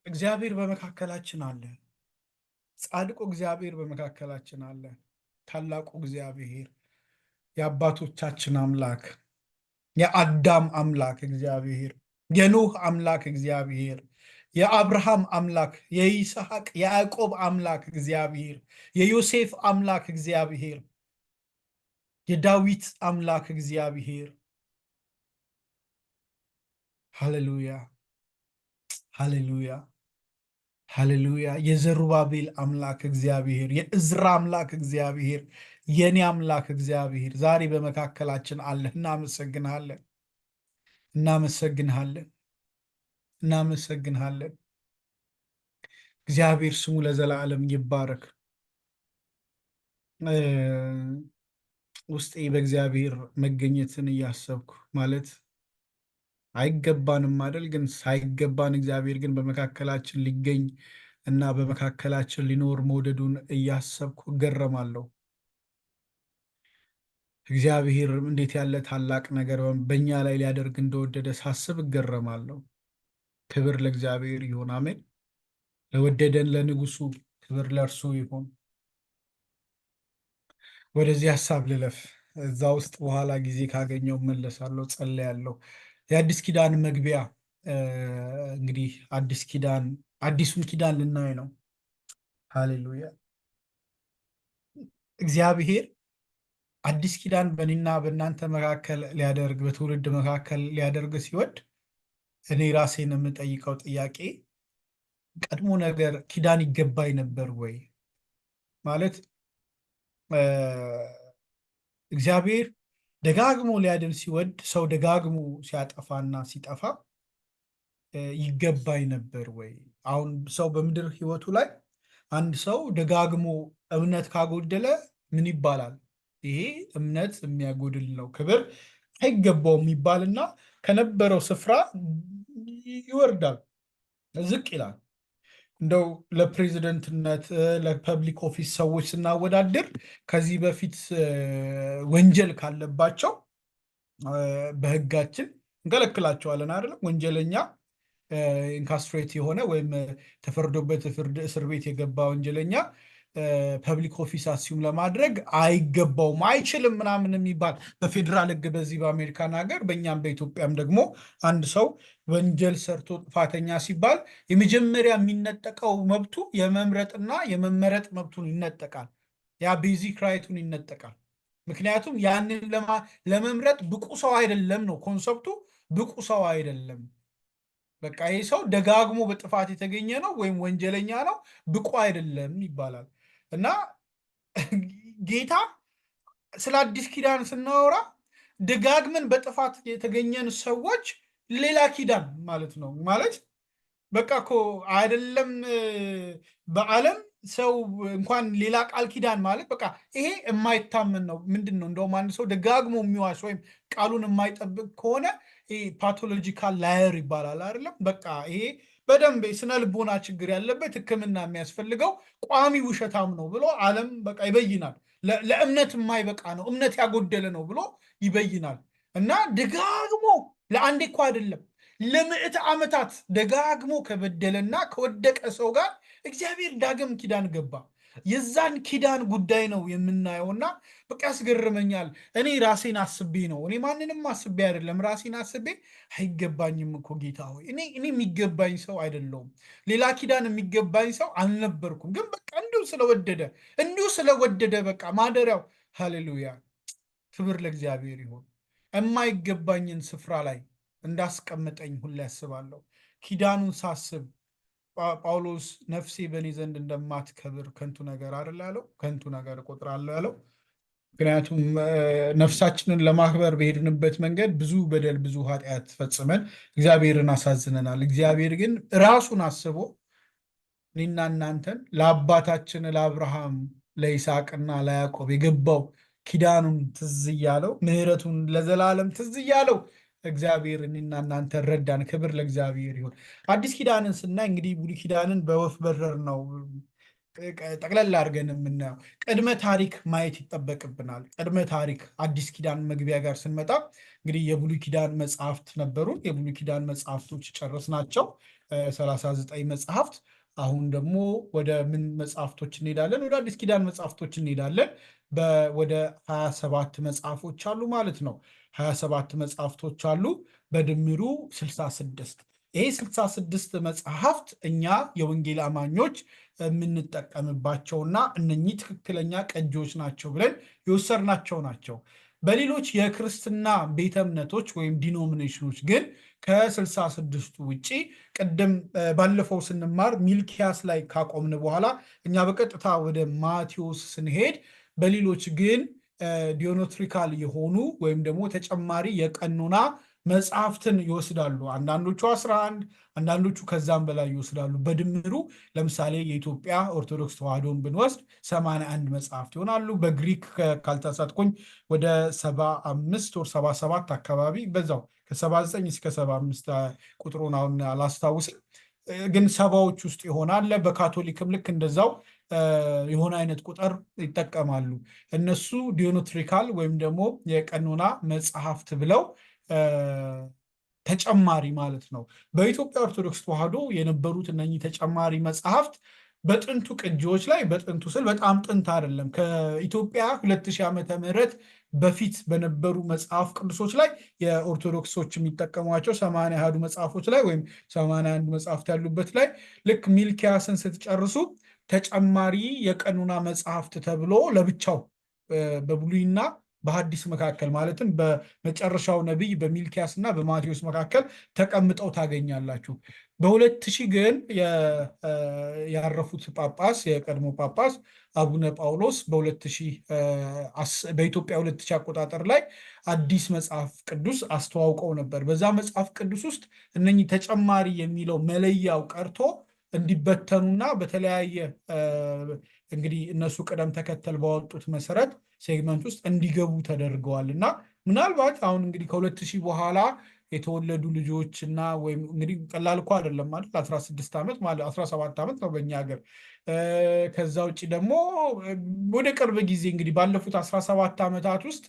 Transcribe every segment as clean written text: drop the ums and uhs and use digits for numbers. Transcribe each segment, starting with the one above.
እግዚአብሔር በመካከላችን አለ። ጻድቁ እግዚአብሔር በመካከላችን አለ። ታላቁ እግዚአብሔር የአባቶቻችን አምላክ፣ የአዳም አምላክ እግዚአብሔር፣ የኖህ አምላክ እግዚአብሔር፣ የአብርሃም አምላክ፣ የይስሐቅ የያዕቆብ አምላክ እግዚአብሔር፣ የዮሴፍ አምላክ እግዚአብሔር፣ የዳዊት አምላክ እግዚአብሔር። ሃሌሉያ ሃሌሉያ ሃሌሉያ። የዘሩባቤል አምላክ እግዚአብሔር፣ የእዝራ አምላክ እግዚአብሔር፣ የኔ አምላክ እግዚአብሔር ዛሬ በመካከላችን አለ። እናመሰግንሃለን፣ እናመሰግንሃለን፣ እናመሰግንሃለን። እግዚአብሔር ስሙ ለዘላለም ይባረክ። ውስጤ በእግዚአብሔር መገኘትን እያሰብኩ ማለት አይገባንም አይደል? ግን ሳይገባን እግዚአብሔር ግን በመካከላችን ሊገኝ እና በመካከላችን ሊኖር መውደዱን እያሰብኩ እገረማለሁ። እግዚአብሔር እንዴት ያለ ታላቅ ነገር በእኛ ላይ ሊያደርግ እንደወደደ ሳስብ እገረማለሁ። ክብር ለእግዚአብሔር ይሁን። አሜን። ለወደደን ለንጉሱ ክብር ለእርሱ ይሁን። ወደዚህ ሀሳብ ልለፍ። እዛ ውስጥ በኋላ ጊዜ ካገኘው መለሳለሁ፣ ጸልያለሁ። የአዲስ ኪዳን መግቢያ እንግዲህ አዲሱን ኪዳን ልናይ ነው። ሃሌሉያ። እግዚአብሔር አዲስ ኪዳን በእኔና በእናንተ መካከል ሊያደርግ በትውልድ መካከል ሊያደርግ ሲወድ እኔ ራሴን የምጠይቀው ጥያቄ ቀድሞ ነገር ኪዳን ይገባኝ ነበር ወይ? ማለት እግዚአብሔር ደጋግሞ ሊያድን ሲወድ ሰው ደጋግሞ ሲያጠፋና ሲጠፋ ይገባኝ ነበር ወይ? አሁን ሰው በምድር ህይወቱ ላይ አንድ ሰው ደጋግሞ እምነት ካጎደለ ምን ይባላል? ይሄ እምነት የሚያጎድል ነው፣ ክብር አይገባውም ይባልና ከነበረው ስፍራ ይወርዳል፣ ዝቅ ይላል። እንደው ለፕሬዚደንትነት ለፐብሊክ ኦፊስ ሰዎች ስናወዳድር ከዚህ በፊት ወንጀል ካለባቸው በህጋችን እንከለክላቸዋለን አይደለም? ወንጀለኛ ኢንካስትሬት የሆነ ወይም ተፈርዶበት እስር ቤት የገባ ወንጀለኛ ፐብሊክ ኦፊስ አሲዩም ለማድረግ አይገባውም፣ አይችልም ምናምን የሚባል በፌዴራል ህግ በዚህ በአሜሪካን ሀገር በእኛም በኢትዮጵያም ደግሞ አንድ ሰው ወንጀል ሰርቶ ጥፋተኛ ሲባል የመጀመሪያ የሚነጠቀው መብቱ የመምረጥና የመመረጥ መብቱን ይነጠቃል። ያ ቤዚክ ራይቱን ይነጠቃል። ምክንያቱም ያንን ለመምረጥ ብቁ ሰው አይደለም ነው ኮንሰፕቱ። ብቁ ሰው አይደለም። በቃ ይህ ሰው ደጋግሞ በጥፋት የተገኘ ነው ወይም ወንጀለኛ ነው፣ ብቁ አይደለም ይባላል። እና ጌታ ስለ አዲስ ኪዳን ስናወራ ደጋግመን በጥፋት የተገኘን ሰዎች ሌላ ኪዳን ማለት ነው። ማለት በቃ እኮ አይደለም በዓለም ሰው እንኳን ሌላ ቃል ኪዳን ማለት በቃ ይሄ የማይታመን ነው። ምንድን ነው እንደውም አንድ ሰው ደጋግሞ የሚዋሽ ወይም ቃሉን የማይጠብቅ ከሆነ ፓቶሎጂካል ላየር ይባላል አይደለም? በቃ ይሄ በደንብ ስነ ልቦና ችግር ያለበት ሕክምና የሚያስፈልገው ቋሚ ውሸታም ነው ብሎ ዓለም በቃ ይበይናል። ለእምነት የማይበቃ ነው፣ እምነት ያጎደለ ነው ብሎ ይበይናል። እና ደጋግሞ ለአንዴ እኮ አይደለም ለምዕተ ዓመታት ደጋግሞ ከበደለና ከወደቀ ሰው ጋር እግዚአብሔር ዳግም ኪዳን ገባ። የዛን ኪዳን ጉዳይ ነው የምናየውና በቃ ያስገርመኛል። እኔ ራሴን አስቤ ነው፣ እኔ ማንንም አስቤ አይደለም፣ ራሴን አስቤ አይገባኝም እኮ ጌታ ሆይ፣ እኔ የሚገባኝ ሰው አይደለሁም፣ ሌላ ኪዳን የሚገባኝ ሰው አልነበርኩም። ግን በቃ እንዲሁ ስለወደደ በቃ ማደሪያው። ሃሌሉያ፣ ክብር ለእግዚአብሔር ይሁን። የማይገባኝን ስፍራ ላይ እንዳስቀመጠኝ ሁሌ ያስባለሁ። ኪዳኑን ሳስብ ጳውሎስ ነፍሴ በእኔ ዘንድ እንደማትከብር ከንቱ ነገር አይደል ያለው? ከንቱ ነገር እቆጥራለሁ ያለው። ምክንያቱም ነፍሳችንን ለማክበር በሄድንበት መንገድ ብዙ በደል፣ ብዙ ኃጢአት ፈጽመን እግዚአብሔርን አሳዝነናል። እግዚአብሔር ግን ራሱን አስቦ እኔና እናንተን ለአባታችን ለአብርሃም ለይስሐቅና ለያዕቆብ የገባው ኪዳኑን ትዝ እያለው ምሕረቱን ለዘላለም ትዝ እያለው እግዚአብሔር እኔና እናንተ ረዳን። ክብር ለእግዚአብሔር ይሁን። አዲስ ኪዳንን ስናይ እንግዲህ ብሉይ ኪዳንን በወፍ በረር ነው ጠቅለል አድርገን የምናየው ቅድመ ታሪክ ማየት ይጠበቅብናል። ቅድመ ታሪክ አዲስ ኪዳን መግቢያ ጋር ስንመጣ እንግዲህ የብሉይ ኪዳን መጽሐፍት ነበሩ። የብሉይ ኪዳን መጽሐፍቶች ጨረስናቸው 39 መጽሐፍት። አሁን ደግሞ ወደ ምን መጽሐፍቶች እንሄዳለን? ወደ አዲስ ኪዳን መጽሐፍቶች እንሄዳለን። ወደ 27 መጽሐፎች አሉ ማለት ነው። 27 መጽሐፍቶች አሉ፣ በድምሩ 66። ይሄ 66 መጽሐፍት እኛ የወንጌል አማኞች የምንጠቀምባቸውና እነኚህ ትክክለኛ ቅጂዎች ናቸው ብለን የወሰድናቸው ናቸው። በሌሎች የክርስትና ቤተ እምነቶች ወይም ዲኖሚኔሽኖች ግን ከ66ቱ ውጭ ቅድም ባለፈው ስንማር ሚልኪያስ ላይ ካቆምን በኋላ እኛ በቀጥታ ወደ ማቴዎስ ስንሄድ በሌሎች ግን ዲዮኖትሪካል የሆኑ ወይም ደግሞ ተጨማሪ የቀኖና መጽሐፍትን ይወስዳሉ። አንዳንዶቹ 11፣ አንዳንዶቹ ከዛም በላይ ይወስዳሉ። በድምሩ ለምሳሌ የኢትዮጵያ ኦርቶዶክስ ተዋሕዶን ብንወስድ 81 መጽሐፍት ይሆናሉ። በግሪክ ካልተሳትኩኝ ወደ 75 ወር 77 አካባቢ በዛው ከ79 እስከ 75 ቁጥሩን አሁን አላስታውስም፣ ግን ሰባዎች ውስጥ ይሆናል። በካቶሊክም ልክ እንደዛው የሆነ አይነት ቁጥር ይጠቀማሉ። እነሱ ዲዮኖትሪካል ወይም ደግሞ የቀኖና መጽሐፍት ብለው ተጨማሪ ማለት ነው። በኢትዮጵያ ኦርቶዶክስ ተዋሕዶ የነበሩት እነኚህ ተጨማሪ መጽሐፍት በጥንቱ ቅጂዎች ላይ በጥንቱ ስል በጣም ጥንት አይደለም፣ ከኢትዮጵያ 2000 ዓመተ ምህረት በፊት በነበሩ መጽሐፍ ቅዱሶች ላይ የኦርቶዶክሶች የሚጠቀሟቸው 80 ያህሉ መጽሐፎች ላይ ወይም 81 መጽሐፍት ያሉበት ላይ ልክ ሚልኪያስን ስትጨርሱ ተጨማሪ የቀኖና መጽሐፍት ተብሎ ለብቻው በብሉይና በሐዲስ መካከል ማለትም በመጨረሻው ነቢይ በሚልኪያስ እና በማቴዎስ መካከል ተቀምጠው ታገኛላችሁ። በ2000 ግን ያረፉት ጳጳስ የቀድሞ ጳጳስ አቡነ ጳውሎስ በኢትዮጵያ 2000 አቆጣጠር ላይ አዲስ መጽሐፍ ቅዱስ አስተዋውቀው ነበር። በዛ መጽሐፍ ቅዱስ ውስጥ እነኚህ ተጨማሪ የሚለው መለያው ቀርቶ እንዲበተኑና በተለያየ እንግዲህ እነሱ ቅደም ተከተል ባወጡት መሰረት ሴግመንት ውስጥ እንዲገቡ ተደርገዋል። እና ምናልባት አሁን እንግዲህ ከ2000 በኋላ የተወለዱ ልጆች እና ወይም እንግዲህ ቀላል እኮ አይደለም ማለት 16 ዓመት ማለት 17 ዓመት ነው በእኛ ሀገር። ከዛ ውጭ ደግሞ ወደ ቅርብ ጊዜ እንግዲህ ባለፉት 17 ዓመታት ውስጥ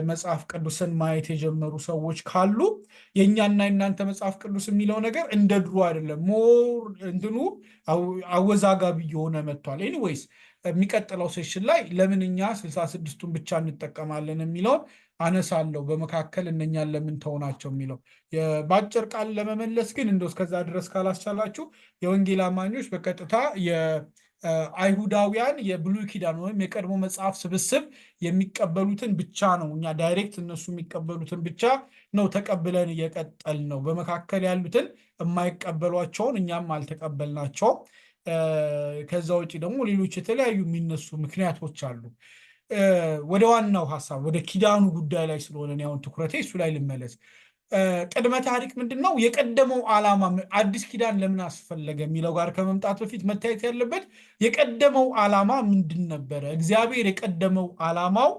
መጽሐፍ ቅዱስን ማየት የጀመሩ ሰዎች ካሉ የእኛና የእናንተ መጽሐፍ ቅዱስ የሚለው ነገር እንደ ድሮ አይደለም። ሞር እንትኑ አወዛጋቢ የሆነ መጥቷል። ኤኒዌይስ የሚቀጥለው ሴሽን ላይ ለምን እኛ 66ቱን ብቻ እንጠቀማለን የሚለውን አነሳለሁ። በመካከል እነኛን ለምን ተውናቸው የሚለው በአጭር ቃል ለመመለስ ግን እንደው እስከዛ ድረስ ካላስቻላችሁ የወንጌል አማኞች በቀጥታ አይሁዳውያን የብሉይ ኪዳን ወይም የቀድሞ መጽሐፍ ስብስብ የሚቀበሉትን ብቻ ነው እኛ ዳይሬክት እነሱ የሚቀበሉትን ብቻ ነው ተቀብለን እየቀጠል ነው። በመካከል ያሉትን የማይቀበሏቸውን እኛም አልተቀበልናቸውም። ከዛ ውጭ ደግሞ ሌሎች የተለያዩ የሚነሱ ምክንያቶች አሉ። ወደ ዋናው ሀሳብ ወደ ኪዳኑ ጉዳይ ላይ ስለሆነ አሁን ትኩረቴ እሱ ላይ ልመለስ። ቅድመ ታሪክ ምንድን ነው? የቀደመው ዓላማ አዲስ ኪዳን ለምን አስፈለገ የሚለው ጋር ከመምጣት በፊት መታየት ያለበት የቀደመው ዓላማ ምንድን ነበረ? እግዚአብሔር የቀደመው ዓላማው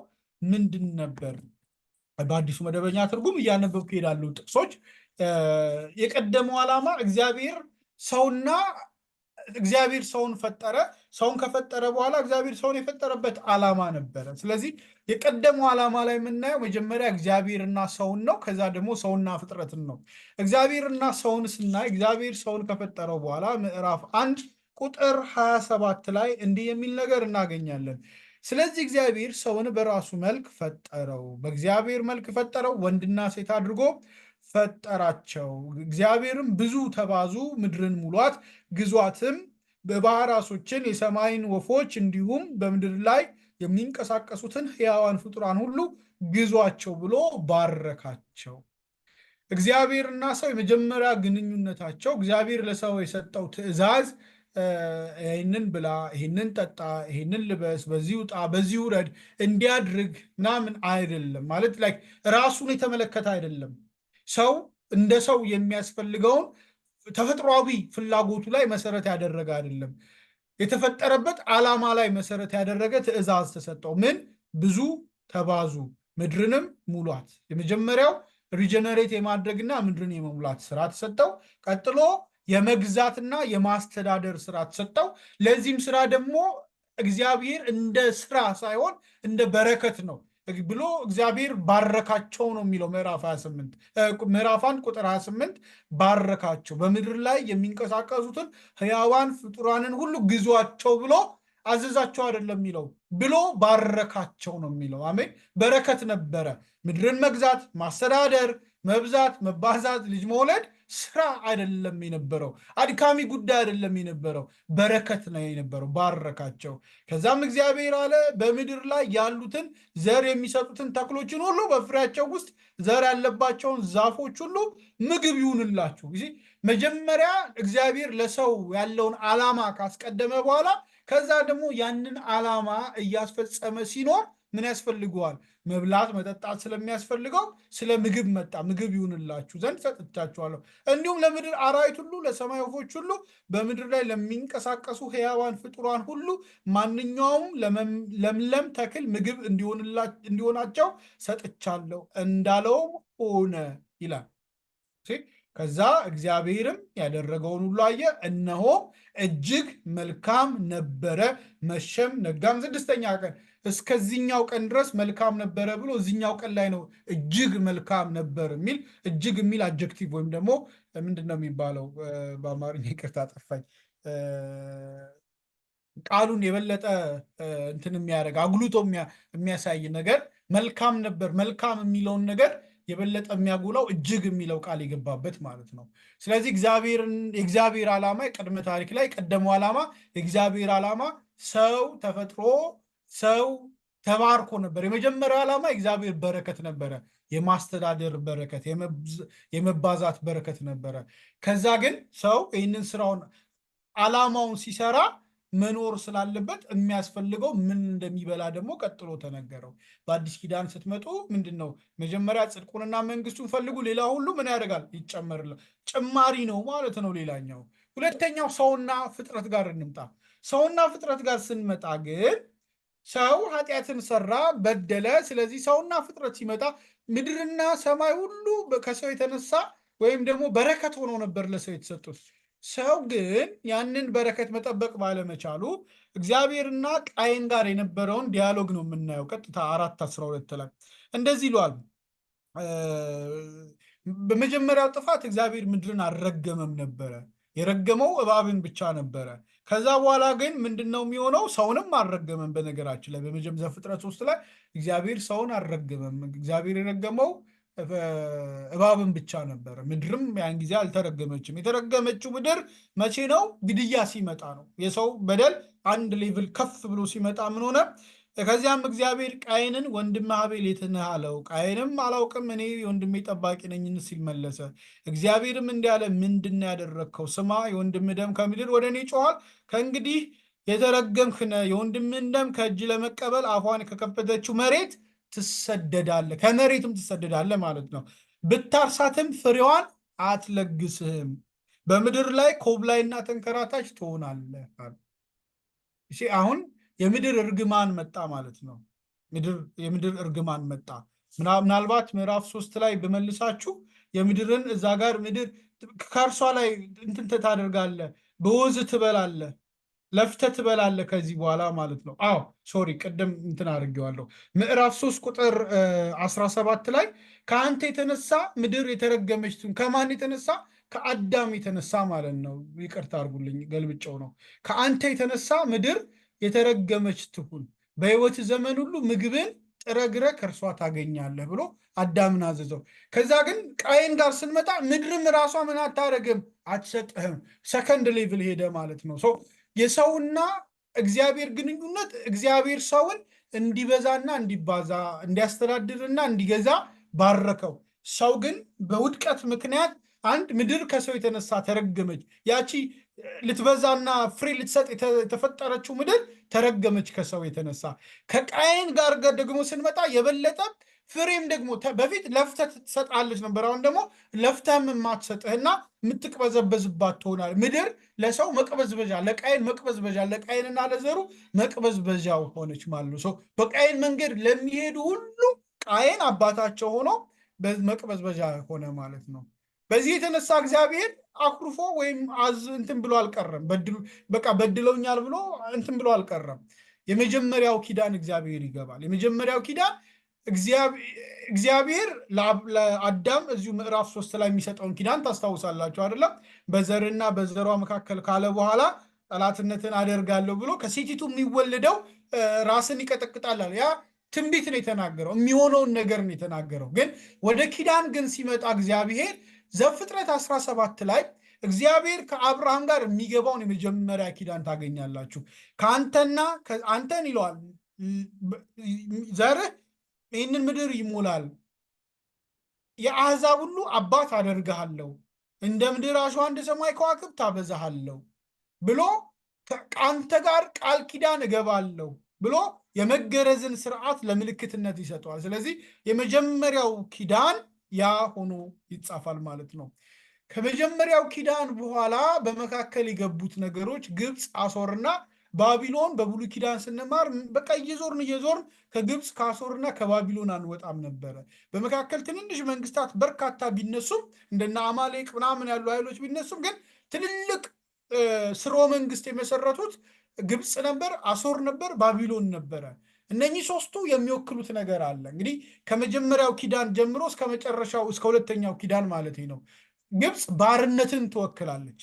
ምንድን ነበር? በአዲሱ መደበኛ ትርጉም እያነበብኩ እሄዳለሁ ጥቅሶች። የቀደመው ዓላማ እግዚአብሔር ሰውን ፈጠረ። ሰውን ከፈጠረ በኋላ እግዚአብሔር ሰውን የፈጠረበት ዓላማ ነበረ። ስለዚህ የቀደመው ዓላማ ላይ የምናየው መጀመሪያ እግዚአብሔርና ሰውን ነው። ከዛ ደግሞ ሰውና ፍጥረትን ነው። እግዚአብሔርና ሰውን ስናይ እግዚአብሔር ሰውን ከፈጠረው በኋላ ምዕራፍ 1 ቁጥር 27 ላይ እንዲህ የሚል ነገር እናገኛለን። ስለዚህ እግዚአብሔር ሰውን በራሱ መልክ ፈጠረው፣ በእግዚአብሔር መልክ ፈጠረው፣ ወንድና ሴት አድርጎ ፈጠራቸው። እግዚአብሔርም ብዙ ተባዙ፣ ምድርን ሙሏት፣ ግዟትም፣ በባህር ዓሦችን፣ የሰማይን ወፎች እንዲሁም በምድር ላይ የሚንቀሳቀሱትን ሕያዋን ፍጡራን ሁሉ ግዟቸው ብሎ ባረካቸው። እግዚአብሔርና ሰው የመጀመሪያ ግንኙነታቸው እግዚአብሔር ለሰው የሰጠው ትእዛዝ ይህንን ብላ፣ ይህንን ጠጣ፣ ይህንን ልበስ፣ በዚህ ውጣ፣ በዚህ ውረድ፣ እንዲያድርግ ምናምን አይደለም። ማለት ላይ ራሱን የተመለከተ አይደለም። ሰው እንደ ሰው የሚያስፈልገውን ተፈጥሯዊ ፍላጎቱ ላይ መሰረት ያደረገ አይደለም። የተፈጠረበት ዓላማ ላይ መሰረት ያደረገ ትእዛዝ ተሰጠው። ምን? ብዙ ተባዙ፣ ምድርንም ሙሏት። የመጀመሪያው ሪጀነሬት የማድረግና ምድርን የመሙላት ስራ ተሰጠው። ቀጥሎ የመግዛትና የማስተዳደር ስራ ተሰጠው። ለዚህም ስራ ደግሞ እግዚአብሔር እንደ ስራ ሳይሆን እንደ በረከት ነው ብሎ እግዚአብሔር ባረካቸው ነው የሚለው ምዕራፍ 28 ምዕራፍ 1 ቁጥር 28 ባረካቸው፣ በምድር ላይ የሚንቀሳቀሱትን ሕያዋን ፍጡራንን ሁሉ ግዟቸው ብሎ አዘዛቸው አይደለም የሚለው ብሎ ባረካቸው ነው የሚለው። አሜን። በረከት ነበረ። ምድርን መግዛት፣ ማስተዳደር፣ መብዛት፣ መባዛት፣ ልጅ መውለድ ስራ አይደለም የነበረው፣ አድካሚ ጉዳይ አይደለም የነበረው፣ በረከት ነው የነበረው። ባረካቸው። ከዛም እግዚአብሔር አለ በምድር ላይ ያሉትን ዘር የሚሰጡትን ተክሎችን ሁሉ በፍሬያቸው ውስጥ ዘር ያለባቸውን ዛፎች ሁሉ ምግብ ይሁንላችሁ። መጀመሪያ እግዚአብሔር ለሰው ያለውን ዓላማ ካስቀደመ በኋላ ከዛ ደግሞ ያንን ዓላማ እያስፈጸመ ሲኖር ምን ያስፈልገዋል? መብላት መጠጣት ስለሚያስፈልገው ስለ ምግብ መጣ። ምግብ ይሁንላችሁ ዘንድ ሰጥቻችኋለሁ። እንዲሁም ለምድር አራዊት ሁሉ፣ ለሰማይ ወፎች ሁሉ፣ በምድር ላይ ለሚንቀሳቀሱ ሕያዋን ፍጡራን ሁሉ ማንኛውም ለምለም ተክል ምግብ እንዲሆናቸው ሰጥቻለሁ እንዳለውም ሆነ ይላል። ከዛ እግዚአብሔርም ያደረገውን ሁሉ አየ፣ እነሆ እጅግ መልካም ነበረ። መሸም ነጋም፣ ስድስተኛ ቀን። እስከዚህኛው ቀን ድረስ መልካም ነበረ ብሎ እዚህኛው ቀን ላይ ነው እጅግ መልካም ነበር የሚል እጅግ የሚል አጀክቲቭ ወይም ደግሞ ምንድን ነው የሚባለው በአማርኛ? ይቅርታ ጠፋኝ። ቃሉን የበለጠ እንትን የሚያደርግ አጉልቶ የሚያሳይ ነገር መልካም ነበር። መልካም የሚለውን ነገር የበለጠ የሚያጉላው እጅግ የሚለው ቃል የገባበት ማለት ነው። ስለዚህ የእግዚአብሔር ዓላማ የቀድመ ታሪክ ላይ ቀደመው ዓላማ የእግዚአብሔር ዓላማ ሰው ተፈጥሮ ሰው ተባርኮ ነበር። የመጀመሪያው ዓላማ የእግዚአብሔር በረከት ነበረ፣ የማስተዳደር በረከት፣ የመባዛት በረከት ነበረ። ከዛ ግን ሰው ይህንን ስራውን ዓላማውን ሲሰራ መኖር ስላለበት የሚያስፈልገው ምን እንደሚበላ ደግሞ ቀጥሎ ተነገረው። በአዲስ ኪዳን ስትመጡ ምንድን ነው? መጀመሪያ ጽድቁንና መንግስቱን ፈልጉ፣ ሌላ ሁሉ ምን ያደርጋል? ይጨመርል። ጭማሪ ነው ማለት ነው ሌላኛው። ሁለተኛው ሰውና ፍጥረት ጋር እንምጣ። ሰውና ፍጥረት ጋር ስንመጣ ግን ሰው ኃጢአትን ሰራ፣ በደለ። ስለዚህ ሰውና ፍጥረት ሲመጣ ምድርና ሰማይ ሁሉ ከሰው የተነሳ ወይም ደግሞ በረከት ሆኖ ነበር ለሰው የተሰጡት። ሰው ግን ያንን በረከት መጠበቅ ባለመቻሉ እግዚአብሔርና ቃየን ጋር የነበረውን ዲያሎግ ነው የምናየው። ቀጥታ 4:12 ላይ እንደዚህ ይሏል። በመጀመሪያው ጥፋት እግዚአብሔር ምድርን አልረገመም ነበረ፣ የረገመው እባብን ብቻ ነበረ። ከዛ በኋላ ግን ምንድነው የሚሆነው? ሰውንም አልረገመም። በነገራችን ላይ ዘፍጥረት 3 ላይ እግዚአብሔር ሰውን አልረገመም። እግዚአብሔር የረገመው እባብን ብቻ ነበረ። ምድርም ያን ጊዜ አልተረገመችም። የተረገመችው ምድር መቼ ነው? ግድያ ሲመጣ ነው። የሰው በደል አንድ ሌቭል ከፍ ብሎ ሲመጣ ምን ሆነ? ከዚያም እግዚአብሔር ቃየንን ወንድምህ አቤል የት ነህ አለው። ቃየንም አላውቅም፣ እኔ የወንድሜ ጠባቂ ነኝ ሲል መለሰ። እግዚአብሔርም እንዲህ አለ፣ ምንድን ነው ያደረግከው? ስማ፣ የወንድምህ ደም ከምድር ወደ እኔ ይጮኻል። ከእንግዲህ የተረገምህ ነህ። የወንድምህን ደም ከእጅ ለመቀበል አፏን ከከፈተችው መሬት ትሰደዳለህ፣ ከመሬትም ትሰደዳለህ ማለት ነው። ብታርሳትም ፍሬዋን አትለግስህም፣ በምድር ላይ ኮብላይና ተንከራታች ትሆናለህ። አሁን የምድር እርግማን መጣ ማለት ነው። የምድር እርግማን መጣ። ምናልባት ምዕራፍ 3 ላይ በመልሳችሁ የምድርን እዛ ጋር ምድር ከእርሷ ላይ እንትን ታደርጋለህ፣ በወዝ ትበላለህ፣ ለፍተህ ትበላለህ ከዚህ በኋላ ማለት ነው። አዎ ሶሪ ቅድም እንትን አድርጌዋለሁ። ምዕራፍ 3 ቁጥር 17 ላይ ከአንተ የተነሳ ምድር የተረገመች ትሁን። ከማን የተነሳ? ከአዳም የተነሳ ማለት ነው። ይቅርታ አድርጉልኝ ገልብጨው ነው። ከአንተ የተነሳ ምድር የተረገመች ትሁን፣ በሕይወት ዘመን ሁሉ ምግብን ጥረግረህ ከእርሷ ታገኛለህ ብሎ አዳምን አዘዘው። ከዛ ግን ቃየን ጋር ስንመጣ ምድርም ራሷ ምን አታደርግም? አትሰጥህም። ሰከንድ ሌቭል ሄደ ማለት ነው። የሰውና እግዚአብሔር ግንኙነት እግዚአብሔር ሰውን እንዲበዛና እንዲባዛ እንዲያስተዳድርና እንዲገዛ ባረከው። ሰው ግን በውድቀት ምክንያት አንድ ምድር ከሰው የተነሳ ተረገመች። ያቺ ልትበዛና ፍሬ ልትሰጥ የተፈጠረችው ምድር ተረገመች ከሰው የተነሳ። ከቃየን ጋር ደግሞ ስንመጣ የበለጠ ፍሬም ደግሞ በፊት ለፍተህ ትሰጣለች ነበር። አሁን ደግሞ ለፍተህም የማትሰጥህና የምትቅበዘበዝባት ትሆናል። ምድር ለሰው መቅበዝበዣ፣ ለቃየን መቅበዝበዣ፣ ለቃየንና ለዘሩ መቅበዝበዣው ሆነች ማለት ነው። በቃየን መንገድ ለሚሄዱ ሁሉ ቃየን አባታቸው ሆኖ መቅበዝበዣ ሆነ ማለት ነው። በዚህ የተነሳ እግዚአብሔር አኩርፎ ወይም እንትን ብሎ አልቀረም። በቃ በድለውኛል ብሎ እንትን ብሎ አልቀረም። የመጀመሪያው ኪዳን እግዚአብሔር ይገባል። የመጀመሪያው ኪዳን እግዚአብሔር ለአዳም እዚሁ ምዕራፍ 3 ላይ የሚሰጠውን ኪዳን ታስታውሳላችሁ አይደለም? በዘርና በዘሯ መካከል ካለ በኋላ ጠላትነትን አደርጋለሁ ብሎ ከሴቲቱ የሚወለደው ራስን ይቀጠቅጣል። ያ ትንቢት ነው የተናገረው፣ የሚሆነውን ነገር ነው የተናገረው። ግን ወደ ኪዳን ግን ሲመጣ እግዚአብሔር ዘፍጥረት 17 ላይ እግዚአብሔር ከአብርሃም ጋር የሚገባውን የመጀመሪያ ኪዳን ታገኛላችሁ። ከአንተና አንተን ይለዋል፣ ዘርህ ይህንን ምድር ይሞላል፣ የአሕዛብ ሁሉ አባት አደርግሃለሁ፣ እንደ ምድር አሸዋ እንደ ሰማይ ከዋክብት ታበዛሃለሁ ብሎ ከአንተ ጋር ቃል ኪዳን እገባለሁ ብሎ የመገረዝን ስርዓት ለምልክትነት ይሰጠዋል። ስለዚህ የመጀመሪያው ኪዳን ያ ሆኖ ይጻፋል ማለት ነው። ከመጀመሪያው ኪዳን በኋላ በመካከል የገቡት ነገሮች ግብፅ፣ አሶርና ባቢሎን በብሉይ ኪዳን ስንማር በቃ እየዞርን ከግብፅ ከአሶርና ከባቢሎን አንወጣም ነበረ። በመካከል ትንንሽ መንግስታት በርካታ ቢነሱም እንደነ አማሌቅ ምናምን ያሉ ኃይሎች ቢነሱም ግን ትልልቅ ስርወ መንግስት የመሰረቱት ግብፅ ነበር፣ አሶር ነበር፣ ባቢሎን ነበረ። እነኚህ ሶስቱ የሚወክሉት ነገር አለ። እንግዲህ ከመጀመሪያው ኪዳን ጀምሮ እስከ መጨረሻው እስከ ሁለተኛው ኪዳን ማለት ነው። ግብፅ ባርነትን ትወክላለች።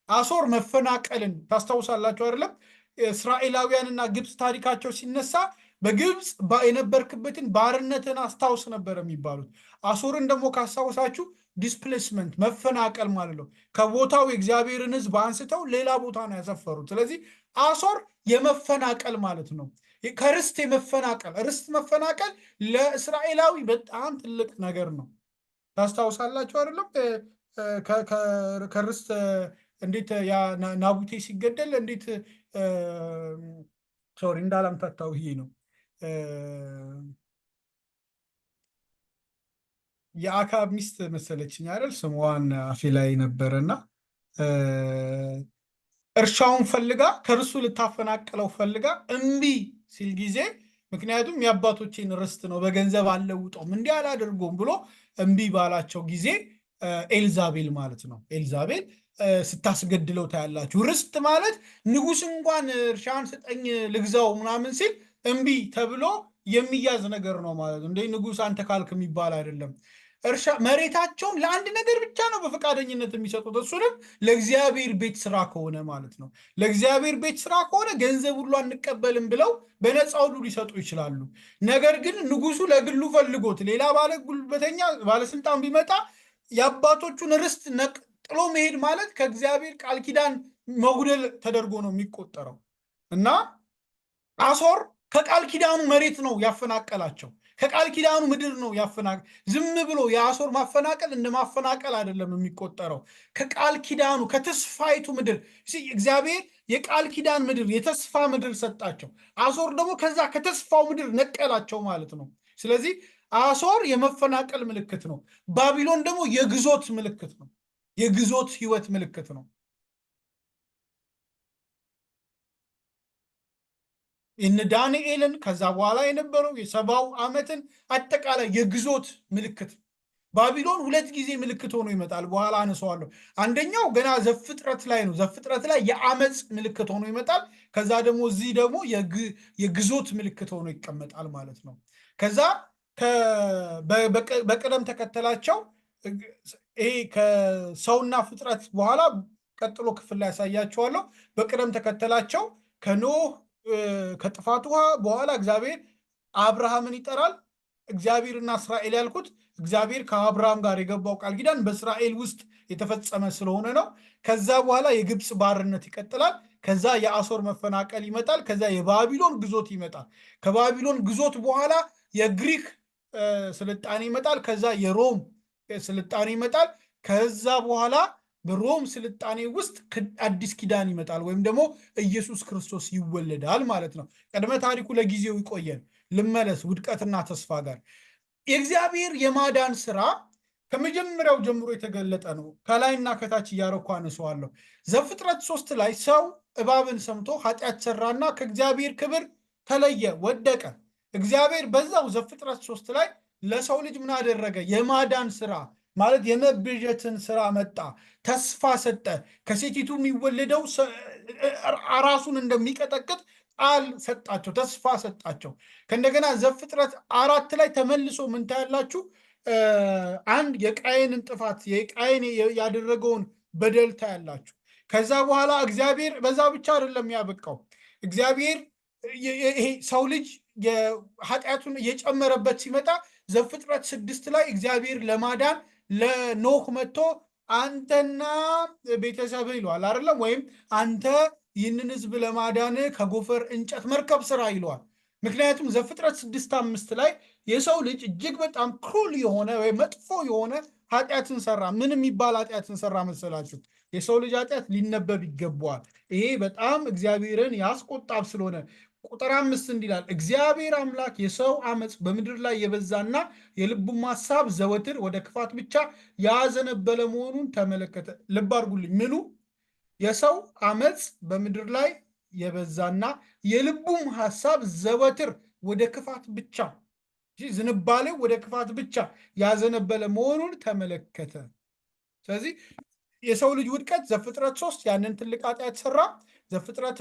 አሶር መፈናቀልን ታስታውሳላችሁ አይደለም? እስራኤላውያንና ግብፅ ታሪካቸው ሲነሳ በግብፅ የነበርክበትን ባርነትን አስታውስ ነበር የሚባሉት። አሶርን ደግሞ ካስታውሳችሁ ዲስፕሌስመንት መፈናቀል ማለት ነው። ከቦታው የእግዚአብሔርን ሕዝብ አንስተው ሌላ ቦታ ነው ያሰፈሩት። ስለዚህ አሶር የመፈናቀል ማለት ነው። ከርስት የመፈናቀል ርስት መፈናቀል ለእስራኤላዊ በጣም ትልቅ ነገር ነው። ታስታውሳላችሁ አይደለም? ከርስት እንዴት ያ ናቡቴ ሲገደል እንዴት ሶሪ እንዳላምታታው ይሄ ነው የአካብ ሚስት መሰለችኝ አይደል? ስሟን አፌ ላይ ነበረና እርሻውን ፈልጋ ከእርሱ ልታፈናቅለው ፈልጋ እምቢ ሲል ጊዜ ምክንያቱም የአባቶቼን ርስት ነው በገንዘብ አልለውጠውም እንዲህ አላደርገውም ብሎ እምቢ ባላቸው ጊዜ ኤልዛቤል ማለት ነው። ኤልዛቤል ስታስገድለው ታያላችሁ። ርስት ማለት ንጉሥ እንኳን እርሻን ስጠኝ ልግዛው ምናምን ሲል እምቢ ተብሎ የሚያዝ ነገር ነው ማለት ነው። እንደ ንጉሥ አንተ ካልክ የሚባል አይደለም። እርሻ መሬታቸውን ለአንድ ነገር ብቻ ነው በፈቃደኝነት የሚሰጡት፣ እሱንም ለእግዚአብሔር ቤት ስራ ከሆነ ማለት ነው። ለእግዚአብሔር ቤት ስራ ከሆነ ገንዘብ ሁሉ አንቀበልም ብለው በነፃ ሁሉ ሊሰጡ ይችላሉ። ነገር ግን ንጉሱ ለግሉ ፈልጎት ሌላ ባለጉልበተኛ ባለስልጣን ቢመጣ የአባቶቹን ርስት ጥሎ መሄድ ማለት ከእግዚአብሔር ቃል ኪዳን መጉደል ተደርጎ ነው የሚቆጠረው። እና አሶር ከቃል ኪዳኑ መሬት ነው ያፈናቀላቸው፣ ከቃል ኪዳኑ ምድር ነው ያፈናቀል። ዝም ብሎ የአሶር ማፈናቀል እንደ ማፈናቀል አይደለም የሚቆጠረው። ከቃል ኪዳኑ ከተስፋይቱ ምድር እግዚአብሔር የቃል ኪዳን ምድር የተስፋ ምድር ሰጣቸው። አሶር ደግሞ ከዛ ከተስፋው ምድር ነቀላቸው ማለት ነው። ስለዚህ አሶር የመፈናቀል ምልክት ነው። ባቢሎን ደግሞ የግዞት ምልክት ነው። የግዞት ህይወት ምልክት ነው። እነ ዳንኤልን ከዛ በኋላ የነበረው የሰባው ዓመትን አጠቃላይ የግዞት ምልክት። ባቢሎን ሁለት ጊዜ ምልክት ሆኖ ይመጣል። በኋላ አነሳዋለሁ። አንደኛው ገና ዘፍጥረት ላይ ነው። ዘፍጥረት ላይ የአመፅ ምልክት ሆኖ ይመጣል። ከዛ ደግሞ እዚህ ደግሞ የግዞት ምልክት ሆኖ ይቀመጣል ማለት ነው። ከዛ በቅደም ተከተላቸው ይሄ ከሰውና ፍጥረት በኋላ ቀጥሎ ክፍል ላይ ያሳያቸዋለሁ። በቅደም ተከተላቸው ከኖህ ከጥፋት ውሃ በኋላ እግዚአብሔር አብርሃምን ይጠራል። እግዚአብሔርና እስራኤል ያልኩት እግዚአብሔር ከአብርሃም ጋር የገባው ቃል ኪዳን በእስራኤል ውስጥ የተፈጸመ ስለሆነ ነው። ከዛ በኋላ የግብፅ ባርነት ይቀጥላል። ከዛ የአሶር መፈናቀል ይመጣል። ከዛ የባቢሎን ግዞት ይመጣል። ከባቢሎን ግዞት በኋላ የግሪክ ስልጣኔ ይመጣል። ከዛ የሮም ስልጣኔ ይመጣል። ከዛ በኋላ በሮም ስልጣኔ ውስጥ አዲስ ኪዳን ይመጣል፣ ወይም ደግሞ ኢየሱስ ክርስቶስ ይወለዳል ማለት ነው። ቅድመ ታሪኩ ለጊዜው ይቆየን። ልመለስ ውድቀትና ተስፋ ጋር። የእግዚአብሔር የማዳን ስራ ከመጀመሪያው ጀምሮ የተገለጠ ነው። ከላይና ከታች እያረኩ አነሳዋለሁ። ዘፍጥረት 3 ላይ ሰው እባብን ሰምቶ ኃጢአት ሰራና ከእግዚአብሔር ክብር ተለየ፣ ወደቀ። እግዚአብሔር በዛው ዘፍጥረት 3 ላይ ለሰው ልጅ ምን አደረገ? የማዳን ስራ ማለት የመቤዠትን ስራ መጣ፣ ተስፋ ሰጠ። ከሴቲቱ የሚወለደው ራሱን እንደሚቀጠቅጥ ቃል ሰጣቸው፣ ተስፋ ሰጣቸው። ከእንደገና ዘፍጥረት 4 ላይ ተመልሶ ምን ታያላችሁ? አንድ የቃየንን ጥፋት የቃየን ያደረገውን በደል ታያላችሁ። ከዛ በኋላ እግዚአብሔር በዛ ብቻ አይደለም ያበቃው። እግዚአብሔር ይሄ ሰው ልጅ ኃጢአቱን እየጨመረበት ሲመጣ ዘፍጥረት 6 ላይ እግዚአብሔር ለማዳን ለኖህ መጥቶ አንተና ቤተሰብህ ይለዋል አይደለም? ወይም አንተ ይህንን ህዝብ ለማዳን ከጎፈር እንጨት መርከብ ስራ ይለዋል። ምክንያቱም ዘፍጥረት 6:5 ላይ የሰው ልጅ እጅግ በጣም ክሩል የሆነ ወይም መጥፎ የሆነ ኃጢአትን ሰራ። ምን የሚባል ኃጢአትን ሰራ መሰላችሁ? የሰው ልጅ ኃጢአት ሊነበብ ይገባዋል። ይሄ በጣም እግዚአብሔርን ያስቆጣብ ስለሆነ ቁጥር 5 እንዲላል እግዚአብሔር አምላክ የሰው አመፅ በምድር ላይ የበዛና የልቡም ሐሳብ ዘወትር ወደ ክፋት ብቻ ያዘነበለ መሆኑን ተመለከተ። ልብ አድርጉልኝ። ምኑ? የሰው አመፅ በምድር ላይ የበዛና የልቡም ሐሳብ ዘወትር ወደ ክፋት ብቻ፣ ዝንባሌው ወደ ክፋት ብቻ ያዘነበለ መሆኑን ተመለከተ። ስለዚህ የሰው ልጅ ውድቀት ዘፍጥረት 3 ያንን ትልቅ ኃጢአት ሰራ። ዘፍጥረት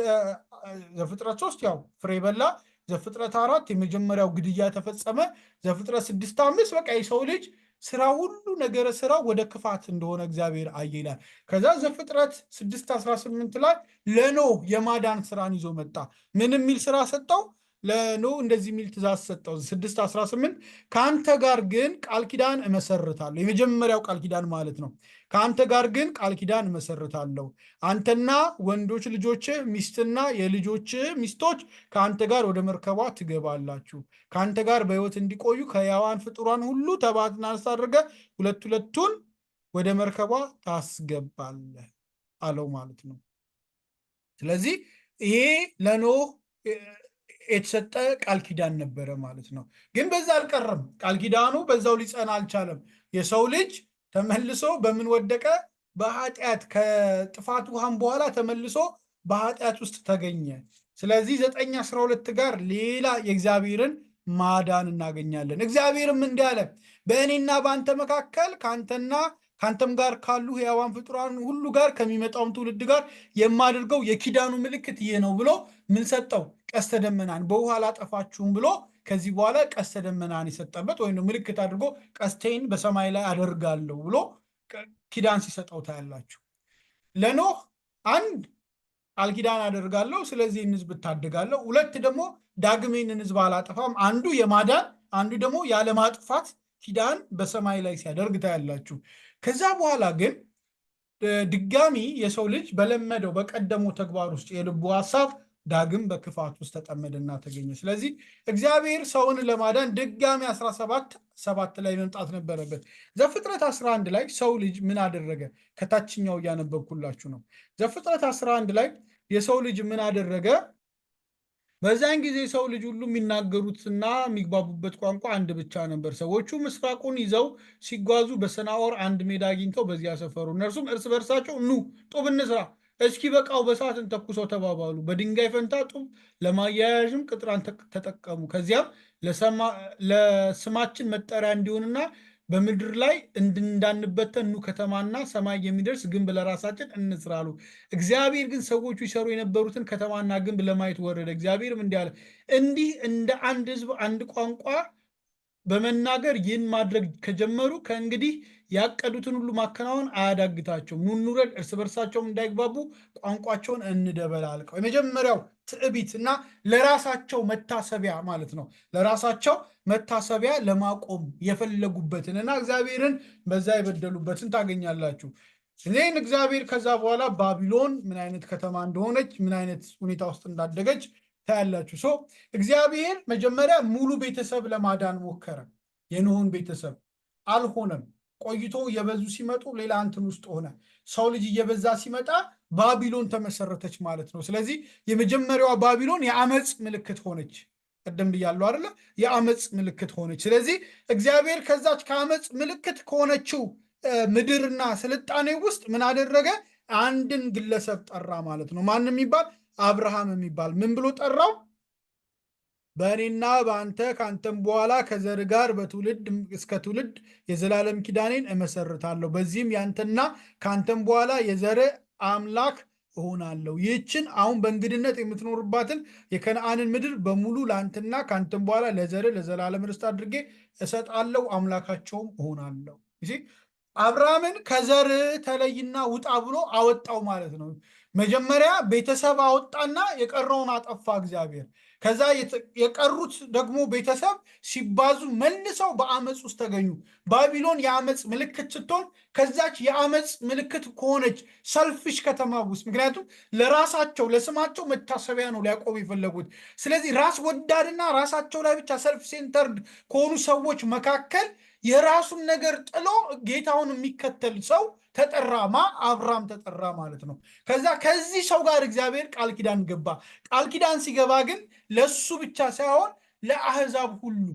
3 ያው ፍሬ በላ። ዘፍጥረት 4 የመጀመሪያው ግድያ ተፈጸመ። ዘፍጥረት 6:5 በቃ የሰው ልጅ ስራ ሁሉ ነገረ ስራ ወደ ክፋት እንደሆነ እግዚአብሔር አየ ይላል። ከዛ ዘፍጥረት 6:18 ላይ ለኖህ የማዳን ስራን ይዞ መጣ። ምን የሚል ስራ ሰጠው? ለኖህ እንደዚህ የሚል ትእዛዝ ሰጠው። 6:18 ከአንተ ጋር ግን ቃል ኪዳን እመሰርታለሁ። የመጀመሪያው ቃል ኪዳን ማለት ነው። ከአንተ ጋር ግን ቃል ኪዳን እመሰርታለሁ። አንተና ወንዶች ልጆችህ ሚስትና የልጆችህ ሚስቶች ከአንተ ጋር ወደ መርከቧ ትገባላችሁ። ከአንተ ጋር በሕይወት እንዲቆዩ ከሕያዋን ፍጡራን ሁሉ ተባትና አንስት አድርገህ ሁለቱን ወደ መርከቧ ታስገባለህ አለው ማለት ነው። ስለዚህ ይሄ ለኖህ የተሰጠ ቃል ኪዳን ነበረ ማለት ነው። ግን በዛ አልቀረም። ቃል ኪዳኑ በዛው ሊጸና አልቻለም። የሰው ልጅ ተመልሶ በምን ወደቀ? በኃጢአት። ከጥፋት ውሃም በኋላ ተመልሶ በኃጢአት ውስጥ ተገኘ። ስለዚህ 9:12 ጋር ሌላ የእግዚአብሔርን ማዳን እናገኛለን። እግዚአብሔርም እንዲህ አለ፣ በእኔና በአንተ መካከል ከአንተም ጋር ካሉ ሕያዋን ፍጡራን ሁሉ ጋር ከሚመጣውም ትውልድ ጋር የማደርገው የኪዳኑ ምልክት ይህ ነው ብሎ ምን ሰጠው? ቀስተ ደመናን። በውሃ አላጠፋችሁም ብሎ ከዚህ በኋላ ቀስተ ደመናን የሰጠበት ወይም ምልክት አድርጎ ቀስቴን በሰማይ ላይ አደርጋለሁ ብሎ ኪዳን ሲሰጠው ታያላችሁ። ለኖህ አንድ ቃል ኪዳን አደርጋለሁ፣ ስለዚህ ይህን ህዝብ እታደጋለሁ። ሁለት ደግሞ ዳግም ይህንን ህዝብ አላጠፋም። አንዱ የማዳን አንዱ ደግሞ ያለማጥፋት ኪዳን በሰማይ ላይ ሲያደርግ ታያላችሁ። ከዛ በኋላ ግን ድጋሚ የሰው ልጅ በለመደው በቀደመው ተግባር ውስጥ የልቡ ሐሳብ ዳግም በክፋት ውስጥ ተጠመደና ተገኘ። ስለዚህ እግዚአብሔር ሰውን ለማዳን ድጋሚ 17:7 ላይ መምጣት ነበረበት። ዘፍጥረት 11 ላይ ሰው ልጅ ምን አደረገ? ከታችኛው እያነበብኩላችሁ ነው። ዘፍጥረት 11 ላይ የሰው ልጅ ምን አደረገ? በዛን ጊዜ ሰው ልጅ ሁሉ የሚናገሩትና የሚግባቡበት ቋንቋ አንድ ብቻ ነበር። ሰዎቹ ምስራቁን ይዘው ሲጓዙ በሰናዖር አንድ ሜዳ አግኝተው በዚያ ሰፈሩ። እነርሱም እርስ በርሳቸው ኑ ጡብ እንስራ፣ እስኪ በቃው በእሳት እንተኩሰው ተባባሉ። በድንጋይ ፈንታ ጡብ ለማያያዥም ቅጥራን ተጠቀሙ። ከዚያም ለስማችን መጠሪያ እንዲሆንና በምድር ላይ እንዳንበተን ኑ ከተማና ሰማይ የሚደርስ ግንብ ለራሳችን እንስራ አሉ። እግዚአብሔር ግን ሰዎቹ ይሰሩ የነበሩትን ከተማና ግንብ ለማየት ወረደ። እግዚአብሔርም እንዲህ አለ፣ እንዲህ እንደ አንድ ሕዝብ አንድ ቋንቋ በመናገር ይህን ማድረግ ከጀመሩ ከእንግዲህ ያቀዱትን ሁሉ ማከናወን አያዳግታቸውም። ኑ እንውረድ፣ እርስ በርሳቸውም እንዳይግባቡ ቋንቋቸውን እንደበላልቀው። የመጀመሪያው ትዕቢት እና ለራሳቸው መታሰቢያ ማለት ነው። ለራሳቸው መታሰቢያ ለማቆም የፈለጉበትን እና እግዚአብሔርን በዛ የበደሉበትን ታገኛላችሁ። እኔን እግዚአብሔር ከዛ በኋላ ባቢሎን ምን አይነት ከተማ እንደሆነች ምን አይነት ሁኔታ ውስጥ እንዳደገች ታያላችሁ። ሶ እግዚአብሔር መጀመሪያ ሙሉ ቤተሰብ ለማዳን ሞከረ። የኖህን ቤተሰብ አልሆነም። ቆይቶ እየበዙ ሲመጡ ሌላ እንትን ውስጥ ሆነ። ሰው ልጅ እየበዛ ሲመጣ ባቢሎን ተመሰረተች ማለት ነው። ስለዚህ የመጀመሪያዋ ባቢሎን የአመፅ ምልክት ሆነች። ቀደም ብያለሁ አይደለ? የአመፅ ምልክት ሆነች። ስለዚህ እግዚአብሔር ከዛች ከአመፅ ምልክት ከሆነችው ምድርና ስልጣኔ ውስጥ ምን አደረገ? አንድን ግለሰብ ጠራ ማለት ነው። ማን የሚባል? አብርሃም የሚባል ምን ብሎ ጠራው? በእኔና በአንተ ከአንተም በኋላ ከዘር ጋር በትውልድ እስከ ትውልድ የዘላለም ኪዳኔን እመሰርታለሁ። በዚህም ያንተና ከአንተም በኋላ የዘር አምላክ እሆናለሁ። ይህችን አሁን በእንግድነት የምትኖርባትን የከነአንን ምድር በሙሉ ለአንተና ከአንተም በኋላ ለዘር ለዘላለም ርስት አድርጌ እሰጣለሁ፣ አምላካቸውም እሆናለሁ። አብርሃምን ከዘር ተለይና ውጣ ብሎ አወጣው ማለት ነው። መጀመሪያ ቤተሰብ አወጣና የቀረውን አጠፋ እግዚአብሔር። ከዛ የቀሩት ደግሞ ቤተሰብ ሲባዙ መልሰው በአመፅ ውስጥ ተገኙ። ባቢሎን የአመፅ ምልክት ስትሆን ከዛች የአመፅ ምልክት ከሆነች ሰልፊሽ ከተማ ውስጥ ምክንያቱም ለራሳቸው ለስማቸው መታሰቢያ ነው ሊያቆሙ የፈለጉት። ስለዚህ ራስ ወዳድና ራሳቸው ላይ ብቻ ሰልፍ ሴንተርድ ከሆኑ ሰዎች መካከል የራሱን ነገር ጥሎ ጌታውን የሚከተል ሰው ተጠራማ፣ አብርሃም ተጠራ ማለት ነው። ከዛ ከዚህ ሰው ጋር እግዚአብሔር ቃል ኪዳን ገባ። ቃል ኪዳን ሲገባ ግን ለሱ ብቻ ሳይሆን ለአህዛብ ሁሉ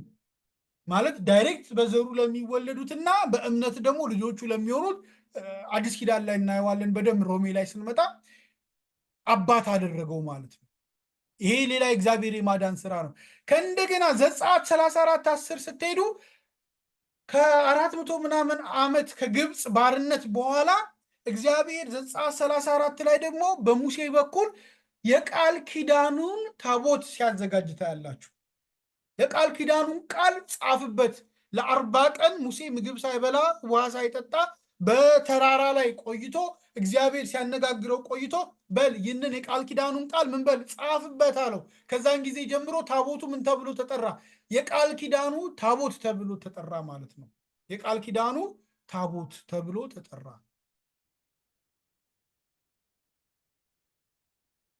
ማለት ዳይሬክት በዘሩ ለሚወለዱትና በእምነት ደግሞ ልጆቹ ለሚሆኑት አዲስ ኪዳን ላይ እናየዋለን በደንብ ሮሜ ላይ ስንመጣ አባት አደረገው ማለት ነው። ይሄ ሌላ እግዚአብሔር የማዳን ስራ ነው። ከእንደገና ዘጸአት 34:10 ስትሄዱ ከ400 ምናምን ዓመት ከግብፅ ባርነት በኋላ እግዚአብሔር ዘጸአት 34 ላይ ደግሞ በሙሴ በኩል የቃል ኪዳኑን ታቦት ሲያዘጋጅ ታያላችሁ። የቃል ኪዳኑን ቃል ጻፍበት። ለ40 ቀን ሙሴ ምግብ ሳይበላ ውሃ ሳይጠጣ በተራራ ላይ ቆይቶ እግዚአብሔር ሲያነጋግረው ቆይቶ በል ይህንን የቃል ኪዳኑን ቃል ምን በል ጻፍበት አለው። ከዛን ጊዜ ጀምሮ ታቦቱ ምን ተብሎ ተጠራ? የቃል ኪዳኑ ታቦት ተብሎ ተጠራ ማለት ነው። የቃል ኪዳኑ ታቦት ተብሎ ተጠራ።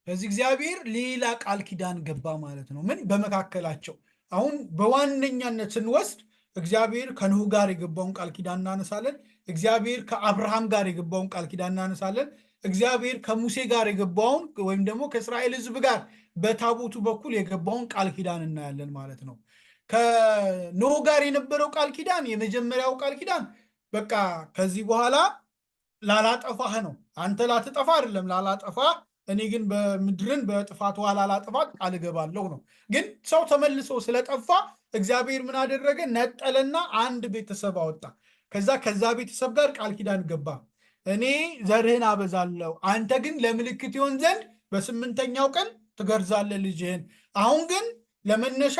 ስለዚህ እግዚአብሔር ሌላ ቃል ኪዳን ገባ ማለት ነው። ምን በመካከላቸው አሁን በዋነኛነት ስንወስድ እግዚአብሔር ከኖህ ጋር የገባውን ቃል ኪዳን እናነሳለን። እግዚአብሔር ከአብርሃም ጋር የገባውን ቃል ኪዳን እናነሳለን። እግዚአብሔር ከሙሴ ጋር የገባውን ወይም ደግሞ ከእስራኤል ሕዝብ ጋር በታቦቱ በኩል የገባውን ቃል ኪዳን እናያለን ማለት ነው። ከኖህ ጋር የነበረው ቃል ኪዳን የመጀመሪያው ቃል ኪዳን በቃ ከዚህ በኋላ ላላጠፋህ ነው። አንተ ላትጠፋ አይደለም ላላጠፋህ፣ እኔ ግን በምድርን በጥፋት ውሃ ላላጠፋት ቃል እገባለሁ ነው። ግን ሰው ተመልሶ ስለጠፋ እግዚአብሔር ምን አደረገ? ነጠለና አንድ ቤተሰብ አወጣ። ከዛ ቤተሰብ ጋር ቃል ኪዳን ገባ። እኔ ዘርህን አበዛለሁ፣ አንተ ግን ለምልክት ይሆን ዘንድ በ8ኛው ቀን ትገርዛለህ ልጅህን። አሁን ግን ለመነሻ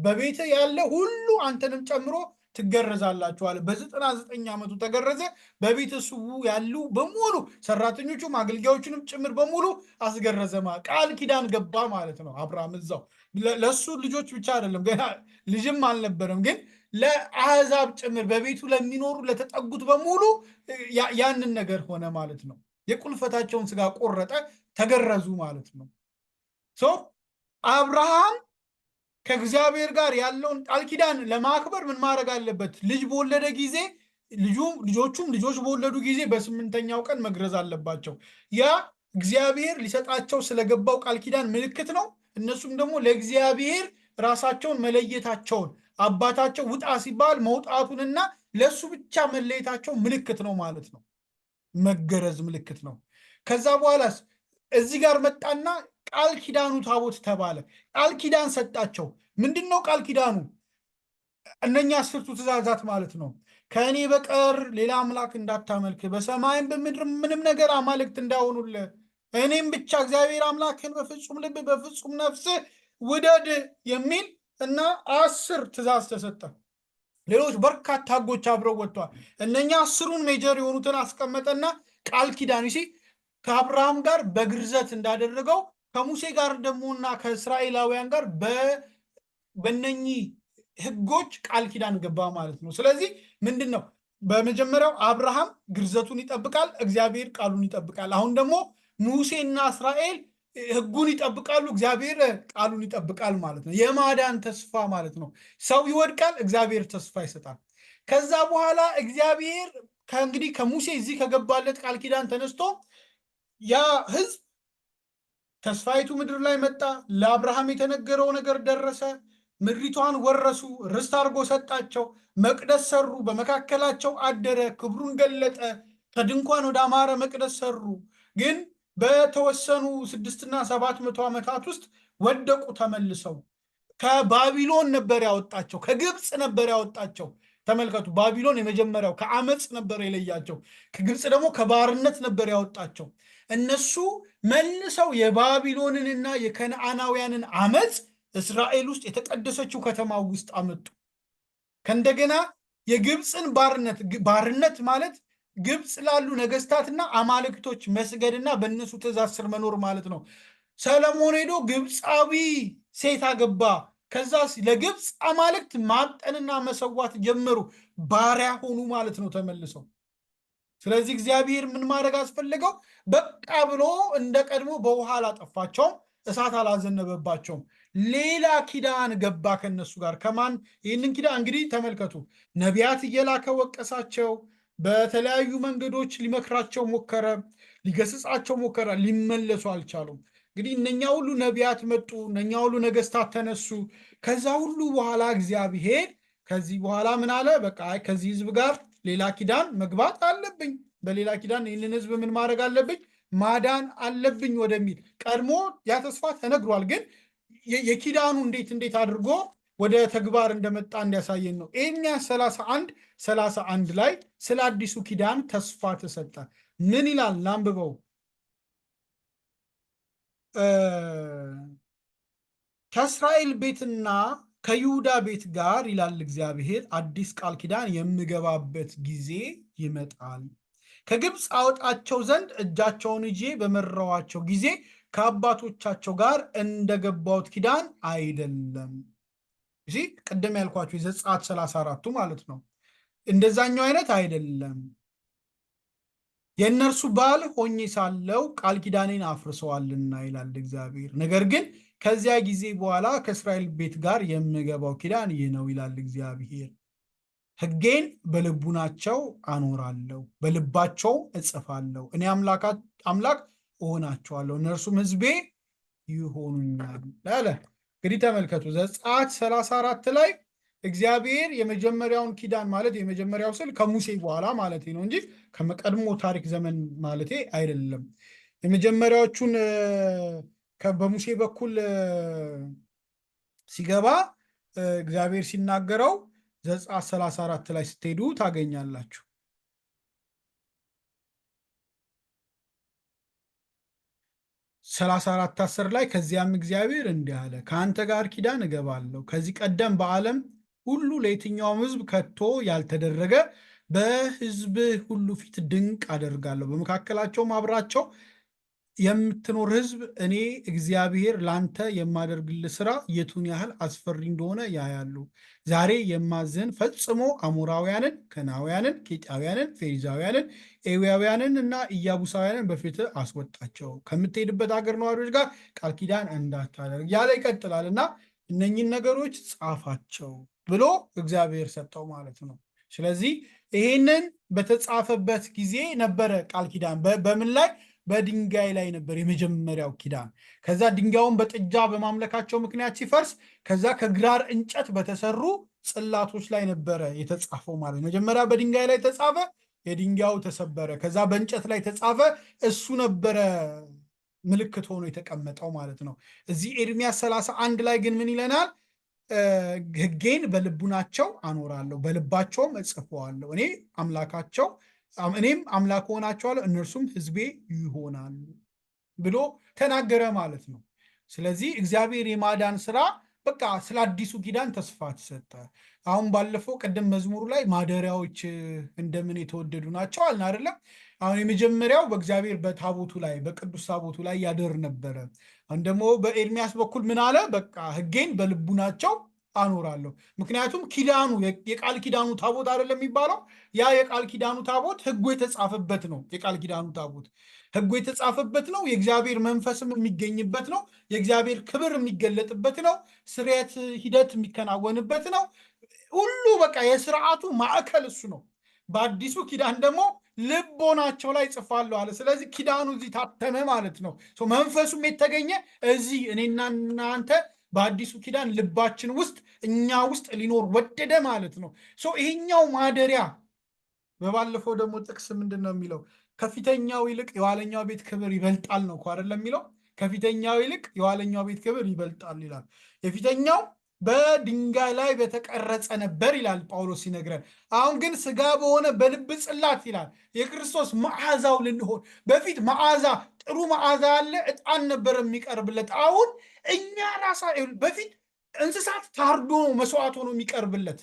በቤት ያለ ሁሉ አንተንም ጨምሮ ትገረዛላችኋል። በ99 ዓመቱ ተገረዘ። በቤተሰቡ ያሉ በሙሉ ሰራተኞቹም አገልጋዮቹንም ጭምር በሙሉ አስገረዘማ። ቃል ኪዳን ገባ ማለት ነው። አብርሃም እዛው ለሱ ልጆች ብቻ አይደለም ገና ልጅም አልነበረም፣ ግን ለአሕዛብ ጭምር በቤቱ ለሚኖሩ ለተጠጉት በሙሉ ያንን ነገር ሆነ ማለት ነው። የቁልፈታቸውን ስጋ ቆረጠ፣ ተገረዙ ማለት ነው። አብርሃም ከእግዚአብሔር ጋር ያለውን ቃል ኪዳን ለማክበር ምን ማድረግ አለበት? ልጅ በወለደ ጊዜ ልጆቹም ልጆች በወለዱ ጊዜ በ8ኛው ቀን መግረዝ አለባቸው። ያ እግዚአብሔር ሊሰጣቸው ስለገባው ቃል ኪዳን ምልክት ነው። እነሱም ደግሞ ለእግዚአብሔር ራሳቸውን መለየታቸውን አባታቸው ውጣ ሲባል መውጣቱንና ለእሱ ብቻ መለየታቸው ምልክት ነው ማለት ነው። መገረዝ ምልክት ነው። ከዛ በኋላስ እዚህ ጋር መጣና ቃል ኪዳኑ ታቦት ተባለ። ቃል ኪዳን ሰጣቸው። ምንድን ነው ቃል ኪዳኑ? እነኛ 10ቱ ትእዛዛት ማለት ነው። ከእኔ በቀር ሌላ አምላክ እንዳታመልክ፣ በሰማይም በምድር ምንም ነገር አማልክት እንዳሆኑልህ፣ እኔም ብቻ እግዚአብሔር አምላክን በፍጹም ልብ በፍጹም ነፍስህ ውደድ የሚል እና 10 ትእዛዝ ተሰጠ። ሌሎች በርካታ ሕጎች አብረው ወጥተዋል። እነኛ 10ሩን ሜጀር የሆኑትን አስቀመጠና ቃል ኪዳን ከአብርሃም ጋር በግርዘት እንዳደረገው ከሙሴ ጋር ደግሞና ከእስራኤላውያን ጋር በነኚህ ሕጎች ቃል ኪዳን ገባ ማለት ነው። ስለዚህ ምንድን ነው? በመጀመሪያው አብርሃም ግርዘቱን ይጠብቃል፣ እግዚአብሔር ቃሉን ይጠብቃል። አሁን ደግሞ ሙሴና እስራኤል ሕጉን ይጠብቃሉ፣ እግዚአብሔር ቃሉን ይጠብቃል ማለት ነው። የማዳን ተስፋ ማለት ነው። ሰው ይወድቃል፣ እግዚአብሔር ተስፋ ይሰጣል። ከዛ በኋላ እግዚአብሔር ከእንግዲህ ከሙሴ እዚህ ከገባለት ቃል ኪዳን ተነስቶ ያ ሕዝብ ተስፋይቱ ምድር ላይ መጣ። ለአብርሃም የተነገረው ነገር ደረሰ። ምድሪቷን ወረሱ፣ ርስት አድርጎ ሰጣቸው። መቅደስ ሰሩ፣ በመካከላቸው አደረ፣ ክብሩን ገለጠ። ከድንኳን ወደ አማረ መቅደስ ሰሩ። ግን በተወሰኑ 600 እና 700 ዓመታት ውስጥ ወደቁ ተመልሰው። ከባቢሎን ነበር ያወጣቸው፣ ከግብፅ ነበር ያወጣቸው። ተመልከቱ፣ ባቢሎን የመጀመሪያው ከአመፅ ነበር የለያቸው፣ ከግብፅ ደግሞ ከባርነት ነበር ያወጣቸው። እነሱ መልሰው የባቢሎንንና የከነዓናውያንን አመፅ እስራኤል ውስጥ የተቀደሰችው ከተማ ውስጥ አመጡ። ከእንደገና የግብፅን ባርነት ማለት ግብፅ ላሉ ነገስታትና አማልክቶች መስገድና በእነሱ ትእዛዝ ስር መኖር ማለት ነው። ሰለሞን ሄዶ ግብፃዊ ሴት አገባ። ከዛ ለግብፅ አማልክት ማጠንና መሰዋት ጀመሩ። ባሪያ ሆኑ ማለት ነው ተመልሰው። ስለዚህ እግዚአብሔር ምን ማድረግ አስፈለገው? በቃ ብሎ እንደ ቀድሞ በውሃ አላጠፋቸውም፣ እሳት አላዘነበባቸውም። ሌላ ኪዳን ገባ ከነሱ ጋር። ከማን? ይህንን ኪዳን እንግዲህ ተመልከቱ። ነቢያት እየላከ ወቀሳቸው። በተለያዩ መንገዶች ሊመክራቸው ሞከረ፣ ሊገስጻቸው ሞከረ። ሊመለሱ አልቻሉም። እንግዲህ እነኛ ሁሉ ነቢያት መጡ፣ እነኛ ሁሉ ነገስታት ተነሱ። ከዛ ሁሉ በኋላ እግዚአብሔር ከዚህ በኋላ ምን አለ? በቃ ከዚህ ህዝብ ጋር ሌላ ኪዳን መግባት አለብኝ፣ በሌላ ኪዳን ይህንን ህዝብ ምን ማድረግ አለብኝ? ማዳን አለብኝ ወደሚል ቀድሞ ያ ተስፋ ተነግሯል። ግን የኪዳኑ እንዴት አድርጎ ወደ ተግባር እንደመጣ እንዲያሳየን ነው። ኤርምያስ 31 ላይ ስለ አዲሱ ኪዳን ተስፋ ተሰጠ። ምን ይላል? ላንብበው። ከእስራኤል ቤትና ከይሁዳ ቤት ጋር ይላል እግዚአብሔር፣ አዲስ ቃል ኪዳን የምገባበት ጊዜ ይመጣል። ከግብፅ አወጣቸው ዘንድ እጃቸውን ይዤ በመራኋቸው ጊዜ ከአባቶቻቸው ጋር እንደገባሁት ኪዳን አይደለም። እዚህ ቅድም ያልኳቸው የዘጸአት 34ቱ ማለት ነው። እንደዛኛው አይነት አይደለም። የእነርሱ ባል ሆኜ ሳለው ቃል ኪዳኔን አፍርሰዋልና ይላል እግዚአብሔር። ነገር ግን ከዚያ ጊዜ በኋላ ከእስራኤል ቤት ጋር የምገባው ኪዳን ይህ ነው ይላል እግዚአብሔር። ሕጌን በልቡናቸው አኖራለሁ፣ በልባቸውም እጽፋለሁ። እኔ አምላክ እሆናቸዋለሁ፣ እነርሱም ሕዝቤ ይሆኑኛል አለ። እንግዲህ ተመልከቱ፣ ዘጸአት 34 ላይ እግዚአብሔር የመጀመሪያውን ኪዳን ማለት የመጀመሪያው ስል ከሙሴ በኋላ ማለት ነው እንጂ ከቀድሞ ታሪክ ዘመን ማለት አይደለም። የመጀመሪያዎቹን በሙሴ በኩል ሲገባ እግዚአብሔር ሲናገረው ዘጸአት 34 ላይ ስትሄዱ ታገኛላችሁ። 34:10 ላይ ከዚያም እግዚአብሔር እንዲህ አለ፣ ከአንተ ጋር ኪዳን እገባለሁ። ከዚህ ቀደም በዓለም ሁሉ ለየትኛውም ሕዝብ ከቶ ያልተደረገ በሕዝብህ ሁሉ ፊት ድንቅ አደርጋለሁ። በመካከላቸውም አብራቸው የምትኖር ሕዝብ እኔ እግዚአብሔር ላንተ የማደርግልህ ስራ የቱን ያህል አስፈሪ እንደሆነ ያያሉ። ዛሬ የማዝህን ፈጽሞ አሞራውያንን፣ ከናውያንን፣ ኬጣውያንን፣ ፌሪዛውያንን፣ ኤዊያውያንን እና ኢያቡሳውያንን በፊትህ አስወጣቸው። ከምትሄድበት ሀገር ነዋሪዎች ጋር ቃል ኪዳን እንዳታደርግ ያለ ይቀጥላል እና እነኝን ነገሮች ጻፋቸው ብሎ እግዚአብሔር ሰጠው ማለት ነው። ስለዚህ ይሄንን በተጻፈበት ጊዜ ነበረ ቃል ኪዳን በምን ላይ? በድንጋይ ላይ ነበር የመጀመሪያው ኪዳን። ከዛ ድንጋዩን በጥጃ በማምለካቸው ምክንያት ሲፈርስ ከዛ ከግራር እንጨት በተሰሩ ጽላቶች ላይ ነበረ የተጻፈው ማለት ነው። መጀመሪያ በድንጋይ ላይ ተጻፈ፣ የድንጋዩ ተሰበረ። ከዛ በእንጨት ላይ ተጻፈ፣ እሱ ነበረ ምልክት ሆኖ የተቀመጠው ማለት ነው። እዚህ ኤርምያስ 31 ላይ ግን ምን ይለናል? ሕጌን በልቡናቸው አኖራለሁ፣ በልባቸውም እጽፈዋለሁ፣ እኔም አምላክ ሆናቸዋለሁ፣ እነርሱም ሕዝቤ ይሆናሉ ብሎ ተናገረ ማለት ነው። ስለዚህ እግዚአብሔር የማዳን ስራ በቃ ስለ አዲሱ ኪዳን ተስፋ ተሰጠ። አሁን ባለፈው ቅድም መዝሙሩ ላይ ማደሪያዎች እንደምን የተወደዱ ናቸው አልን አይደለም? አሁን የመጀመሪያው በእግዚአብሔር በታቦቱ ላይ በቅዱስ ታቦቱ ላይ ያደር ነበረ። አሁን ደግሞ በኤርምያስ በኩል ምን አለ? በቃ ሕጌን በልቡናቸው አኖራለሁ። ምክንያቱም ኪዳኑ የቃል ኪዳኑ ታቦት አይደለም የሚባለው? ያ የቃል ኪዳኑ ታቦት ሕጉ የተጻፈበት ነው። የቃል ኪዳኑ ታቦት ሕጉ የተጻፈበት ነው። የእግዚአብሔር መንፈስም የሚገኝበት ነው። የእግዚአብሔር ክብር የሚገለጥበት ነው። ስርየት ሂደት የሚከናወንበት ነው። ሁሉ በቃ የስርዓቱ ማዕከል እሱ ነው። በአዲሱ ኪዳን ደግሞ ልቦናቸው ላይ ጽፋለሁ አለ። ስለዚህ ኪዳኑ እዚህ ታተመ ማለት ነው። መንፈሱም የተገኘ እዚህ እኔና እናንተ በአዲሱ ኪዳን ልባችን ውስጥ እኛ ውስጥ ሊኖር ወደደ ማለት ነው። ይሄኛው ማደሪያ በባለፈው ደግሞ ጥቅስ ምንድን ነው የሚለው? ከፊተኛው ይልቅ የኋለኛው ቤት ክብር ይበልጣል ነው እኮ አይደለም የሚለው? ከፊተኛው ይልቅ የኋለኛው ቤት ክብር ይበልጣል ይላል። የፊተኛው በድንጋይ ላይ በተቀረጸ ነበር ይላል ጳውሎስ ሲነግረን። አሁን ግን ስጋ በሆነ በልብ ጽላት ይላል የክርስቶስ መዓዛው ልንሆን። በፊት መዓዛ ጥሩ መዓዛ አለ፣ ዕጣን ነበር የሚቀርብለት። አሁን እኛ ራሳ በፊት እንስሳት ታርዶ ነው መስዋዕት ሆኖ የሚቀርብለት፣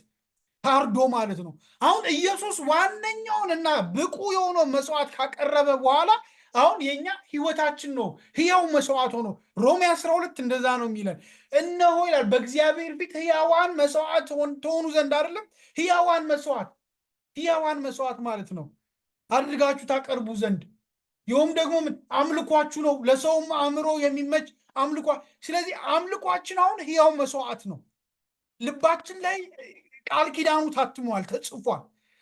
ታርዶ ማለት ነው። አሁን ኢየሱስ ዋነኛውንና ብቁ የሆነው መስዋዕት ካቀረበ በኋላ አሁን የኛ ህይወታችን ነው ህያው መስዋዕት ሆኖ። ሮሜ 12 እንደዛ ነው የሚለን። እነሆ ይላል በእግዚአብሔር ፊት ህያዋን መስዋዕት ትሆኑ ዘንድ አይደለም፣ ህያዋን መስዋዕት ማለት ነው አድርጋችሁ ታቀርቡ ዘንድ። ይኸውም ደግሞ አምልኳችሁ ነው፣ ለሰውም አእምሮ የሚመች አምልኳ። ስለዚህ አምልኳችን አሁን ህያው መስዋዕት ነው። ልባችን ላይ ቃል ኪዳኑ ታትሟል፣ ተጽፏል።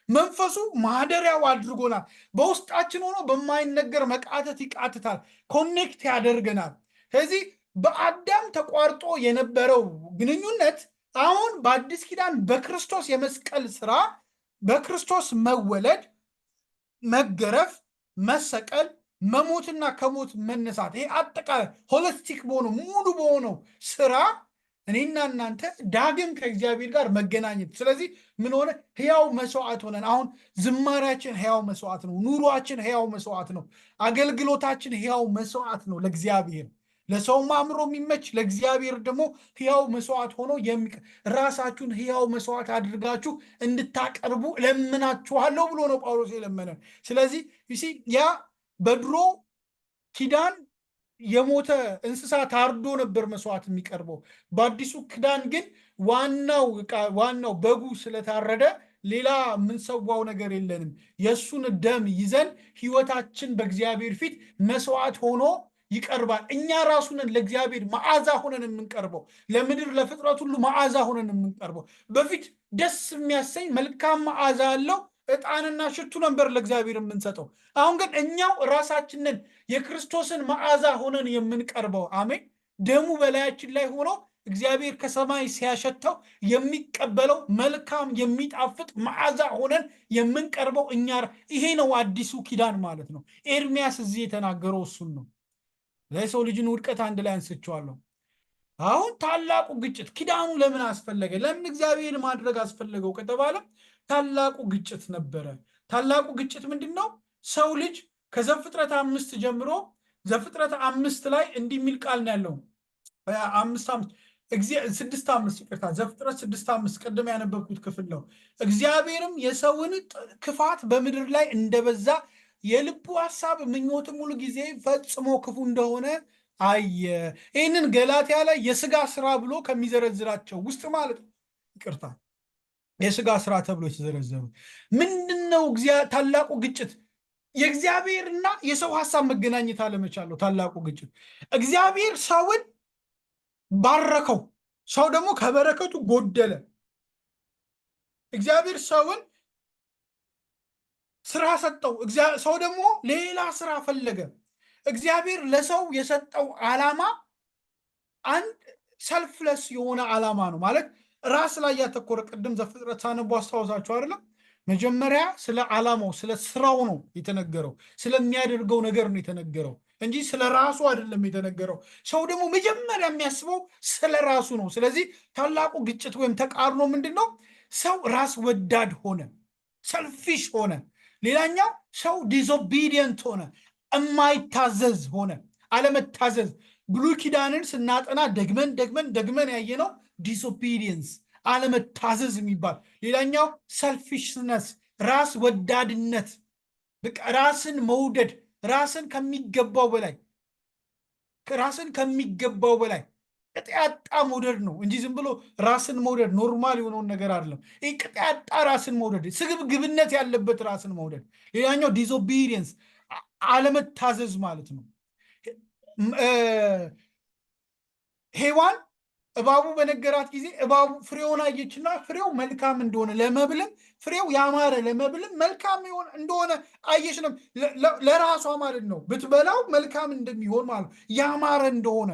መንፈሱ ማደሪያው አድርጎናል። በውስጣችን ሆኖ በማይነገር መቃተት ይቃትታል፣ ኮኔክት ያደርገናል። ስለዚህ በአዳም ተቋርጦ የነበረው ግንኙነት አሁን በአዲስ ኪዳን በክርስቶስ የመስቀል ስራ፣ በክርስቶስ መወለድ፣ መገረፍ፣ መሰቀል፣ መሞትና ከሞት መነሳት፣ ይሄ አጠቃላይ ሆሊስቲክ በሆነው ሙሉ በሆነው ስራ እኔና እናንተ ዳግም ከእግዚአብሔር ጋር መገናኘት። ስለዚህ ምን ሆነ? ህያው መስዋዕት ሆነን። አሁን ዝማሪያችን ህያው መስዋዕት ነው። ኑሯችን ህያው መስዋዕት ነው። አገልግሎታችን ህያው መስዋዕት ነው ለእግዚአብሔር። ለሰውም አእምሮ የሚመች ለእግዚአብሔር ደግሞ ህያው መስዋዕት ሆኖ ራሳችሁን ህያው መስዋዕት አድርጋችሁ እንድታቀርቡ እለምናችኋለሁ ብሎ ነው ጳውሎስ የለመነን። ስለዚህ ያ በድሮ ኪዳን የሞተ እንስሳ ታርዶ ነበር መስዋዕት የሚቀርበው። በአዲሱ ኪዳን ግን ዋናው በጉ ስለታረደ ሌላ የምንሰዋው ነገር የለንም። የእሱን ደም ይዘን ህይወታችን በእግዚአብሔር ፊት መስዋዕት ሆኖ ይቀርባል። እኛ ራሱንን ለእግዚአብሔር መዓዛ ሆነን የምንቀርበው፣ ለምድር ለፍጥረት ሁሉ መዓዛ ሆነን የምንቀርበው። በፊት ደስ የሚያሰኝ መልካም መዓዛ አለው ዕጣንና ሽቱ ነበር ለእግዚአብሔር የምንሰጠው። አሁን ግን እኛው ራሳችንን የክርስቶስን መዓዛ ሆነን የምንቀርበው። አሜን። ደሙ በላያችን ላይ ሆኖ እግዚአብሔር ከሰማይ ሲያሸተው የሚቀበለው መልካም የሚጣፍጥ መዓዛ ሆነን የምንቀርበው እኛ። ይሄ ነው አዲሱ ኪዳን ማለት ነው። ኤርሚያስ እዚህ የተናገረው እሱን ነው። ለሰው ልጅን ውድቀት አንድ ላይ አንስቼዋለሁ። አሁን ታላቁ ግጭት ኪዳኑ ለምን አስፈለገ? ለምን እግዚአብሔር ማድረግ አስፈለገው ከተባለ ታላቁ ግጭት ነበረ። ታላቁ ግጭት ምንድን ነው? ሰው ልጅ ከዘፍጥረት 5 ጀምሮ ዘፍጥረት 5 ላይ እንዲህ የሚል ቃል ነው ያለው። 6:5 ይቅርታ፣ ዘፍጥረት 6:5 ቅድም ያነበብኩት ክፍል ነው። እግዚአብሔርም የሰውን ክፋት በምድር ላይ እንደበዛ የልቡ ሐሳብ ምኞትም ሁሉ ጊዜ ፈጽሞ ክፉ እንደሆነ አየ። ይህንን ገላትያ ላይ የስጋ ስራ ብሎ ከሚዘረዝራቸው ውስጥ ማለት ነው። ይቅርታ፣ የስጋ ስራ ተብሎ የተዘረዘሩ ምንድነው? ታላቁ ግጭት የእግዚአብሔርና የሰው ሐሳብ መገናኘት አለመቻለው። ታላቁ ግጭት እግዚአብሔር ሰውን ባረከው፣ ሰው ደግሞ ከበረከቱ ጎደለ። እግዚአብሔር ሰውን ስራ ሰጠው፣ ሰው ደግሞ ሌላ ስራ ፈለገ። እግዚአብሔር ለሰው የሰጠው ዓላማ አንድ ሰልፍለስ የሆነ ዓላማ ነው ማለት ራስ ላይ ያተኮረ። ቅድም ዘፍጥረት ሳነቡ አስታውሳችሁ አይደለም? መጀመሪያ ስለ ዓላማው ስለ ስራው ነው የተነገረው፣ ስለሚያደርገው ነገር ነው የተነገረው እንጂ ስለ ራሱ አይደለም የተነገረው። ሰው ደግሞ መጀመሪያ የሚያስበው ስለ ራሱ ነው። ስለዚህ ታላቁ ግጭት ወይም ተቃርኖ ምንድን ነው? ሰው ራስ ወዳድ ሆነ፣ ሰልፊሽ ሆነ። ሌላኛው ሰው ዲስኦቢዲየንት ሆነ፣ የማይታዘዝ ሆነ፣ አለመታዘዝ። ብሉይ ኪዳንን ስናጠና ደግመን ያየነው ዲስኦቢዲየንስ፣ አለመታዘዝ የሚባል። ሌላኛው ሰልፊሽነስ፣ ራስ ወዳድነት፣ በቃ ራስን መውደድ፣ ራስን ከሚገባው በላይ ቅጥ ያጣ መውደድ ነው እንጂ ዝም ብሎ ራስን መውደድ ኖርማል የሆነውን ነገር አይደለም። ይህ ቅጥ ያጣ ራስን መውደድ፣ ስግብግብነት ያለበት ራስን መውደድ። ሌላኛው ዲስኦቢዲየንስ፣ አለመታዘዝ ማለት ነው። ሄዋን እባቡ በነገራት ጊዜ እባቡ ፍሬውን አየችና ፍሬው መልካም እንደሆነ ለመብልም ፍሬው ያማረ ለመብልም መልካም እንደሆነ አየች። ነው ለራሷ ማለት ነው። ብትበላው መልካም እንደሚሆን ማለት ያማረ እንደሆነ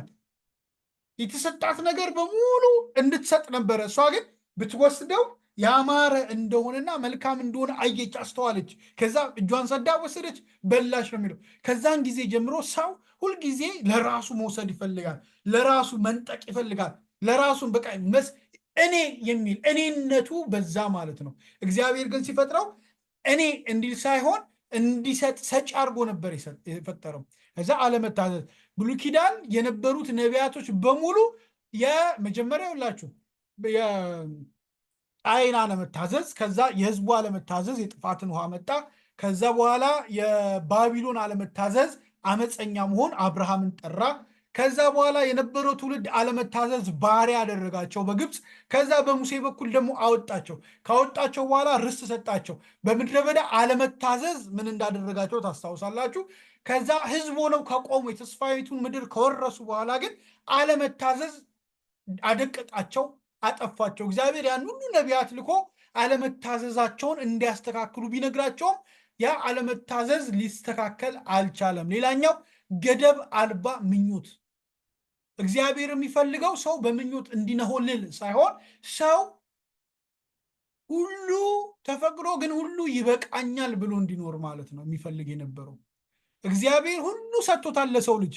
የተሰጣት ነገር በሙሉ እንድትሰጥ ነበረ። እሷ ግን ብትወስደው ያማረ እንደሆነና መልካም እንደሆነ አየች፣ አስተዋለች። ከዛ እጇን ሰዳ ወሰደች፣ በላች ነው የሚለው። ከዛን ጊዜ ጀምሮ ሰው ሁልጊዜ ለራሱ መውሰድ ይፈልጋል፣ ለራሱ መንጠቅ ይፈልጋል። ለራሱን በቃ እኔ የሚል እኔነቱ በዛ ማለት ነው። እግዚአብሔር ግን ሲፈጥረው እኔ እንዲል ሳይሆን እንዲሰጥ ሰጪ አድርጎ ነበር የፈጠረው። እዛ አለመታዘዝ ብሉይ ኪዳን የነበሩት ነቢያቶች በሙሉ የመጀመሪያ ሁላችሁ ቃየን አለመታዘዝ፣ ከዛ የህዝቡ አለመታዘዝ የጥፋትን ውሃ መጣ። ከዛ በኋላ የባቢሎን አለመታዘዝ አመፀኛ መሆን አብርሃምን ጠራ። ከዛ በኋላ የነበረው ትውልድ አለመታዘዝ ባሪያ ያደረጋቸው በግብፅ። ከዛ በሙሴ በኩል ደግሞ አወጣቸው። ካወጣቸው በኋላ ርስት ሰጣቸው። በምድረ በዳ አለመታዘዝ ምን እንዳደረጋቸው ታስታውሳላችሁ። ከዛ ህዝብ ሆነው ከቆሙ የተስፋይቱን ምድር ከወረሱ በኋላ ግን አለመታዘዝ አደቀቃቸው፣ አጠፋቸው። እግዚአብሔር ያን ሁሉ ነቢያት ልኮ አለመታዘዛቸውን እንዲያስተካክሉ ቢነግራቸውም ያ አለመታዘዝ ሊስተካከል አልቻለም። ሌላኛው ገደብ አልባ ምኞት። እግዚአብሔር የሚፈልገው ሰው በምኞት እንዲነሆልል ሳይሆን ሰው ሁሉ ተፈቅዶ ግን ሁሉ ይበቃኛል ብሎ እንዲኖር ማለት ነው የሚፈልግ የነበረው። እግዚአብሔር ሁሉ ሰጥቶታል ለሰው ልጅ፣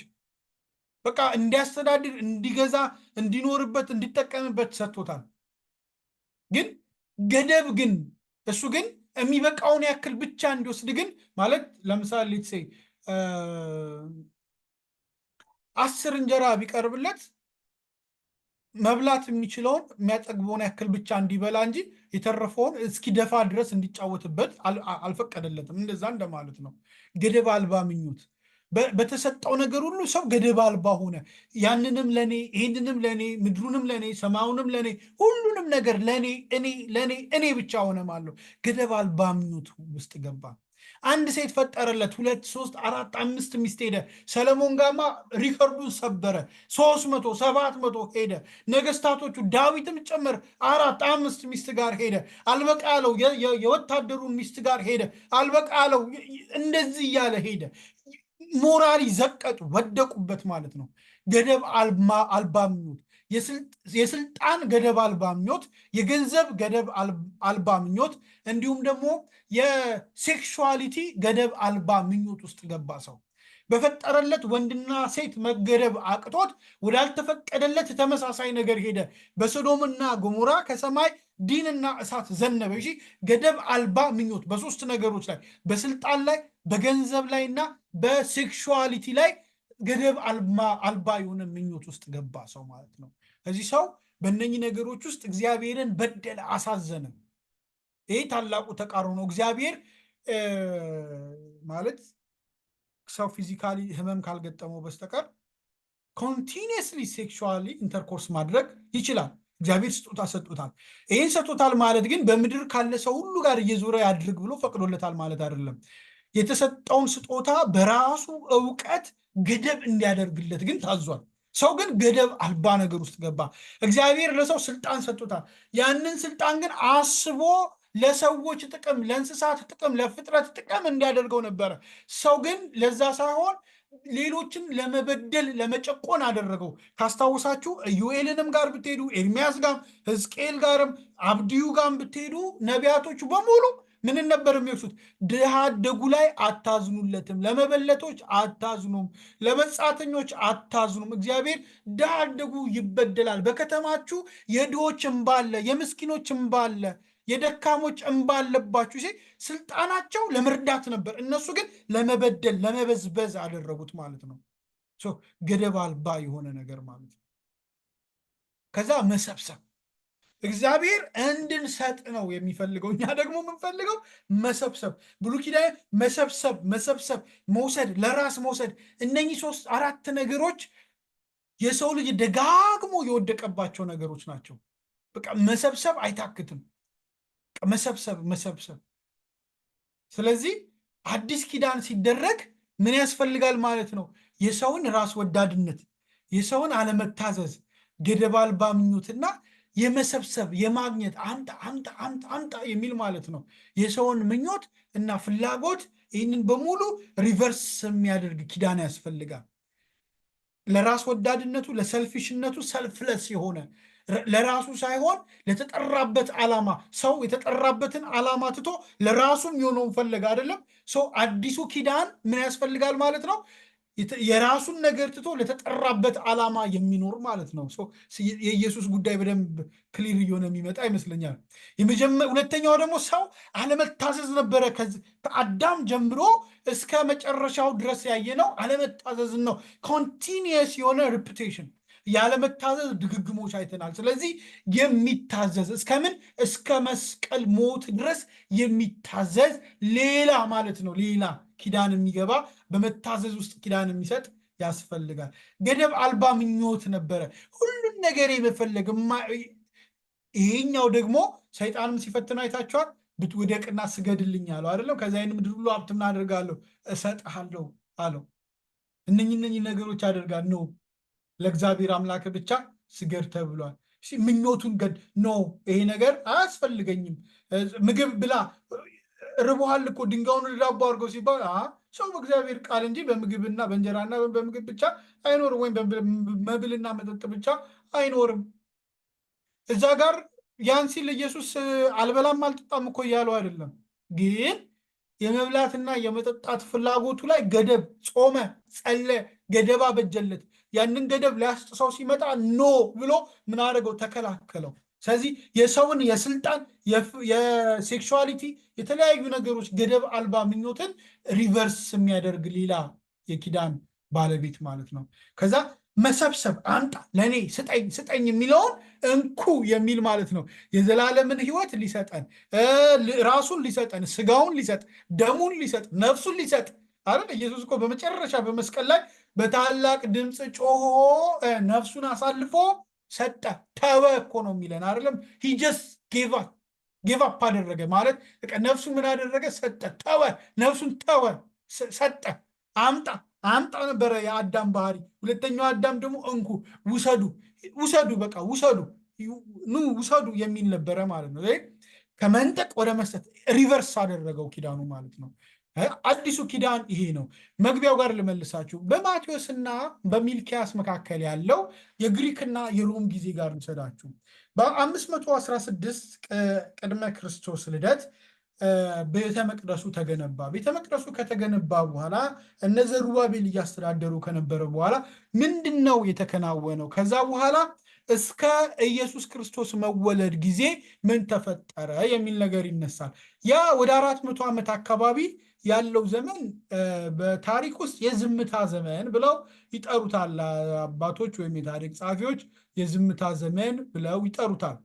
በቃ እንዲያስተዳድር፣ እንዲገዛ፣ እንዲኖርበት፣ እንዲጠቀምበት ሰጥቶታል። ግን ገደብ ግን እሱ ግን የሚበቃውን ያክል ብቻ እንዲወስድ ግን ማለት ለምሳሌ ሌትሴ 10 እንጀራ ቢቀርብለት መብላት የሚችለውን የሚያጠግበውን ያክል ብቻ እንዲበላ እንጂ የተረፈውን እስኪደፋ ድረስ እንዲጫወትበት አልፈቀደለትም። እንደዛ እንደማለት ነው። ገደብ አልባ ምኞት። በተሰጠው ነገር ሁሉ ሰው ገደብ አልባ ሆነ። ያንንም ለኔ፣ ይህንንም ለኔ፣ ምድሩንም ለኔ፣ ሰማዩንም ለኔ፣ ሁሉንም ነገር ለኔ፣ እኔ ብቻ ሆነ ማለት ነው። ገደብ አልባ ምኞት ውስጥ ገባ። አንድ ሴት ፈጠረለት 2 3 4 5 ሚስት ሄደ። ሰለሞን ጋማ ሪከርዱን ሰበረ። 300 700 ሄደ። ነገስታቶቹ ዳዊትም ጨመር 4 5 ሚስት ጋር ሄደ። አልበቃ ያለው የወታደሩን ሚስት ጋር ሄደ። አልበቃ ያለው እንደዚህ እያለ ሄደ። ሞራሊ ዘቀጡ፣ ወደቁበት ማለት ነው። ገደብ አልባ ምኞት፣ የስልጣን ገደብ አልባ ምኞት፣ የገንዘብ ገደብ አልባ ምኞት፣ እንዲሁም ደግሞ የሴክሹዋሊቲ ገደብ አልባ ምኞት ውስጥ ገባ ሰው። በፈጠረለት ወንድና ሴት መገደብ አቅቶት ወዳልተፈቀደለት ተመሳሳይ ነገር ሄደ። በሶዶምና ገሞራ ከሰማይ ዲንና እሳት ዘነበ። እሺ፣ ገደብ አልባ ምኞት በሶስት ነገሮች ላይ፣ በስልጣን ላይ፣ በገንዘብ ላይ እና በሴክሹዋሊቲ ላይ ገደብ አልባ የሆነ ምኞት ውስጥ ገባ ሰው ማለት ነው። እዚህ ሰው በእነኚህ ነገሮች ውስጥ እግዚአብሔርን በደለ፣ አሳዘነ። ይህ ታላቁ ተቃርኖ ነው። እግዚአብሔር ማለት ሰው ፊዚካሊ ህመም ካልገጠመው በስተቀር ኮንቲኒየስሊ ሴክሹዋሊ ኢንተርኮርስ ማድረግ ይችላል። እግዚአብሔር ስጦታ ሰጥቶታል። ይህን ሰጥቶታል ማለት ግን በምድር ካለ ሰው ሁሉ ጋር እየዞረ ያድርግ ብሎ ፈቅዶለታል ማለት አይደለም። የተሰጠውን ስጦታ በራሱ እውቀት ገደብ እንዲያደርግለት ግን ታዟል። ሰው ግን ገደብ አልባ ነገር ውስጥ ገባ። እግዚአብሔር ለሰው ስልጣን ሰጥቶታል። ያንን ስልጣን ግን አስቦ ለሰዎች ጥቅም፣ ለእንስሳት ጥቅም፣ ለፍጥረት ጥቅም እንዲያደርገው ነበረ። ሰው ግን ለዛ ሳይሆን ሌሎችን ለመበደል፣ ለመጨቆን አደረገው። ካስታውሳችሁ ኢዩኤልንም ጋር ብትሄዱ፣ ኤርሚያስ ጋርም፣ ሕዝቅኤል ጋርም፣ አብድዩ ጋርም ብትሄዱ ነቢያቶቹ በሙሉ ምንን ነበር የሚወሱት? ድሃ አደጉ ላይ አታዝኑለትም፣ ለመበለቶች አታዝኑም፣ ለመጻተኞች አታዝኑም። እግዚአብሔር ድሃ አደጉ ይበደላል። በከተማችሁ የድሆች እንባ አለ፣ የምስኪኖች እንባ አለ፣ የደካሞች እንባ አለባችሁ። ስልጣናቸው ለመርዳት ነበር፣ እነሱ ግን ለመበደል፣ ለመበዝበዝ አደረጉት ማለት ነው። ገደብ አልባ የሆነ ነገር ማለት ነው። ከዛ መሰብሰብ እግዚአብሔር እንድንሰጥ ነው የሚፈልገው። እኛ ደግሞ የምንፈልገው መሰብሰብ። ብሉይ ኪዳን መሰብሰብ፣ መውሰድ፣ ለራስ መውሰድ። እነኚህ 3 4 ነገሮች የሰው ልጅ ደጋግሞ የወደቀባቸው ነገሮች ናቸው። በቃ መሰብሰብ አይታክትም። መሰብሰብ። ስለዚህ አዲስ ኪዳን ሲደረግ ምን ያስፈልጋል ማለት ነው? የሰውን ራስ ወዳድነት፣ የሰውን አለመታዘዝ፣ ገደብ አልባ ምኞትና የመሰብሰብ የማግኘት አምጣ የሚል ማለት ነው። የሰውን ምኞት እና ፍላጎት ይህንን በሙሉ ሪቨርስ የሚያደርግ ኪዳን ያስፈልጋል። ለራስ ወዳድነቱ፣ ለሰልፊሽነቱ ሰልፍለስ የሆነ ለራሱ ሳይሆን ለተጠራበት ዓላማ፣ ሰው የተጠራበትን ዓላማ ትቶ ለራሱም የሆነውን ፈለገ አይደለም። ሰው አዲሱ ኪዳን ምን ያስፈልጋል ማለት ነው? የራሱን ነገር ትቶ ለተጠራበት ዓላማ የሚኖር ማለት ነው። የኢየሱስ ጉዳይ በደንብ ክሊር እየሆነ የሚመጣ ይመስለኛል። ሁለተኛው ደግሞ ሰው አለመታዘዝ ነበረ። ከአዳም ጀምሮ እስከ መጨረሻው ድረስ ያየነው አለመታዘዝን ነው። ኮንቲኒየስ የሆነ ሪፒቴሽን ያለመታዘዝ ድግግሞች አይተናል። ስለዚህ የሚታዘዝ እስከምን እስከ መስቀል ሞት ድረስ የሚታዘዝ ሌላ ማለት ነው። ሌላ ኪዳን የሚገባ በመታዘዝ ውስጥ ኪዳን የሚሰጥ ያስፈልጋል። ገደብ አልባ ምኞት ነበረ፣ ሁሉን ነገር የመፈለግ። ይሄኛው ደግሞ ሰይጣንም ሲፈትነው አይታችኋል። ብትወደቅና ስገድልኝ አለው አይደለም። ከዚያ ይህን ምድር ሁሉ ሀብት ምን አደርጋለሁ እሰጥሃለሁ አለው። እነኚህ ነገሮች አደርጋል ነው ለእግዚአብሔር አምላክ ብቻ ስገድ ተብሏል። ምኞቱን ኖ ይሄ ነገር አያስፈልገኝም፣ ምግብ ብላ ርቦሃል እኮ ድንጋዩን ዳቦ አድርገው ሲባል ሰው በእግዚአብሔር ቃል እንጂ በምግብና በእንጀራና በምግብ ብቻ አይኖርም፣ ወይም በመብልና መጠጥ ብቻ አይኖርም። እዛ ጋር ያን ሲል ኢየሱስ አልበላም አልጠጣም እኮ እያለው አይደለም። ግን የመብላትና የመጠጣት ፍላጎቱ ላይ ገደብ ጾመ፣ ጸለ፣ ገደብ አበጀለት። ያንን ገደብ ሊያስጥሰው ሲመጣ ኖ ብሎ ምን አደረገው? ተከላከለው። ስለዚህ የሰውን የስልጣን የሴክሹዋሊቲ የተለያዩ ነገሮች ገደብ አልባ ምኞትን ሪቨርስ የሚያደርግ ሌላ የኪዳን ባለቤት ማለት ነው። ከዛ መሰብሰብ፣ አምጣ፣ ለእኔ ስጠኝ የሚለውን እንኩ የሚል ማለት ነው። የዘላለምን ሕይወት ሊሰጠን፣ ራሱን ሊሰጠን፣ ስጋውን ሊሰጥ፣ ደሙን ሊሰጥ፣ ነፍሱን ሊሰጥ አይደል? ኢየሱስ እኮ በመጨረሻ በመስቀል ላይ በታላቅ ድምፅ ጮሆ ነፍሱን አሳልፎ ሰጠ፣ ተወ እኮ ነው የሚለን አይደለም? ሂጀስ ጌቭ አፕ አደረገ ማለት ነፍሱ ምን አደረገ? ሰጠ፣ ተወ፣ ነፍሱን ተወ፣ ሰጠ። አምጣ ነበረ የአዳም ባህሪ። ሁለተኛው አዳም ደግሞ እንኩ፣ ውሰዱ፣ በቃ ውሰዱ፣ ውሰዱ የሚል ነበረ ማለት ነው። ከመንጠቅ ወደ መስጠት ሪቨርስ አደረገው ኪዳኑ ማለት ነው። አዲሱ ኪዳን ይሄ ነው። መግቢያው ጋር ልመልሳችሁ። በማቴዎስና በሚልኪያስ መካከል ያለው የግሪክና የሮም ጊዜ ጋር ልሰዳችሁ። በ516 ቅድመ ክርስቶስ ልደት ቤተ መቅደሱ ተገነባ። ቤተ መቅደሱ ከተገነባ በኋላ እነ ዘሩባቤል እያስተዳደሩ ከነበረ በኋላ ምንድን ነው የተከናወነው? ከዛ በኋላ እስከ ኢየሱስ ክርስቶስ መወለድ ጊዜ ምን ተፈጠረ የሚል ነገር ይነሳል። ያ ወደ 400 ዓመት አካባቢ ያለው ዘመን በታሪክ ውስጥ የዝምታ ዘመን ብለው ይጠሩታል አባቶች ወይም የታሪክ ጸሐፊዎች፣ የዝምታ ዘመን ብለው ይጠሩታል።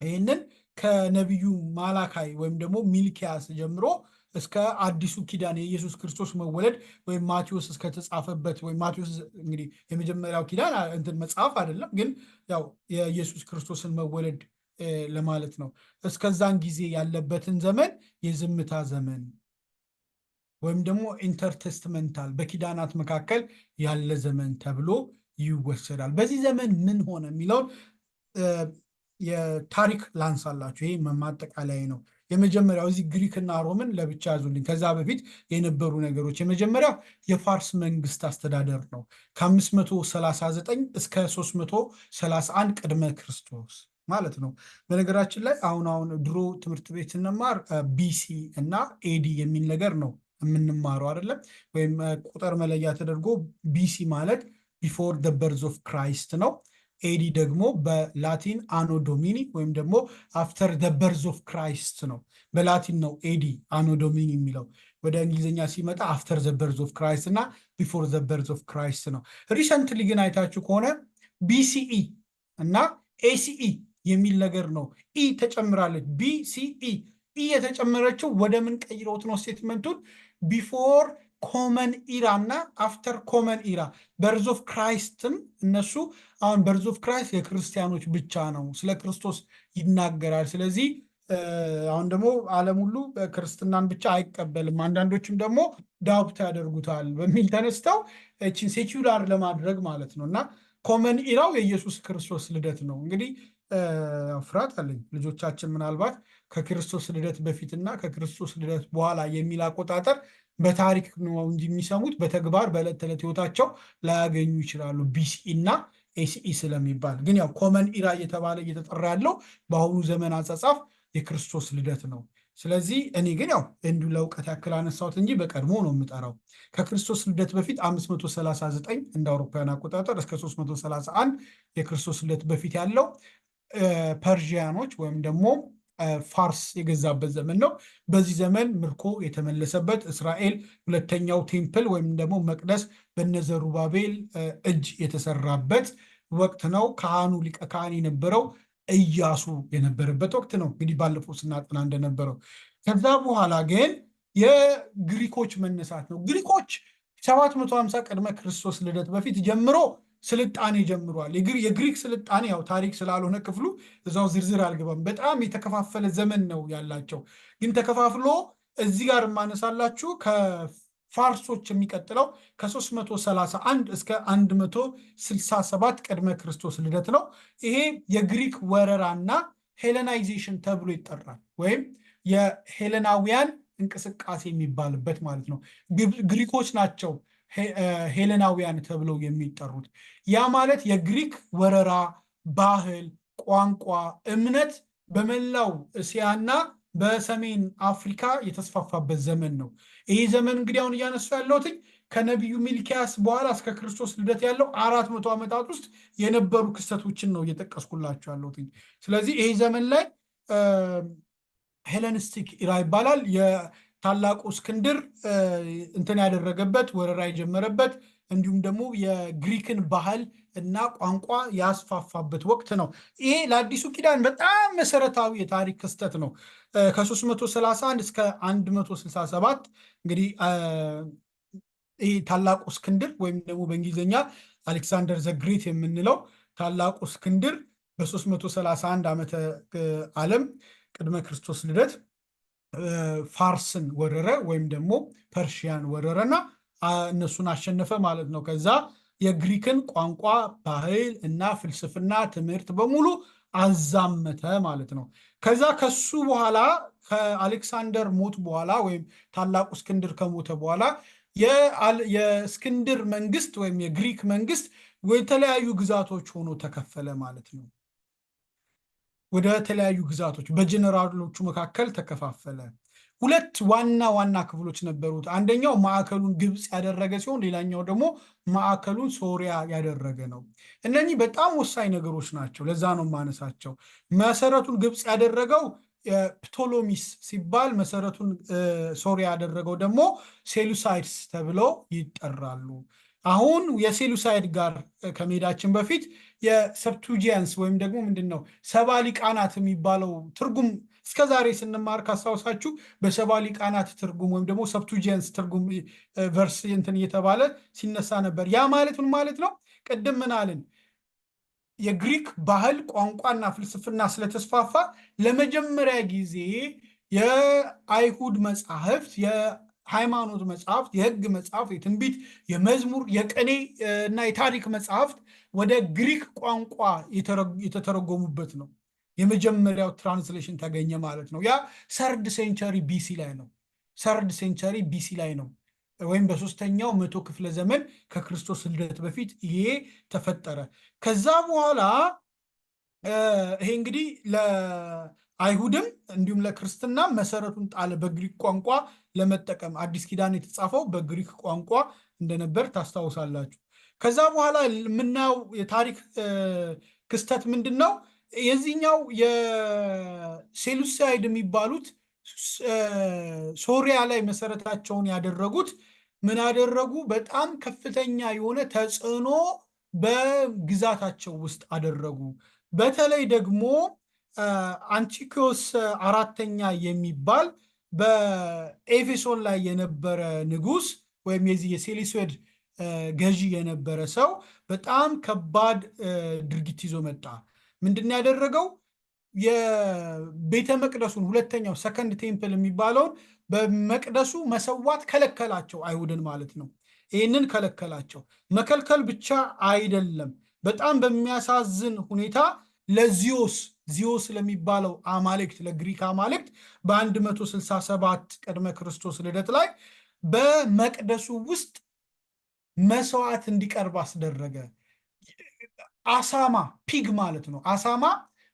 ይህንን ከነቢዩ ማላካይ ወይም ደግሞ ሚልኪያስ ጀምሮ እስከ አዲሱ ኪዳን የኢየሱስ ክርስቶስ መወለድ ወይም ማቴዎስ እስከተጻፈበት፣ ወይም ማቴዎስ እንግዲህ የመጀመሪያው ኪዳን እንትን መጽሐፍ አይደለም፣ ግን ያው የኢየሱስ ክርስቶስን መወለድ ለማለት ነው። እስከዛን ጊዜ ያለበትን ዘመን የዝምታ ዘመን ወይም ደግሞ ኢንተርቴስትመንታል በኪዳናት መካከል ያለ ዘመን ተብሎ ይወሰዳል። በዚህ ዘመን ምን ሆነ የሚለውን የታሪክ ላንሳላችሁ። ይሄ ማጠቃለያ ነው። የመጀመሪያው እዚህ ግሪክና ሮምን ለብቻ ያዙልኝ። ከዛ በፊት የነበሩ ነገሮች የመጀመሪያው የፋርስ መንግስት አስተዳደር ነው። ከ539 እስከ 331 ቅድመ ክርስቶስ ማለት ነው። በነገራችን ላይ አሁን ድሮ ትምህርት ቤት ስንማር ቢሲ እና ኤዲ የሚል ነገር ነው የምንማረው አይደለም? ወይም ቁጥር መለያ ተደርጎ ቢሲ ማለት ቢፎር ደ በርዝ ኦፍ ክራይስት ነው። ኤዲ ደግሞ በላቲን አኖ ዶሚኒ ወይም ደግሞ አፍተር ደ በርዝ ኦፍ ክራይስት ነው። በላቲን ነው ኤዲ አኖ ዶሚኒ የሚለው። ወደ እንግሊዝኛ ሲመጣ አፍተር ዘ በርዝ ኦፍ ክራይስት እና ቢፎር ዘ በርዝ ኦፍ ክራይስት ነው። ሪሰንትሊ ግን አይታችሁ ከሆነ ቢሲኢ እና ኤሲኢ የሚል ነገር ነው። ኢ ተጨምራለች። ቢሲኢ የተጨመረችው ወደ ምን ቀይረውት ነው ስቴትመንቱን? ቢፎር ኮመን ኢራ እና አፍተር ኮመን ኢራ። በርዝ ኦፍ ክራይስትም እነሱ አሁን በርዝ ኦፍ ክራይስት የክርስቲያኖች ብቻ ነው፣ ስለ ክርስቶስ ይናገራል። ስለዚህ አሁን ደግሞ ዓለም ሁሉ ክርስትናን ብቻ አይቀበልም፣ አንዳንዶችም ደግሞ ዳውት ያደርጉታል በሚል ተነስተው እችን ሴኩላር ለማድረግ ማለት ነው። እና ኮመን ኢራው የኢየሱስ ክርስቶስ ልደት ነው። እንግዲህ ፍርሃት አለኝ ልጆቻችን ምናልባት ከክርስቶስ ልደት በፊትና ከክርስቶስ ልደት በኋላ የሚል አቆጣጠር በታሪክ ነው እንጂ የሚሰሙት በተግባር በዕለት ተዕለት ህይወታቸው ላያገኙ ይችላሉ፣ ቢሲኢ እና ኤሲኢ ስለሚባል። ግን ያው ኮመን ኢራ እየተባለ እየተጠራ ያለው በአሁኑ ዘመን አጻጻፍ የክርስቶስ ልደት ነው። ስለዚህ እኔ ግን ያው እንዲሁ ለእውቀት ያክል አነሳሁት እንጂ በቀድሞ ነው የምጠራው። ከክርስቶስ ልደት በፊት 539 እንደ አውሮፓውያን አቆጣጠር እስከ 331 የክርስቶስ ልደት በፊት ያለው ፐርዥያኖች ወይም ደግሞ ፋርስ የገዛበት ዘመን ነው። በዚህ ዘመን ምርኮ የተመለሰበት እስራኤል ሁለተኛው ቴምፕል ወይም ደግሞ መቅደስ በነዘሩባቤል እጅ የተሰራበት ወቅት ነው። ካህኑ ሊቀ ካህን የነበረው ኢያሱ የነበረበት ወቅት ነው። እንግዲህ ባለፈው ስናጠና እንደነበረው ከዛ በኋላ ግን የግሪኮች መነሳት ነው። ግሪኮች 750 ቅድመ ክርስቶስ ልደት በፊት ጀምሮ ስልጣኔ ጀምሯል። የግሪክ ስልጣኔ ያው ታሪክ ስላልሆነ ክፍሉ እዛው ዝርዝር አልገባም። በጣም የተከፋፈለ ዘመን ነው ያላቸው። ግን ተከፋፍሎ እዚህ ጋር የማነሳላችሁ ከፋርሶች የሚቀጥለው ከ331 እስከ 167 ቅድመ ክርስቶስ ልደት ነው። ይሄ የግሪክ ወረራና ሄለናይዜሽን ተብሎ ይጠራል፣ ወይም የሄለናውያን እንቅስቃሴ የሚባልበት ማለት ነው። ግሪኮች ናቸው ሄለናውያን ተብለው የሚጠሩት። ያ ማለት የግሪክ ወረራ፣ ባህል፣ ቋንቋ፣ እምነት በመላው እስያና በሰሜን አፍሪካ የተስፋፋበት ዘመን ነው። ይህ ዘመን እንግዲህ አሁን እያነሱ ያለሁት ከነቢዩ ሚልኪያስ በኋላ እስከ ክርስቶስ ልደት ያለው 400 ዓመታት ውስጥ የነበሩ ክስተቶችን ነው እየጠቀስኩላቸው ያለሁት። ስለዚህ ይህ ዘመን ላይ ሄለኒስቲክ ኢራ ይባላል። ታላቁ እስክንድር እንትን ያደረገበት ወረራ የጀመረበት እንዲሁም ደግሞ የግሪክን ባህል እና ቋንቋ ያስፋፋበት ወቅት ነው። ይሄ ለአዲሱ ኪዳን በጣም መሰረታዊ የታሪክ ክስተት ነው። ከ331 እስከ 167 እንግዲህ ይህ ታላቁ እስክንድር ወይም ደግሞ በእንግሊዝኛ አሌክሳንደር ዘግሬት የምንለው ታላቁ እስክንድር በ331 ዓመተ ዓለም ቅድመ ክርስቶስ ልደት ፋርስን ወረረ ወይም ደግሞ ፐርሺያን ወረረና እነሱን አሸነፈ ማለት ነው። ከዛ የግሪክን ቋንቋ፣ ባህል እና ፍልስፍና ትምህርት በሙሉ አዛመተ ማለት ነው። ከዛ ከሱ በኋላ ከአሌክሳንደር ሞት በኋላ ወይም ታላቁ እስክንድር ከሞተ በኋላ የእስክንድር መንግስት ወይም የግሪክ መንግስት የተለያዩ ግዛቶች ሆኖ ተከፈለ ማለት ነው። ወደ ተለያዩ ግዛቶች በጀነራሎቹ መካከል ተከፋፈለ። ሁለት ዋና ዋና ክፍሎች ነበሩት። አንደኛው ማዕከሉን ግብፅ ያደረገ ሲሆን ሌላኛው ደግሞ ማዕከሉን ሶሪያ ያደረገ ነው። እነኚህ በጣም ወሳኝ ነገሮች ናቸው። ለዛ ነው ማነሳቸው። መሰረቱን ግብፅ ያደረገው ፕቶሎሚስ ሲባል መሰረቱን ሶሪያ ያደረገው ደግሞ ሴሉሳይድስ ተብለው ይጠራሉ። አሁን የሴሉሳይድ ጋር ከመሄዳችን በፊት የሰብቱጂያንስ ወይም ደግሞ ምንድን ነው ሰባ ሊቃናት የሚባለው ትርጉም እስከዛሬ ስንማር ካስታውሳችሁ በሰባ ሊቃናት ትርጉም ወይም ደግሞ ሰብቱጂያንስ ትርጉም ቨርስ እንትን እየተባለ ሲነሳ ነበር። ያ ማለት ምን ማለት ነው? ቅድም ምን አልን? የግሪክ ባህል ቋንቋና ፍልስፍና ስለተስፋፋ ለመጀመሪያ ጊዜ የአይሁድ መጽሐፍት፣ የሃይማኖት መጽሐፍት፣ የህግ መጽሐፍት፣ የትንቢት፣ የመዝሙር፣ የቅኔ እና የታሪክ መጽሐፍት ወደ ግሪክ ቋንቋ የተተረጎሙበት ነው። የመጀመሪያው ትራንስሌሽን ተገኘ ማለት ነው። ያ ሰርድ ሴንቸሪ ቢሲ ላይ ነው። ሰርድ ሴንቸሪ ቢሲ ላይ ነው፣ ወይም በሶስተኛው መቶ ክፍለ ዘመን ከክርስቶስ ልደት በፊት ይሄ ተፈጠረ። ከዛ በኋላ ይሄ እንግዲህ ለአይሁድም እንዲሁም ለክርስትና መሰረቱን ጣለ። በግሪክ ቋንቋ ለመጠቀም አዲስ ኪዳን የተጻፈው በግሪክ ቋንቋ እንደነበር ታስታውሳላችሁ። ከዛ በኋላ የምናየው የታሪክ ክስተት ምንድን ነው? የዚህኛው የሴሉሳይድ የሚባሉት ሶሪያ ላይ መሰረታቸውን ያደረጉት ምን አደረጉ? በጣም ከፍተኛ የሆነ ተጽዕኖ በግዛታቸው ውስጥ አደረጉ። በተለይ ደግሞ አንቲኪዮስ አራተኛ የሚባል በኤፌሶን ላይ የነበረ ንጉስ ወይም የዚህ የሴሉሳይድ ገዢ የነበረ ሰው በጣም ከባድ ድርጊት ይዞ መጣ። ምንድን ያደረገው? የቤተ መቅደሱን ሁለተኛው ሰከንድ ቴምፕል የሚባለውን በመቅደሱ መሰዋት ከለከላቸው፣ አይሁድን ማለት ነው። ይህንን ከለከላቸው። መከልከል ብቻ አይደለም፣ በጣም በሚያሳዝን ሁኔታ ዚዮስ ለሚባለው አማልክት፣ ለግሪክ አማልክት በ167 ቅድመ ክርስቶስ ልደት ላይ በመቅደሱ ውስጥ መስዋዕት እንዲቀርብ አስደረገ። አሳማ፣ ፒግ ማለት ነው። አሳማ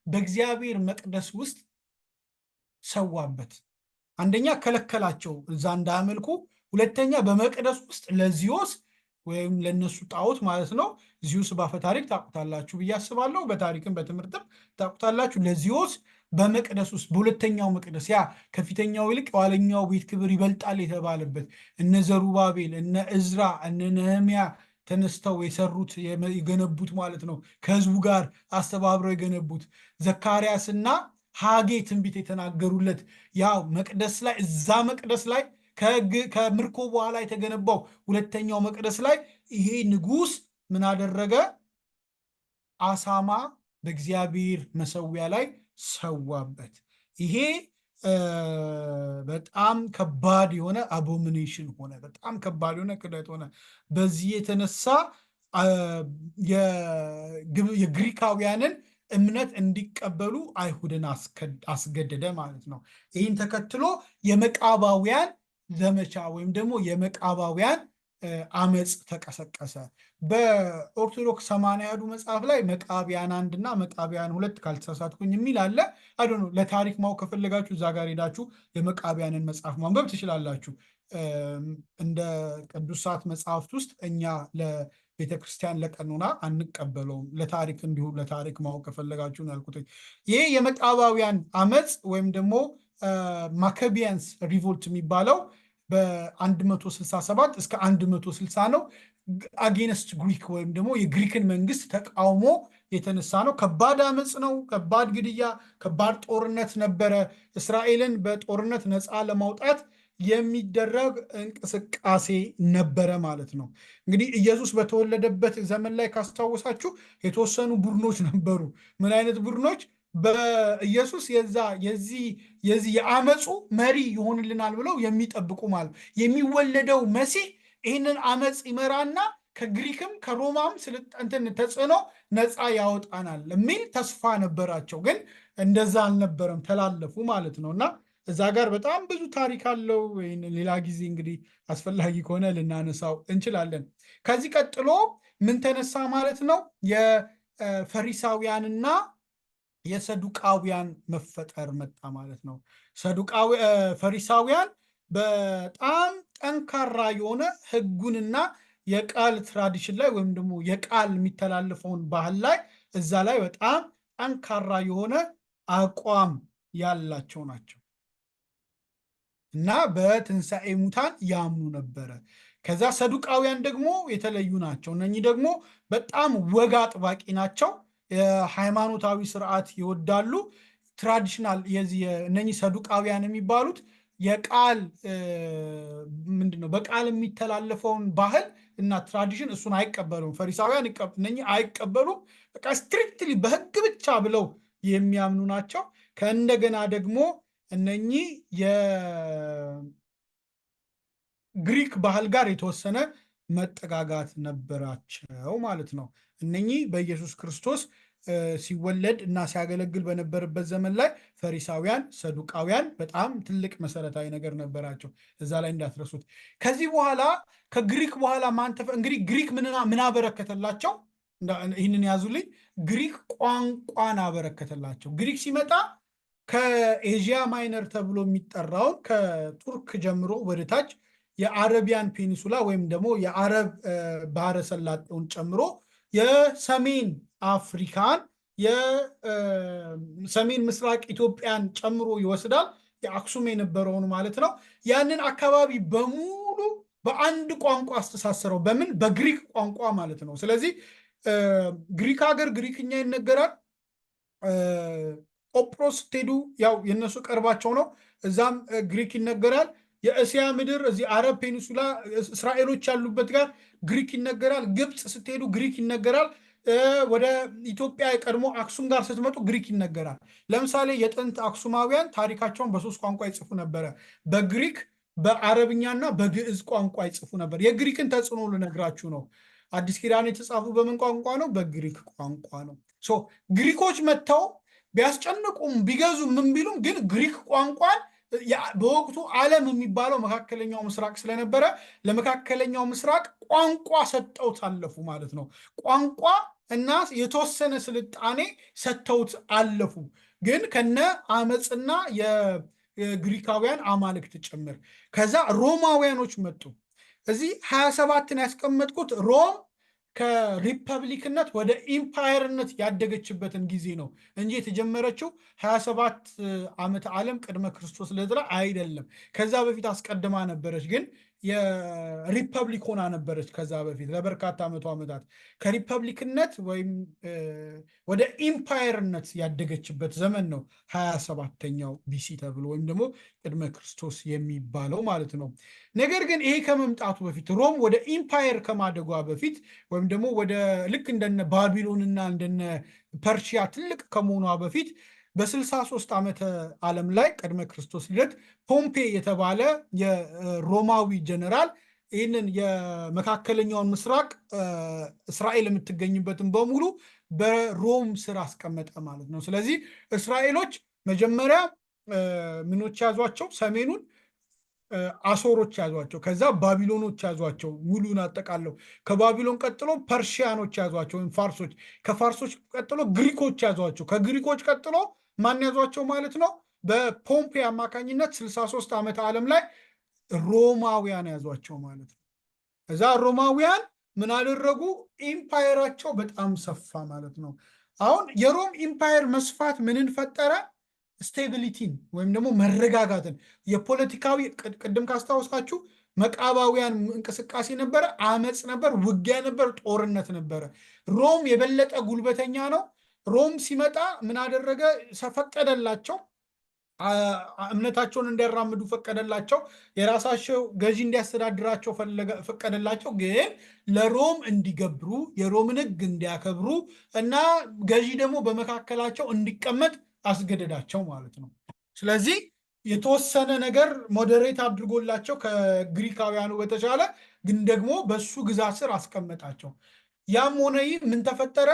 በእግዚአብሔር መቅደስ ውስጥ ሰዋበት። አንደኛ ከለከላቸው እዛ እንዳያመልኩ፣ ሁለተኛ በመቅደስ ውስጥ ለዚዮስ ወይም ለነሱ ጣዖት ማለት ነው። ዚዩስ ባፈ ታሪክ ታውቁታላችሁ ብዬ አስባለሁ። በታሪክም በትምህርትም ታውቁታላችሁ። ለዚዮስ በመቅደስ ውስጥ በሁለተኛው መቅደስ ያ ከፊተኛው ይልቅ የኋለኛው ቤት ክብር ይበልጣል የተባለበት እነ ዘሩባቤል እነ እዝራ እነ ነህምያ ተነስተው የሰሩት የገነቡት ማለት ነው። ከህዝቡ ጋር አስተባብረው የገነቡት ዘካርያስና ሐጌ ትንቢት የተናገሩለት ያው መቅደስ ላይ እዛ መቅደስ ላይ ከምርኮ በኋላ የተገነባው ሁለተኛው መቅደስ ላይ ይሄ ንጉሥ ምን አደረገ? አሳማ በእግዚአብሔር መሰዊያ ላይ ሰዋበት። ይሄ በጣም ከባድ የሆነ አቦሚኔሽን ሆነ። በጣም ከባድ የሆነ ክደት ሆነ። በዚህ የተነሳ የግሪካውያንን እምነት እንዲቀበሉ አይሁድን አስገደደ ማለት ነው። ይህን ተከትሎ የመቃባውያን ዘመቻ ወይም ደግሞ የመቃባውያን አመፅ ተቀሰቀሰ። በኦርቶዶክስ 80 መጽሐፍ ላይ መቃቢያን 1 እና መቃቢያን 2 ካልተሳሳትኩኝ የሚል አለ። አይዶኖ ለታሪክ ማወቅ ከፈለጋችሁ እዛ ጋር ሄዳችሁ የመቃቢያንን መጽሐፍ ማንበብ ትችላላችሁ። እንደ ቅዱሳት መጽሐፍት ውስጥ እኛ ለቤተክርስቲያን ለቀኖና አንቀበለውም። ለታሪክ እንዲሁ ለታሪክ ማወቅ ከፈለጋችሁ ያልኩት ይሄ የመቃባውያን አመፅ ወይም ደግሞ ማካቢያንስ ሪቮልት የሚባለው በ167 እስከ 160 ነው። አጌንስት ግሪክ ወይም ደግሞ የግሪክን መንግስት ተቃውሞ የተነሳ ነው። ከባድ አመፅ ነው። ከባድ ግድያ፣ ከባድ ጦርነት ነበረ። እስራኤልን በጦርነት ነፃ ለማውጣት የሚደረግ እንቅስቃሴ ነበረ ማለት ነው። እንግዲህ ኢየሱስ በተወለደበት ዘመን ላይ ካስታወሳችሁ የተወሰኑ ቡድኖች ነበሩ። ምን አይነት ቡድኖች? በኢየሱስ የዚህ የአመፁ መሪ ይሆንልናል ብለው የሚጠብቁ ማለት የሚወለደው መሲህ ይህንን አመፅ ይመራና ከግሪክም ከሮማም ስልጣን ተጽዕኖ ነፃ ያወጣናል የሚል ተስፋ ነበራቸው። ግን እንደዛ አልነበረም፣ ተላለፉ ማለት ነው። እና እዛ ጋር በጣም ብዙ ታሪክ አለው። ሌላ ጊዜ እንግዲህ አስፈላጊ ከሆነ ልናነሳው እንችላለን። ከዚህ ቀጥሎ ምን ተነሳ ማለት ነው? የፈሪሳውያንና የሰዱቃውያን መፈጠር መጣ ማለት ነው። ፈሪሳውያን በጣም ጠንካራ የሆነ ሕጉንና የቃል ትራዲሽን ላይ ወይም ደግሞ የቃል የሚተላለፈውን ባህል ላይ እዛ ላይ በጣም ጠንካራ የሆነ አቋም ያላቸው ናቸው እና በትንሣኤ ሙታን ያምኑ ነበረ። ከዛ ሰዱቃውያን ደግሞ የተለዩ ናቸው። እነኚህ ደግሞ በጣም ወግ አጥባቂ ናቸው። የሃይማኖታዊ ስርዓት ይወዳሉ። ትራዲሽናል እነኚህ ሰዱቃውያን የሚባሉት የቃል ምንድነው በቃል የሚተላለፈውን ባህል እና ትራዲሽን እሱን አይቀበሉም። ፈሪሳውያን እነኚህ አይቀበሉም። በቃ ስትሪክትሊ በህግ ብቻ ብለው የሚያምኑ ናቸው። ከእንደገና ደግሞ እነኚህ የግሪክ ባህል ጋር የተወሰነ መጠጋጋት ነበራቸው ማለት ነው። እነኚህ በኢየሱስ ክርስቶስ ሲወለድ እና ሲያገለግል በነበረበት ዘመን ላይ ፈሪሳውያን፣ ሰዱቃውያን በጣም ትልቅ መሰረታዊ ነገር ነበራቸው። እዛ ላይ እንዳትረሱት። ከዚህ በኋላ ከግሪክ በኋላ እንግዲህ ግሪክ ምን አበረከተላቸው? ይህንን ያዙልኝ። ግሪክ ቋንቋን አበረከተላቸው። ግሪክ ሲመጣ ከኤዥያ ማይነር ተብሎ የሚጠራውን ከቱርክ ጀምሮ ወደታች የአረቢያን ፔኒሱላ ወይም ደግሞ የአረብ ባህረ ሰላጤውን ጨምሮ የሰሜን አፍሪካን የሰሜን ምስራቅ ኢትዮጵያን ጨምሮ ይወስዳል። የአክሱም የነበረውን ማለት ነው። ያንን አካባቢ በሙሉ በአንድ ቋንቋ አስተሳሰረው። በምን? በግሪክ ቋንቋ ማለት ነው። ስለዚህ ግሪክ ሀገር ግሪክኛ ይነገራል። ቆጵሮስ ስትሄዱ ያው የነሱ ቀርባቸው ነው። እዛም ግሪክ ይነገራል። የእስያ ምድር እዚህ አረብ ፔኒሱላ እስራኤሎች ያሉበት ጋር ግሪክ ይነገራል። ግብፅ ስትሄዱ ግሪክ ይነገራል። ወደ ኢትዮጵያ የቀድሞ አክሱም ጋር ስትመጡ ግሪክ ይነገራል። ለምሳሌ የጥንት አክሱማውያን ታሪካቸውን በ3 ቋንቋ ይጽፉ ነበረ። በግሪክ፣ በአረብኛና በግዕዝ ቋንቋ ይጽፉ ነበር። የግሪክን ተጽዕኖ ልነግራችሁ ነው። አዲስ ኪዳን የተጻፉ በምን ቋንቋ ነው? በግሪክ ቋንቋ ነው። ግሪኮች መጥተው ቢያስጨንቁም ቢገዙ ምን ቢሉም ግን ግሪክ ቋንቋን በወቅቱ ዓለም የሚባለው መካከለኛው ምስራቅ ስለነበረ ለመካከለኛው ምስራቅ ቋንቋ ሰጠውት አለፉ ማለት ነው። ቋንቋ እና የተወሰነ ስልጣኔ ሰጥተውት አለፉ። ግን ከነ አመፅና ግሪካውያን አማልክት ጭምር። ከዛ ሮማውያኖች መጡ። እዚህ 27ን ያስቀመጥኩት ሮም ከሪፐብሊክነት ወደ ኢምፓየርነት ያደገችበትን ጊዜ ነው እንጂ የተጀመረችው 27 ዓመተ ዓለም ቅድመ ክርስቶስ ልደት አይደለም። ከዛ በፊት አስቀድማ ነበረች፣ ግን የሪፐብሊክ ሆና ነበረች። ከዛ በፊት ለበርካታ መቶ ዓመታት ከሪፐብሊክነት ወይም ወደ ኢምፓየርነት ያደገችበት ዘመን ነው 27ኛው ቢሲ ተብሎ ወይም ደግሞ ቅድመ ክርስቶስ የሚባለው ማለት ነው። ነገር ግን ይሄ ከመምጣቱ በፊት ሮም ወደ ኢምፓየር ከማደጓ በፊት ወይም ደግሞ ወደ ልክ እንደነ ባቢሎንና እንደነ ፐርሺያ ትልቅ ከመሆኗ በፊት በ63 ዓመተ ዓለም ላይ ቅድመ ክርስቶስ ልደት ፖምፔ የተባለ የሮማዊ ጀነራል ይህንን የመካከለኛውን ምስራቅ እስራኤል የምትገኝበትን በሙሉ በሮም ስር አስቀመጠ ማለት ነው። ስለዚህ እስራኤሎች መጀመሪያ ምኖች ያዟቸው? ሰሜኑን አሶሮች ያዟቸው፣ ከዛ ባቢሎኖች ያዟቸው ሙሉን አጠቃለው። ከባቢሎን ቀጥሎ ፐርሺያኖች ያዟቸው ወይም ፋርሶች፣ ከፋርሶች ቀጥሎ ግሪኮች ያዟቸው፣ ከግሪኮች ቀጥሎ ማን ያዟቸው ማለት ነው? በፖምፔ አማካኝነት 63 ዓመተ ዓለም ላይ ሮማውያን ያዟቸው ማለት ነው። እዛ ሮማውያን ምን አደረጉ? ኢምፓየራቸው በጣም ሰፋ ማለት ነው። አሁን የሮም ኢምፓየር መስፋት ምንን ፈጠረ? ስቴቢሊቲን ወይም ደግሞ መረጋጋትን። የፖለቲካዊ ቅድም ካስታወሳችሁ መቃባውያን እንቅስቃሴ ነበረ፣ አመፅ ነበር፣ ውጊያ ነበር፣ ጦርነት ነበረ። ሮም የበለጠ ጉልበተኛ ነው። ሮም ሲመጣ ምን አደረገ? ፈቀደላቸው፣ እምነታቸውን እንዲያራምዱ ፈቀደላቸው፣ የራሳቸው ገዢ እንዲያስተዳድራቸው ፈቀደላቸው። ግን ለሮም እንዲገብሩ የሮምን ሕግ እንዲያከብሩ እና ገዢ ደግሞ በመካከላቸው እንዲቀመጥ አስገደዳቸው ማለት ነው። ስለዚህ የተወሰነ ነገር ሞዴሬት አድርጎላቸው ከግሪካውያኑ በተሻለ ግን ደግሞ በሱ ግዛት ስር አስቀመጣቸው። ያም ሆነ ይህ ምን ተፈጠረ?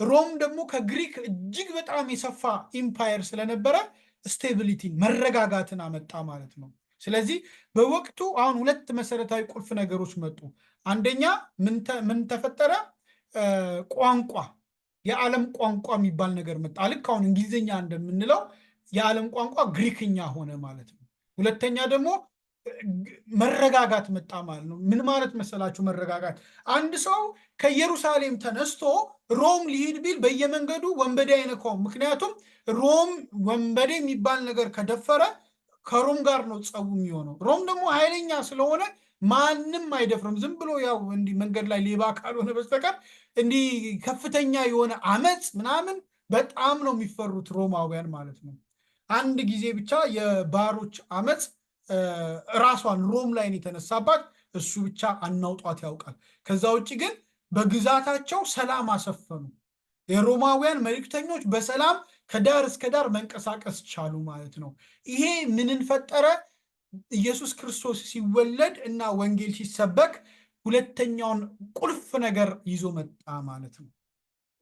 ሮም ደግሞ ከግሪክ እጅግ በጣም የሰፋ ኢምፓየር ስለነበረ ስቴቢሊቲን መረጋጋትን አመጣ ማለት ነው። ስለዚህ በወቅቱ አሁን ሁለት መሰረታዊ ቁልፍ ነገሮች መጡ። አንደኛ ምን ተፈጠረ? ቋንቋ፣ የዓለም ቋንቋ የሚባል ነገር መጣ። ልክ አሁን እንግሊዝኛ እንደምንለው የዓለም ቋንቋ ግሪክኛ ሆነ ማለት ነው። ሁለተኛ ደግሞ መረጋጋት መጣ ማለት ነው። ምን ማለት መሰላችሁ? መረጋጋት አንድ ሰው ከኢየሩሳሌም ተነስቶ ሮም ሊሄድ ቢል በየመንገዱ ወንበዴ አይነካውም። ምክንያቱም ሮም ወንበዴ የሚባል ነገር ከደፈረ ከሮም ጋር ነው ጸቡ የሚሆነው። ሮም ደግሞ ኃይለኛ ስለሆነ ማንም አይደፍርም። ዝም ብሎ ያው እንዲህ መንገድ ላይ ሌባ ካልሆነ በስተቀር እንዲህ ከፍተኛ የሆነ አመፅ ምናምን በጣም ነው የሚፈሩት ሮማውያን ማለት ነው። አንድ ጊዜ ብቻ የባሮች አመፅ ራሷን ሮም ላይ የተነሳባት እሱ ብቻ አናውጧት ያውቃል። ከዛ ውጭ ግን በግዛታቸው ሰላም አሰፈኑ። የሮማውያን መልእክተኞች በሰላም ከዳር እስከ ዳር መንቀሳቀስ ቻሉ ማለት ነው። ይሄ ምንን ፈጠረ? ኢየሱስ ክርስቶስ ሲወለድ እና ወንጌል ሲሰበክ ሁለተኛውን ቁልፍ ነገር ይዞ መጣ ማለት ነው።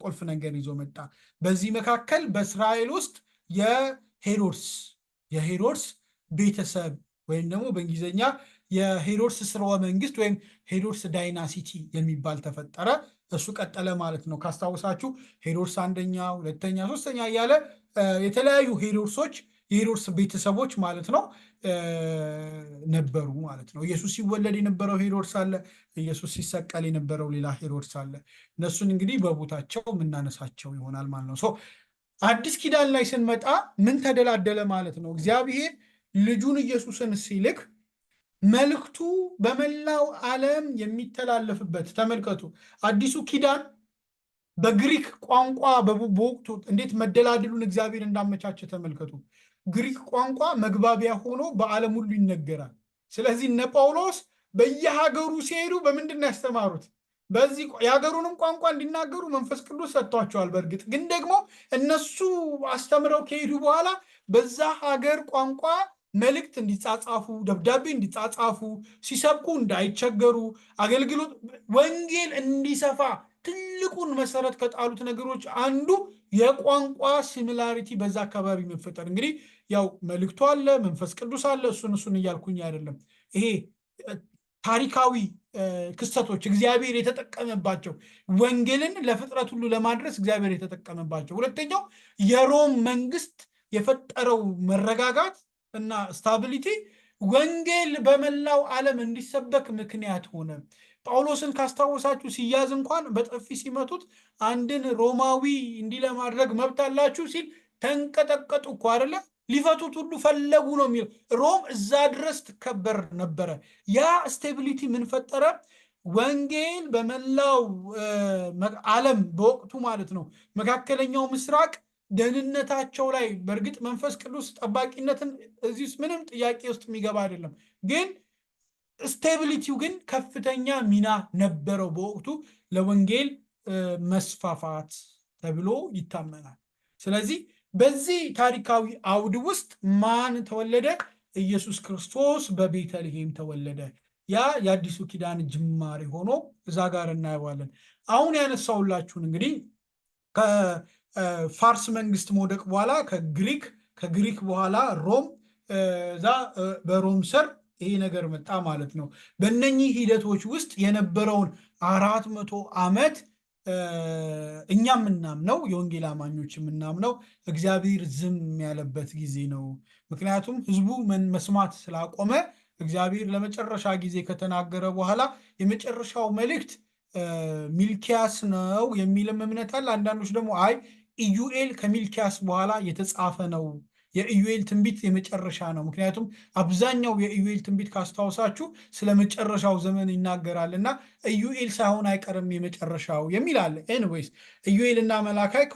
ቁልፍ ነገር ይዞ መጣ። በዚህ መካከል በእስራኤል ውስጥ የሄሮድስ ቤተሰብ ወይም ደግሞ በእንግሊዝኛ የሄሮድስ ስርወ መንግስት ወይም ሄሮድስ ዳይናሲቲ የሚባል ተፈጠረ። እሱ ቀጠለ ማለት ነው። ካስታወሳችሁ ሄሮድስ አንደኛ፣ ሁለተኛ፣ ሶስተኛ እያለ የተለያዩ ሄሮድሶች የሄሮድስ ቤተሰቦች ማለት ነው ነበሩ ማለት ነው። ኢየሱስ ሲወለድ የነበረው ሄሮድስ አለ፣ ኢየሱስ ሲሰቀል የነበረው ሌላ ሄሮድስ አለ። እነሱን እንግዲህ በቦታቸው የምናነሳቸው ይሆናል ማለት ነው። አዲስ ኪዳን ላይ ስንመጣ ምን ተደላደለ ማለት ነው? እግዚአብሔር ልጁን ኢየሱስን ሲልክ መልእክቱ በመላው ዓለም የሚተላለፍበት። ተመልከቱ፣ አዲሱ ኪዳን በግሪክ ቋንቋ በወቅቱ እንዴት መደላድሉን እግዚአብሔር እንዳመቻቸ ተመልከቱ። ግሪክ ቋንቋ መግባቢያ ሆኖ በዓለም ሁሉ ይነገራል። ስለዚህ እነ ጳውሎስ በየሀገሩ ሲሄዱ በምንድን ነው ያስተማሩት? በዚህ የሀገሩንም ቋንቋ እንዲናገሩ መንፈስ ቅዱስ ሰጥቷቸዋል። በእርግጥ ግን ደግሞ እነሱ አስተምረው ከሄዱ በኋላ በዛ ሀገር ቋንቋ መልእክት እንዲጻጻፉ፣ ደብዳቤ እንዲጻጻፉ፣ ሲሰብኩ እንዳይቸገሩ፣ አገልግሎት ወንጌል እንዲሰፋ ትልቁን መሰረት ከጣሉት ነገሮች አንዱ የቋንቋ ሲሚላሪቲ በዛ አካባቢ መፈጠር። እንግዲህ ያው መልእክቱ አለ፣ መንፈስ ቅዱስ አለ። እሱን እያልኩኝ አይደለም። ይሄ ታሪካዊ ክስተቶች እግዚአብሔር የተጠቀመባቸው ወንጌልን ለፍጥረት ሁሉ ለማድረስ እግዚአብሔር የተጠቀመባቸው። ሁለተኛው የሮም መንግስት የፈጠረው መረጋጋት እና ስታቢሊቲ ወንጌል በመላው ዓለም እንዲሰበክ ምክንያት ሆነ። ጳውሎስን ካስታወሳችሁ ሲያዝ እንኳን በጥፊ ሲመቱት አንድን ሮማዊ እንዲህ ለማድረግ መብት አላችሁ ሲል ተንቀጠቀጡ እኮ አይደለ? ሊፈቱት ሁሉ ፈለጉ ነው የሚለው። ሮም እዛ ድረስ ትከበር ነበረ። ያ ስቴቢሊቲ ምን ፈጠረ? ወንጌል በመላው ዓለም በወቅቱ ማለት ነው መካከለኛው ምስራቅ ደህንነታቸው ላይ በእርግጥ መንፈስ ቅዱስ ጠባቂነትን እዚህ ውስጥ ምንም ጥያቄ ውስጥ የሚገባ አይደለም፣ ግን ስቴቢሊቲው ግን ከፍተኛ ሚና ነበረው በወቅቱ ለወንጌል መስፋፋት ተብሎ ይታመናል። ስለዚህ በዚህ ታሪካዊ አውድ ውስጥ ማን ተወለደ? ኢየሱስ ክርስቶስ በቤተልሔም ተወለደ። ያ የአዲሱ ኪዳን ጅማሬ ሆኖ እዛ ጋር እናየዋለን። አሁን ያነሳውላችሁን እንግዲህ ከፋርስ መንግስት መውደቅ በኋላ ከግሪክ በኋላ ሮም፣ እዛ በሮም ስር ይሄ ነገር መጣ ማለት ነው። በእነኚህ ሂደቶች ውስጥ የነበረውን 400 ዓመት እኛ የምናምነው የወንጌል አማኞች የምናምነው እግዚአብሔር ዝም ያለበት ጊዜ ነው። ምክንያቱም ህዝቡ መስማት ስላቆመ እግዚአብሔር ለመጨረሻ ጊዜ ከተናገረ በኋላ የመጨረሻው መልእክት ሚልኪያስ ነው የሚልም እምነት አለ። አንዳንዶች ደግሞ አይ ኢዩኤል ከሚልኪያስ በኋላ የተጻፈ ነው፣ የኢዩኤል ትንቢት የመጨረሻ ነው። ምክንያቱም አብዛኛው የኢዩኤል ትንቢት ካስታውሳችሁ ስለ መጨረሻው ዘመን ይናገራል እና ኢዩኤል ሳይሆን አይቀርም የመጨረሻው የሚል አለ። ኤኒዌይስ ኢዩኤል እና መላካይ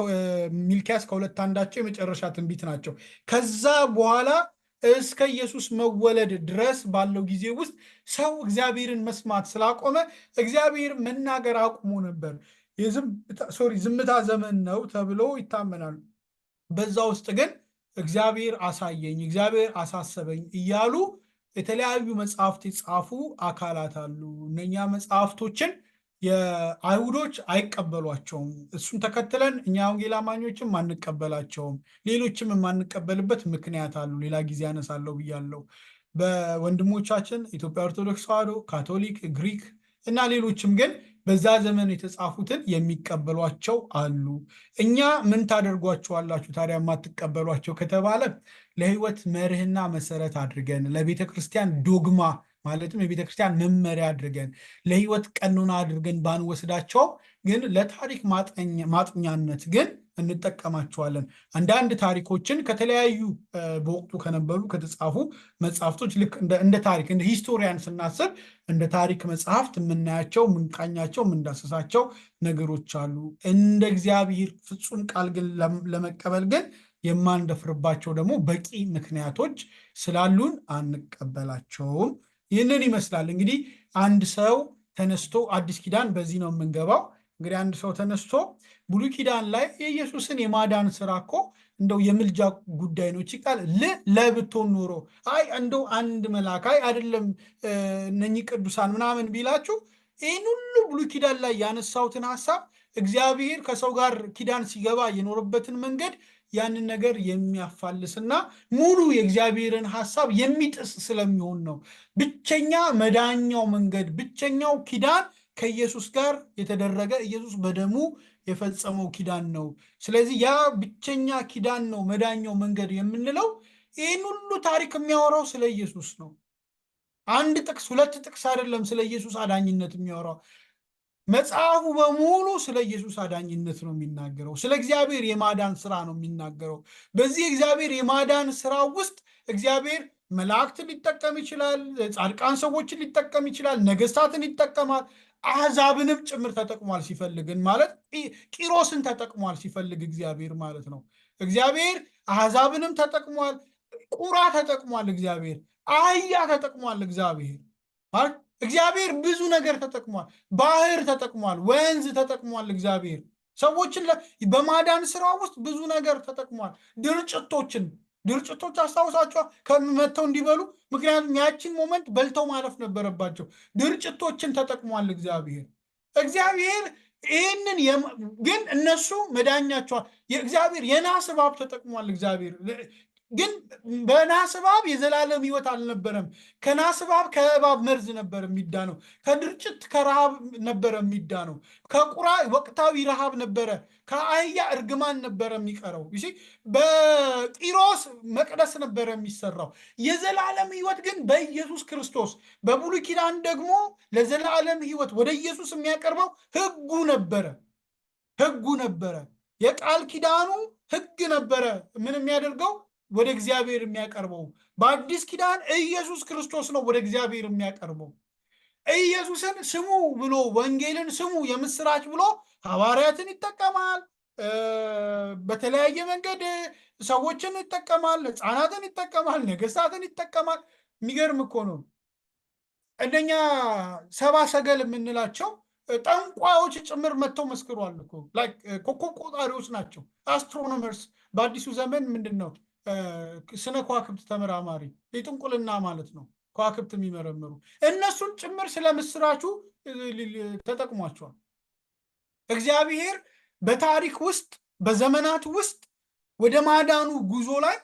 ሚልኪያስ ከሁለት አንዳቸው የመጨረሻ ትንቢት ናቸው። ከዛ በኋላ እስከ ኢየሱስ መወለድ ድረስ ባለው ጊዜ ውስጥ ሰው እግዚአብሔርን መስማት ስላቆመ እግዚአብሔር መናገር አቁሞ ነበር። ዝምታ ዘመን ነው ተብሎ ይታመናል። በዛ ውስጥ ግን እግዚአብሔር አሳየኝ፣ እግዚአብሔር አሳሰበኝ እያሉ የተለያዩ መጽሐፍት የጻፉ አካላት አሉ። እነኛ መጽሐፍቶችን የአይሁዶች አይቀበሏቸውም። እሱን ተከትለን እኛ ወንጌል አማኞችም አንቀበላቸውም። ሌሎችም የማንቀበልበት ምክንያት አሉ። ሌላ ጊዜ አነሳለሁ ብያለሁ። በወንድሞቻችን ኢትዮጵያ ኦርቶዶክስ ተዋሕዶ፣ ካቶሊክ፣ ግሪክ እና ሌሎችም ግን በዛ ዘመን የተጻፉትን የሚቀበሏቸው አሉ። እኛ ምን ታደርጓቸዋላችሁ ታዲያ የማትቀበሏቸው ከተባለ ለሕይወት መርህና መሰረት አድርገን ለቤተ ክርስቲያን ዶግማ ማለትም የቤተ ክርስቲያን መመሪያ አድርገን ለሕይወት ቀኖና አድርገን ባንወስዳቸው ግን ለታሪክ ማጥኛነት ግን እንጠቀማቸዋለን። አንዳንድ ታሪኮችን ከተለያዩ በወቅቱ ከነበሩ ከተጻፉ መጽሐፍቶች ልክ እንደ ታሪክ እንደ ሂስቶሪያን ስናስብ እንደ ታሪክ መጽሐፍት የምናያቸው የምንቃኛቸው የምንዳሰሳቸው ነገሮች አሉ። እንደ እግዚአብሔር ፍጹም ቃል ግን ለመቀበል ግን የማንደፍርባቸው ደግሞ በቂ ምክንያቶች ስላሉን አንቀበላቸውም። ይህንን ይመስላል እንግዲህ አንድ ሰው ተነስቶ አዲስ ኪዳን በዚህ ነው የምንገባው። እንግዲህ አንድ ሰው ተነስቶ ብሉይ ኪዳን ላይ የኢየሱስን የማዳን ስራ እኮ እንደው የምልጃ ጉዳይ ነው ይቃል ለብቶን ኖሮ አይ እንደው አንድ መልአክ አይ አይደለም እነኚህ ቅዱሳን ምናምን ቢላችሁ ይህን ሁሉ ብሉይ ኪዳን ላይ ያነሳሁትን ሀሳብ እግዚአብሔር ከሰው ጋር ኪዳን ሲገባ የኖረበትን መንገድ ያንን ነገር የሚያፋልስና ሙሉ የእግዚአብሔርን ሀሳብ የሚጥስ ስለሚሆን ነው። ብቸኛ መዳኛው መንገድ ብቸኛው ኪዳን ከኢየሱስ ጋር የተደረገ ኢየሱስ በደሙ የፈጸመው ኪዳን ነው። ስለዚህ ያ ብቸኛ ኪዳን ነው መዳኛው መንገድ የምንለው። ይህን ሁሉ ታሪክ የሚያወራው ስለ ኢየሱስ ነው። አንድ ጥቅስ ሁለት ጥቅስ አይደለም ስለ ኢየሱስ አዳኝነት የሚያወራው። መጽሐፉ በሙሉ ስለ ኢየሱስ አዳኝነት ነው የሚናገረው። ስለ እግዚአብሔር የማዳን ስራ ነው የሚናገረው። በዚህ እግዚአብሔር የማዳን ስራ ውስጥ እግዚአብሔር መላእክትን ሊጠቀም ይችላል፣ ጻድቃን ሰዎችን ሊጠቀም ይችላል፣ ነገስታትን ይጠቀማል፣ አሕዛብንም ጭምር ተጠቅሟል ሲፈልግን ማለት ቂሮስን ተጠቅሟል ሲፈልግ እግዚአብሔር ማለት ነው። እግዚአብሔር አሕዛብንም ተጠቅሟል፣ ቁራ ተጠቅሟል፣ እግዚአብሔር አህያ ተጠቅሟል። እግዚአብሔር ብዙ ነገር ተጠቅሟል። ባህር ተጠቅሟል፣ ወንዝ ተጠቅሟል። እግዚአብሔር ሰዎችን በማዳን ስራ ውስጥ ብዙ ነገር ተጠቅሟል። ድርጭቶች አስታውሳቸዋል ከመተው እንዲበሉ፣ ምክንያቱም ያችን ሞመንት በልተው ማለፍ ነበረባቸው። ድርጭቶችን ተጠቅሟል እግዚአብሔር ይህንን ግን እነሱ መዳኛቸዋል። እግዚአብሔር የናስ እባብ ተጠቅሟል። እግዚአብሔር ግን በናስ እባብ የዘላለም ሕይወት አልነበረም። ከናስ እባብ ከእባብ መርዝ ነበር የሚዳነው። ከድርጭት ከረሃብ ነበረ የሚዳነው። ከቁራ ወቅታዊ ረሃብ ነበረ። ከአህያ እርግማን ነበረ የሚቀረው። በጢሮስ መቅደስ ነበረ የሚሰራው። የዘላለም ሕይወት ግን በኢየሱስ ክርስቶስ። በብሉይ ኪዳን ደግሞ ለዘላለም ሕይወት ወደ ኢየሱስ የሚያቀርበው ሕጉ ነበረ። ሕጉ ነበረ። የቃል ኪዳኑ ሕግ ነበረ ምን የሚያደርገው ወደ እግዚአብሔር የሚያቀርበው። በአዲስ ኪዳን ኢየሱስ ክርስቶስ ነው ወደ እግዚአብሔር የሚያቀርበው። ኢየሱስን ስሙ ብሎ ወንጌልን ስሙ የምስራች ብሎ ሐዋርያትን ይጠቀማል። በተለያየ መንገድ ሰዎችን ይጠቀማል፣ ሕፃናትን ይጠቀማል፣ ነገስታትን ይጠቀማል። የሚገርም እኮ ነው። እነኛ ሰባ ሰገል የምንላቸው ጠንቋዮች ጭምር መጥተው መስክሯል እኮ። ኮከብ ቆጣሪዎች ናቸው፣ አስትሮኖመርስ። በአዲሱ ዘመን ምንድን ነው ስነ ከዋክብት ተመራማሪ፣ የጥንቁልና ማለት ነው፣ ከዋክብት የሚመረምሩ እነሱን ጭምር ስለ ምስራቹ ተጠቅሟቸዋል። እግዚአብሔር በታሪክ ውስጥ በዘመናት ውስጥ ወደ ማዳኑ ጉዞ ላይ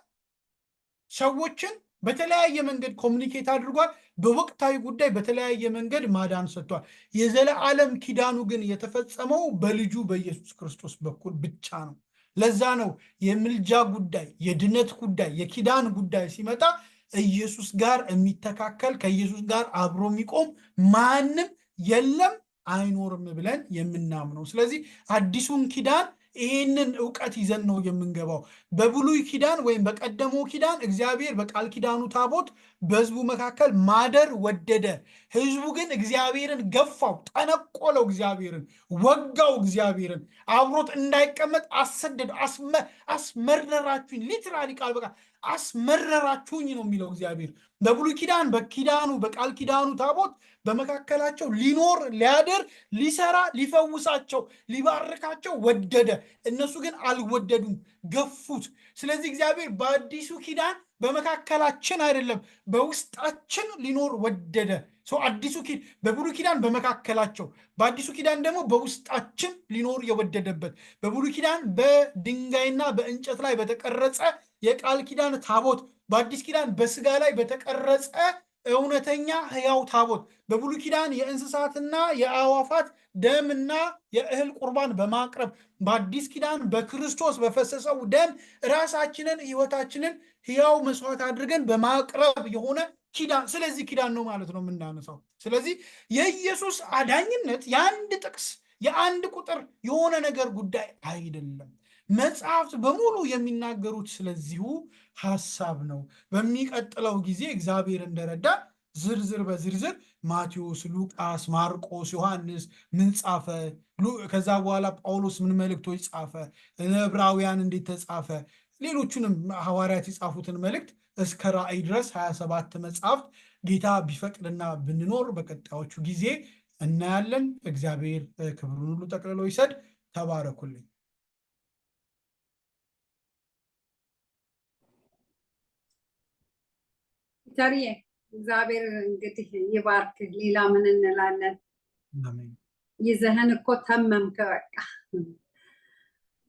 ሰዎችን በተለያየ መንገድ ኮሚኒኬት አድርጓል። በወቅታዊ ጉዳይ በተለያየ መንገድ ማዳን ሰጥቷል። የዘለዓለም ኪዳኑ ግን የተፈጸመው በልጁ በኢየሱስ ክርስቶስ በኩል ብቻ ነው። ለዛ ነው የምልጃ ጉዳይ፣ የድነት ጉዳይ፣ የኪዳን ጉዳይ ሲመጣ ኢየሱስ ጋር የሚተካከል ከኢየሱስ ጋር አብሮ የሚቆም ማንም የለም አይኖርም ብለን የምናምነው። ስለዚህ አዲሱን ኪዳን ይህንን እውቀት ይዘን ነው የምንገባው። በብሉይ ኪዳን ወይም በቀደመው ኪዳን እግዚአብሔር በቃል ኪዳኑ ታቦት በሕዝቡ መካከል ማደር ወደደ። ሕዝቡ ግን እግዚአብሔርን ገፋው፣ ጠነቆለው፣ እግዚአብሔርን ወጋው፣ እግዚአብሔርን አብሮት እንዳይቀመጥ አሰደደ። አስመረራችሁኝ፣ ሊትራሊ ቃል በቃል አስመረራችሁኝ ነው የሚለው እግዚአብሔር። በብሉይ ኪዳን በኪዳኑ በቃል ኪዳኑ ታቦት በመካከላቸው ሊኖር ሊያድር ሊሰራ ሊፈውሳቸው ሊባርካቸው ወደደ። እነሱ ግን አልወደዱም፣ ገፉት። ስለዚህ እግዚአብሔር በአዲሱ ኪዳን በመካከላችን አይደለም በውስጣችን ሊኖር ወደደ። አዲሱ በብሉይ ኪዳን በመካከላቸው፣ በአዲሱ ኪዳን ደግሞ በውስጣችን ሊኖር የወደደበት። በብሉይ ኪዳን በድንጋይና በእንጨት ላይ በተቀረጸ የቃል ኪዳን ታቦት፣ በአዲስ ኪዳን በስጋ ላይ በተቀረጸ እውነተኛ ሕያው ታቦት፣ በብሉይ ኪዳን የእንስሳትና የአዕዋፋት ደምና የእህል ቁርባን በማቅረብ በአዲስ ኪዳን በክርስቶስ በፈሰሰው ደም ራሳችንን ሕይወታችንን ሕያው መስዋዕት አድርገን በማቅረብ የሆነ ኪዳን። ስለዚህ ኪዳን ነው ማለት ነው የምናነሳው። ስለዚህ የኢየሱስ አዳኝነት የአንድ ጥቅስ የአንድ ቁጥር የሆነ ነገር ጉዳይ አይደለም። መጽሐፍት በሙሉ የሚናገሩት ስለዚሁ ሐሳብ ነው። በሚቀጥለው ጊዜ እግዚአብሔር እንደረዳ ዝርዝር በዝርዝር ማቴዎስ፣ ሉቃስ፣ ማርቆስ፣ ዮሐንስ ምን ጻፈ፣ ከዛ በኋላ ጳውሎስ ምን መልእክቶች ጻፈ፣ ዕብራውያን እንዴት ተጻፈ፣ ሌሎቹንም ሐዋርያት የጻፉትን መልእክት እስከ ራእይ ድረስ 27 መጽሐፍት ጌታ ቢፈቅድና ብንኖር በቀጣዮቹ ጊዜ እናያለን። እግዚአብሔር ክብሩን ሁሉ ጠቅልሎ ይሰድ። ተባረኩልኝ። ፒተርዬ እግዚአብሔር እንግዲህ ይባርክ። ሌላ ምን እንላለን? ይዘህን እኮ ተመምክ። በቃ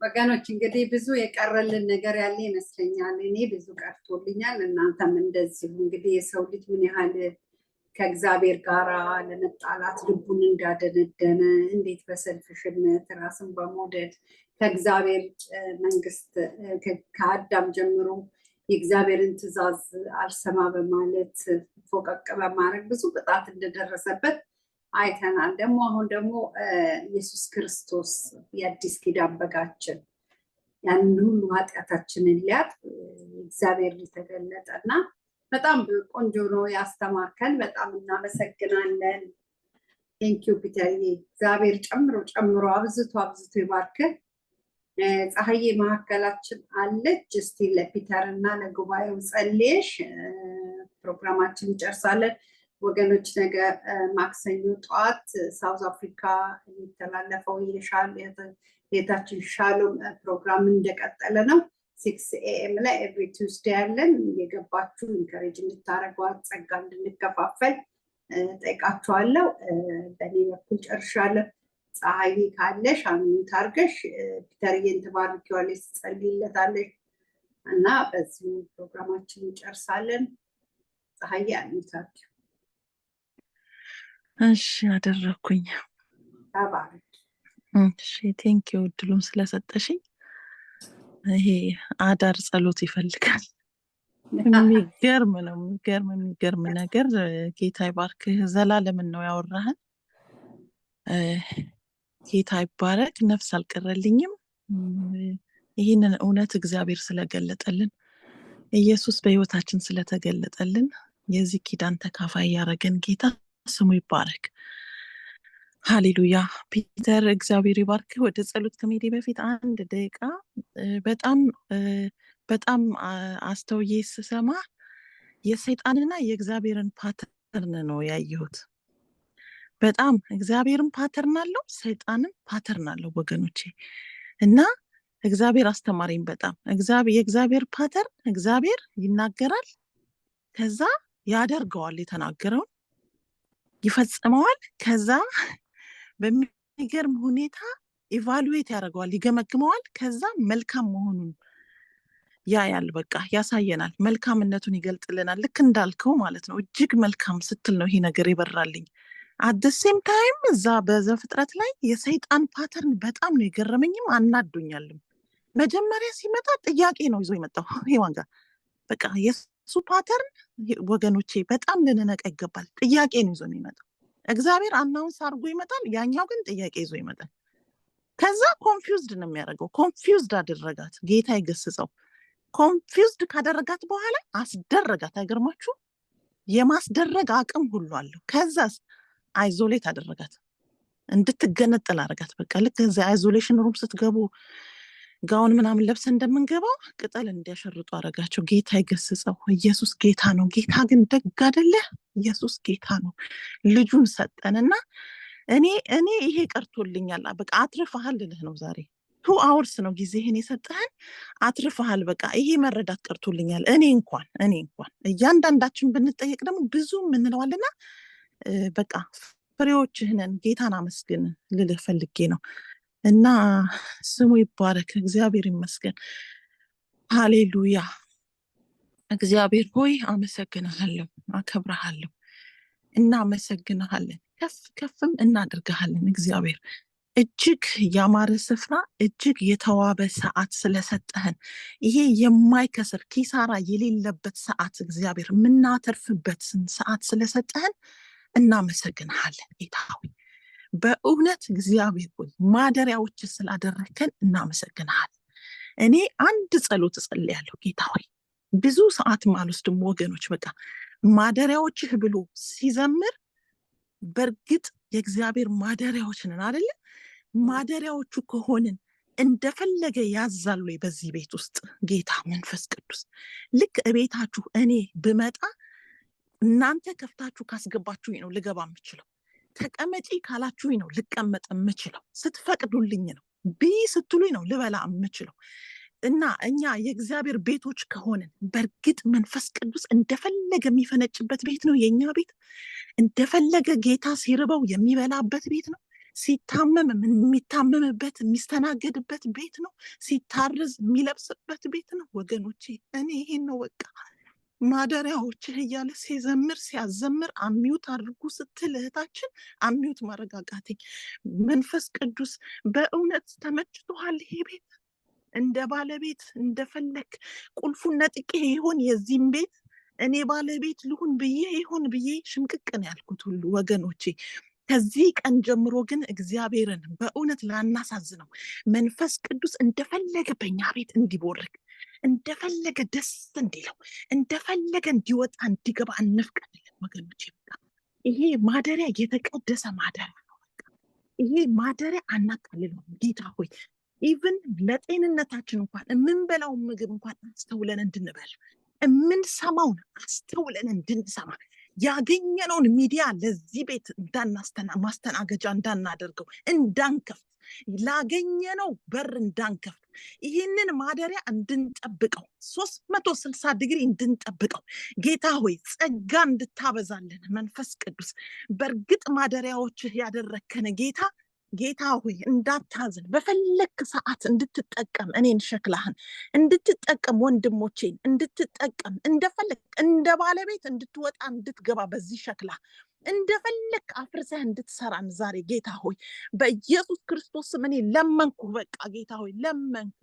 ወገኖች እንግዲህ ብዙ የቀረልን ነገር ያለ ይመስለኛል። እኔ ብዙ ቀርቶልኛል፣ እናንተም እንደዚሁ። እንግዲህ የሰው ልጅ ምን ያህል ከእግዚአብሔር ጋር ለመጣላት ልቡን እንዳደነደነ፣ እንዴት በሰልፍሽነት ራስን በመውደድ ከእግዚአብሔር መንግስት ከአዳም ጀምሮ የእግዚአብሔርን ትእዛዝ አልሰማ በማለት ፎቀቅ በማድረግ ብዙ ቅጣት እንደደረሰበት አይተናል። ደግሞ አሁን ደግሞ ኢየሱስ ክርስቶስ የአዲስ ኪዳን በጋችን ያንን ሁሉ ኃጢአታችንን ሊያጥብ እግዚአብሔር የተገለጠ እና በጣም ቆንጆ ነው ያስተማርከን። በጣም እናመሰግናለን። ቴንኪዩ ፒተርዬ። እግዚአብሔር ጨምሮ ጨምሮ አብዝቶ አብዝቶ ይባርክህ። ፀሐዬ መካከላችን አለች። እስቲ ለፒተር እና ለጉባኤው ጸልየሽ ፕሮግራማችን እንጨርሳለን። ወገኖች ነገ ማክሰኞ ጠዋት ሳውዝ አፍሪካ የሚተላለፈው የታችን ሻሎም ፕሮግራም እንደቀጠለ ነው። 6 AM ላይ ኤቭሪ ቱስዴይ ያለን እየገባችሁ ኢንከሬጅ እንድታደርጓት ጸጋ እንድንከፋፈል ጠይቃችኋለሁ። በእኔ በኩል ጨርሻለሁ። ፀሐይ ካለሽ አሚን ታርገሽ ፒተርዬን ትባርኪዋለሽ፣ ትጸልይለታለሽ። እና በዚህ ፕሮግራማችን እንጨርሳለን። ፀሐይ አንታክ እሺ አደረኩኝ። ተባረክ። እሺ ቴንኪው እድሉን ስለሰጠሽኝ። ይሄ አዳር ጸሎት ይፈልጋል። የሚገርም ነው። የሚገርም ነገር። ጌታ ይባርክህ። ዘላለምን ነው ያወራህን። ጌታ ይባረክ። ነፍስ አልቀረልኝም። ይህንን እውነት እግዚአብሔር ስለገለጠልን፣ ኢየሱስ በህይወታችን ስለተገለጠልን፣ የዚህ ኪዳን ተካፋይ ያረገን ጌታ ስሙ ይባረክ። ሃሌሉያ። ፒተር እግዚአብሔር ይባርክ። ወደ ጸሎት ከመሄዴ በፊት አንድ ደቂቃ በጣም አስተውዬ ስሰማ የሰይጣንና የእግዚአብሔርን ፓተርን ነው ያየሁት። በጣም እግዚአብሔርን ፓተርን አለው፣ ሰይጣንን ፓተርን አለው ወገኖቼ። እና እግዚአብሔር አስተማሪኝ በጣም። የእግዚአብሔር ፓተርን እግዚአብሔር ይናገራል፣ ከዛ ያደርገዋል፣ የተናገረውን ይፈጽመዋል፣ ከዛ በሚገርም ሁኔታ ኢቫሉዌት ያደርገዋል፣ ይገመግመዋል፣ ከዛ መልካም መሆኑን ያያል። በቃ ያሳየናል፣ መልካምነቱን ይገልጥልናል። ልክ እንዳልከው ማለት ነው። እጅግ መልካም ስትል ነው ይሄ ነገር ይበራልኝ። አት ሴም ታይም እዛ በዘፍጥረት ላይ የሰይጣን ፓተርን በጣም ነው የገረመኝም አናዶኛልም። መጀመሪያ ሲመጣ ጥያቄ ነው ይዞ የመጣው ሔዋን ጋር። በቃ የሱ ፓተርን ወገኖቼ በጣም ልንነቃ ይገባል። ጥያቄ ነው ይዞ የሚመጣው። እግዚአብሔር አናውንስ አድርጎ ይመጣል፣ ያኛው ግን ጥያቄ ይዞ ይመጣል። ከዛ ኮንፊውዝድ ነው የሚያደርገው። ኮንፊውዝድ አደረጋት። ጌታ ይገስጸው። ኮንፊውዝድ ካደረጋት በኋላ አስደረጋት። አይገርማችሁ? የማስደረግ አቅም ሁሉ አለው። ከዛስ አይዞሌት አደረጋት፣ እንድትገነጠል አደረጋት። በቃ ልክ እዚያ አይዞሌሽን ሩም ስትገቡ ጋውን ምናምን ለብሰ እንደምንገባው ቅጠል እንዲያሸርጡ አደረጋቸው። ጌታ ይገስጸው። ኢየሱስ ጌታ ነው። ጌታ ግን ደግ አይደለ? ኢየሱስ ጌታ ነው። ልጁን ሰጠንና እኔ ይሄ ቀርቶልኛል። በቃ አትርፈሃል ልልህ ነው ዛሬ። 2 hours ነው ጊዜህን የሰጠህን። አትርፈሃል። በቃ ይሄ መረዳት ቀርቶልኛል። እኔ እንኳን እያንዳንዳችን ብንጠየቅ ደግሞ ብዙ ምንለዋልና በቃ ፍሬዎችህንን ጌታን አመስግን ልልህ ፈልጌ ነው። እና ስሙ ይባረክ። እግዚአብሔር ይመስገን። ሃሌሉያ። እግዚአብሔር ሆይ አመሰግንሃለሁ፣ አከብረሃለሁ፣ እናመሰግንሃለን፣ ከፍም እናደርግሃለን። እግዚአብሔር እጅግ ያማረ ስፍራ፣ እጅግ የተዋበ ሰዓት ስለሰጠህን፣ ይሄ የማይከስር ኪሳራ የሌለበት ሰዓት፣ እግዚአብሔር የምናተርፍበት ሰዓት ስለሰጠህን እናመሰግንሃለን። ጌታ ሆይ በእውነት እግዚአብሔር ሆይ ማደሪያዎች ስላደረከን እናመሰግንሃለን። እኔ አንድ ጸሎት እጸልያለሁ ጌታ ሆይ፣ ብዙ ሰዓትም አልወስድም ወገኖች። በቃ ማደሪያዎችህ ብሎ ሲዘምር በእርግጥ የእግዚአብሔር ማደሪያዎች ነን አይደለ? ማደሪያዎቹ ከሆንን እንደፈለገ ያዛሉ በዚህ ቤት ውስጥ ጌታ መንፈስ ቅዱስ። ልክ እቤታችሁ እኔ ብመጣ እናንተ ከፍታችሁ ካስገባችሁኝ ነው ልገባ የምችለው። ተቀመጪ ካላችሁኝ ነው ልቀመጥ የምችለው። ስትፈቅዱልኝ ነው፣ ብይ ስትሉኝ ነው ልበላ የምችለው። እና እኛ የእግዚአብሔር ቤቶች ከሆንን በእርግጥ መንፈስ ቅዱስ እንደፈለገ የሚፈነጭበት ቤት ነው የኛ ቤት። እንደፈለገ ጌታ ሲርበው የሚበላበት ቤት ነው። ሲታመም የሚታመምበት የሚስተናገድበት ቤት ነው። ሲታረዝ የሚለብስበት ቤት ነው። ወገኖቼ እኔ ይሄን ነው በቃ ማደሪያዎችህ እያለ ሲዘምር ሲያዘምር አሚዩት አድርጉ ስትል እህታችን አሚዩት ማረጋጋቴ። መንፈስ ቅዱስ በእውነት ተመችቶሃል ይሄ ቤት? እንደ ባለቤት እንደፈለክ ቁልፉን ነጥቄ ይሆን የዚህም ቤት እኔ ባለቤት ልሁን ብዬ ይሆን ብዬ ሽምቅቅን ያልኩት ሁሉ ወገኖቼ፣ ከዚህ ቀን ጀምሮ ግን እግዚአብሔርን በእውነት ላናሳዝነው፣ መንፈስ ቅዱስ እንደፈለገ በእኛ ቤት እንዲቦርቅ፣ እንደፈለገ ደስ እንዲለው፣ እንደፈለገ እንዲወጣ እንዲገባ እንፍቀድልን ወገኖቼ። በቃ ይሄ ማደሪያ የተቀደሰ ማደሪያ ነው። በቃ ይሄ ማደሪያ አናቃልለው ጌታ ሆይ። ኢቭን ለጤንነታችን እንኳን የምንበላው ምግብ እንኳን አስተውለን እንድንበል፣ የምንሰማውን አስተውለን እንድንሰማ፣ ያገኘነውን ሚዲያ ለዚህ ቤት ማስተናገጃ እንዳናደርገው፣ እንዳንከፍት፣ ላገኘነው በር እንዳንከፍት፣ ይህንን ማደሪያ እንድንጠብቀው፣ 360 ዲግሪ እንድንጠብቀው ጌታ ሆይ ጸጋ እንድታበዛልን መንፈስ ቅዱስ። በእርግጥ ማደሪያዎችህ ያደረከን ጌታ ጌታ ሆይ እንዳታዝን በፈለክ ሰዓት እንድትጠቀም እኔን ሸክላህን እንድትጠቀም ወንድሞቼን እንድትጠቀም እንደፈለክ እንደ ባለቤት እንድትወጣ እንድትገባ በዚህ ሸክላ እንደፈለክ አፍርሰህ እንድትሰራን ዛሬ ጌታ ሆይ በኢየሱስ ክርስቶስ ስም እኔ ለመንኩ። በቃ ጌታ ሆይ ለመንኩ።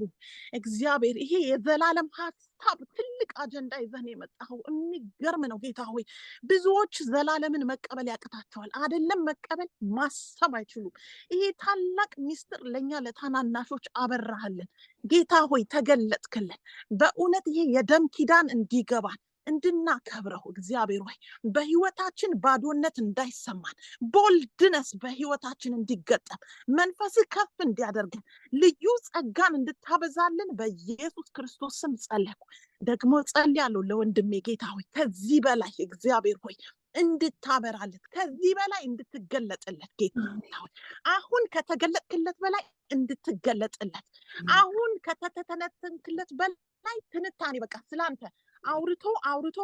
እግዚአብሔር ይሄ የዘላለም ሐሳብ ትልቅ አጀንዳ ይዘህ ነው የመጣኸው። የሚገርም ነው ጌታ ሆይ። ብዙዎች ዘላለምን መቀበል ያቅታቸዋል። አይደለም መቀበል ማሰብ አይችሉም። ይሄ ታላቅ ሚስጥር ለኛ ለታናናሾች አበራህልን ጌታ ሆይ፣ ተገለጥክልን። በእውነት ይሄ የደም ኪዳን እንዲገባን እንድናከብረው እግዚአብሔር ሆይ በህይወታችን ባዶነት እንዳይሰማን ቦልድነስ በህይወታችን እንዲገጠም መንፈስ ከፍ እንዲያደርገን ልዩ ጸጋን እንድታበዛልን በኢየሱስ ክርስቶስ ስም ጸለይኩ። ደግሞ ጸልያለሁ ለወንድሜ ጌታ ሆይ ከዚህ በላይ እግዚአብሔር ሆይ እንድታበራለት ከዚህ በላይ እንድትገለጥለት ጌታ ሆይ አሁን ከተገለጥክለት በላይ እንድትገለጥለት አሁን ከተተነተንክለት በላይ ትንታኔ በቃ ስላንተ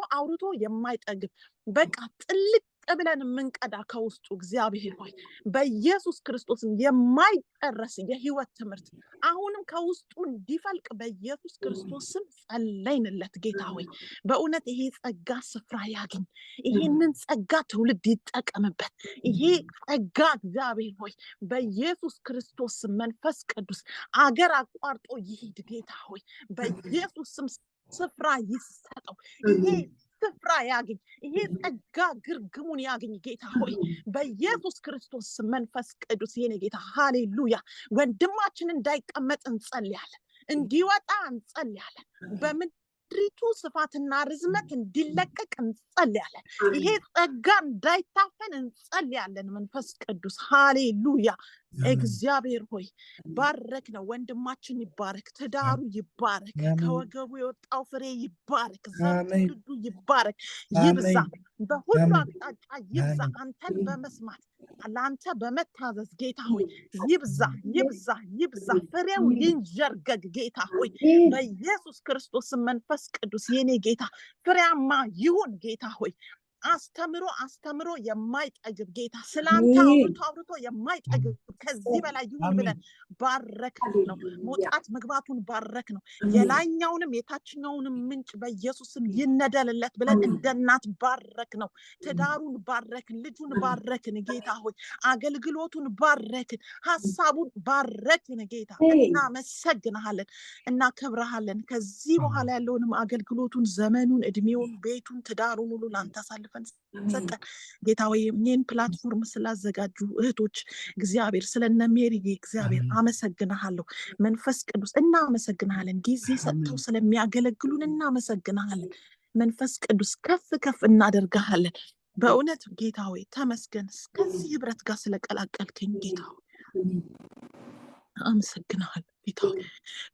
አውርቶ የማይጠግብ በቃ ጥልቅ ብለን የምንቀዳ ከውስጡ እግዚአብሔር ሆይ በኢየሱስ ክርስቶስም የማይጨረስ የህይወት ትምህርት አሁንም ከውስጡ እንዲፈልቅ በኢየሱስ ክርስቶስም ጸለይንለት ጌታ ሆይ በእውነት ይሄ ጸጋ ስፍራ ያግኝ። ይሄንን ጸጋ ትውልድ ይጠቀምበት። ይሄ ጸጋ እግዚአብሔር ሆይ በኢየሱስ ክርስቶስ መንፈስ ቅዱስ አገር አቋርጦ ይሂድ ጌታ ሆይ በኢየሱስም ስፍራ ይሰጠው። ይሄ ስፍራ ያግኝ። ይሄ ጸጋ ግርግሙን ያግኝ ጌታ ሆይ በኢየሱስ ክርስቶስ መንፈስ ቅዱስ የኔ ጌታ ሃሌሉያ። ወንድማችን እንዳይቀመጥ እንጸልያለን፣ እንዲወጣ እንጸልያለን። በምድሪቱ ስፋትና ርዝመት እንዲለቀቅ እንጸልያለን። ይሄ ጸጋ እንዳይታፈን እንጸልያለን። መንፈስ ቅዱስ ሃሌሉያ። እግዚአብሔር ሆይ ባረክ ነው። ወንድማችን ይባረክ፣ ትዳሩ ይባረክ፣ ከወገቡ የወጣው ፍሬ ይባረክ፣ ዘርቱ ይባረክ፣ ይብዛ፣ በሁሉ አቅጣጫ ይብዛ። አንተን በመስማት ለአንተ በመታዘዝ ጌታ ሆይ ይብዛ ይብዛ ይብዛ፣ ፍሬው ይንዠርገግ ጌታ ሆይ በኢየሱስ ክርስቶስ መንፈስ ቅዱስ የኔ ጌታ ፍሬያማ ይሁን ጌታ ሆይ አስተምሮ የማይጠግብ ጌታ ስላንተ አውርቶ የማይጠግብ ከዚህ በላይ ይሁን ብለን ባረክ ነው። መውጣት መግባቱን ባረክ ነው። የላይኛውንም የታችኛውንም ምንጭ በኢየሱስም ይነደልለት ብለን እንደናት ባረክ ነው። ትዳሩን ባረክን፣ ልጁን ባረክን ጌታ ሆይ አገልግሎቱን ባረክን፣ ሐሳቡን ባረክን ጌታ። እናመሰግንሃለን፣ እናከብረሃለን። ከዚህ በኋላ ያለውንም አገልግሎቱን፣ ዘመኑን፣ እድሜውን፣ ቤቱን፣ ትዳሩን ሁሉ ላንተ አሳልፈን ሰጠን ጌታ ሆይ። ይህን ፕላትፎርም ስላዘጋጁ እህቶች እግዚአብሔር ስለነ ሜሪ እግዚአብሔር አመሰግናለሁ። መንፈስ ቅዱስ እናመሰግናለን። ጊዜ ሰጥተው ስለሚያገለግሉን እናመሰግናለን። መንፈስ ቅዱስ ከፍ ከፍ እናደርጋለን። በእውነት ጌታ ሆይ ተመስገን። ከዚህ ህብረት ጋር ስለቀላቀልከኝ ጌታ ሆይ አመሰግናለሁ። ጌታ ሆይ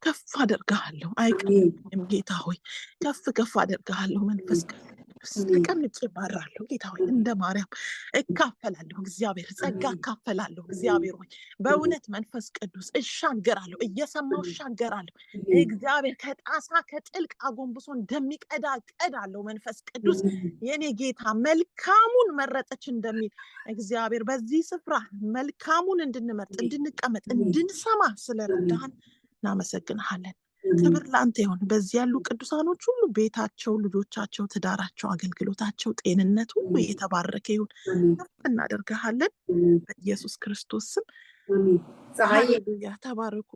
ከፍ አደርጋለሁ። አይቀርም ጌታ ሆይ ከፍ ከፍ አደርጋለሁ። መንፈስ ቅዱስ ተቀምጬ ባራለሁ ጌታ ሆይ እንደ ማርያም እካፈላለሁ። እግዚአብሔር ጸጋ እካፈላለሁ። እግዚአብሔር ሆይ በእውነት መንፈስ ቅዱስ እሻገራለሁ፣ እየሰማው እሻገራለሁ። እግዚአብሔር ከጣሳ ከጥልቅ አጎንብሶ እንደሚቀዳ ቀዳለሁ። መንፈስ ቅዱስ የኔ ጌታ መልካሙን መረጠች እንደሚል እግዚአብሔር በዚህ ስፍራ መልካሙን እንድንመርጥ፣ እንድንቀመጥ፣ እንድንሰማ ስለረዳን እናመሰግንሃለን። ክብር ለአንተ ይሁን። በዚህ ያሉ ቅዱሳኖች ሁሉ ቤታቸው፣ ልጆቻቸው፣ ትዳራቸው፣ አገልግሎታቸው፣ ጤንነት ሁሉ የተባረከ ይሁን እናደርጋለን በኢየሱስ ክርስቶስ ስም። ሃሌሉያ። ተባረኩ።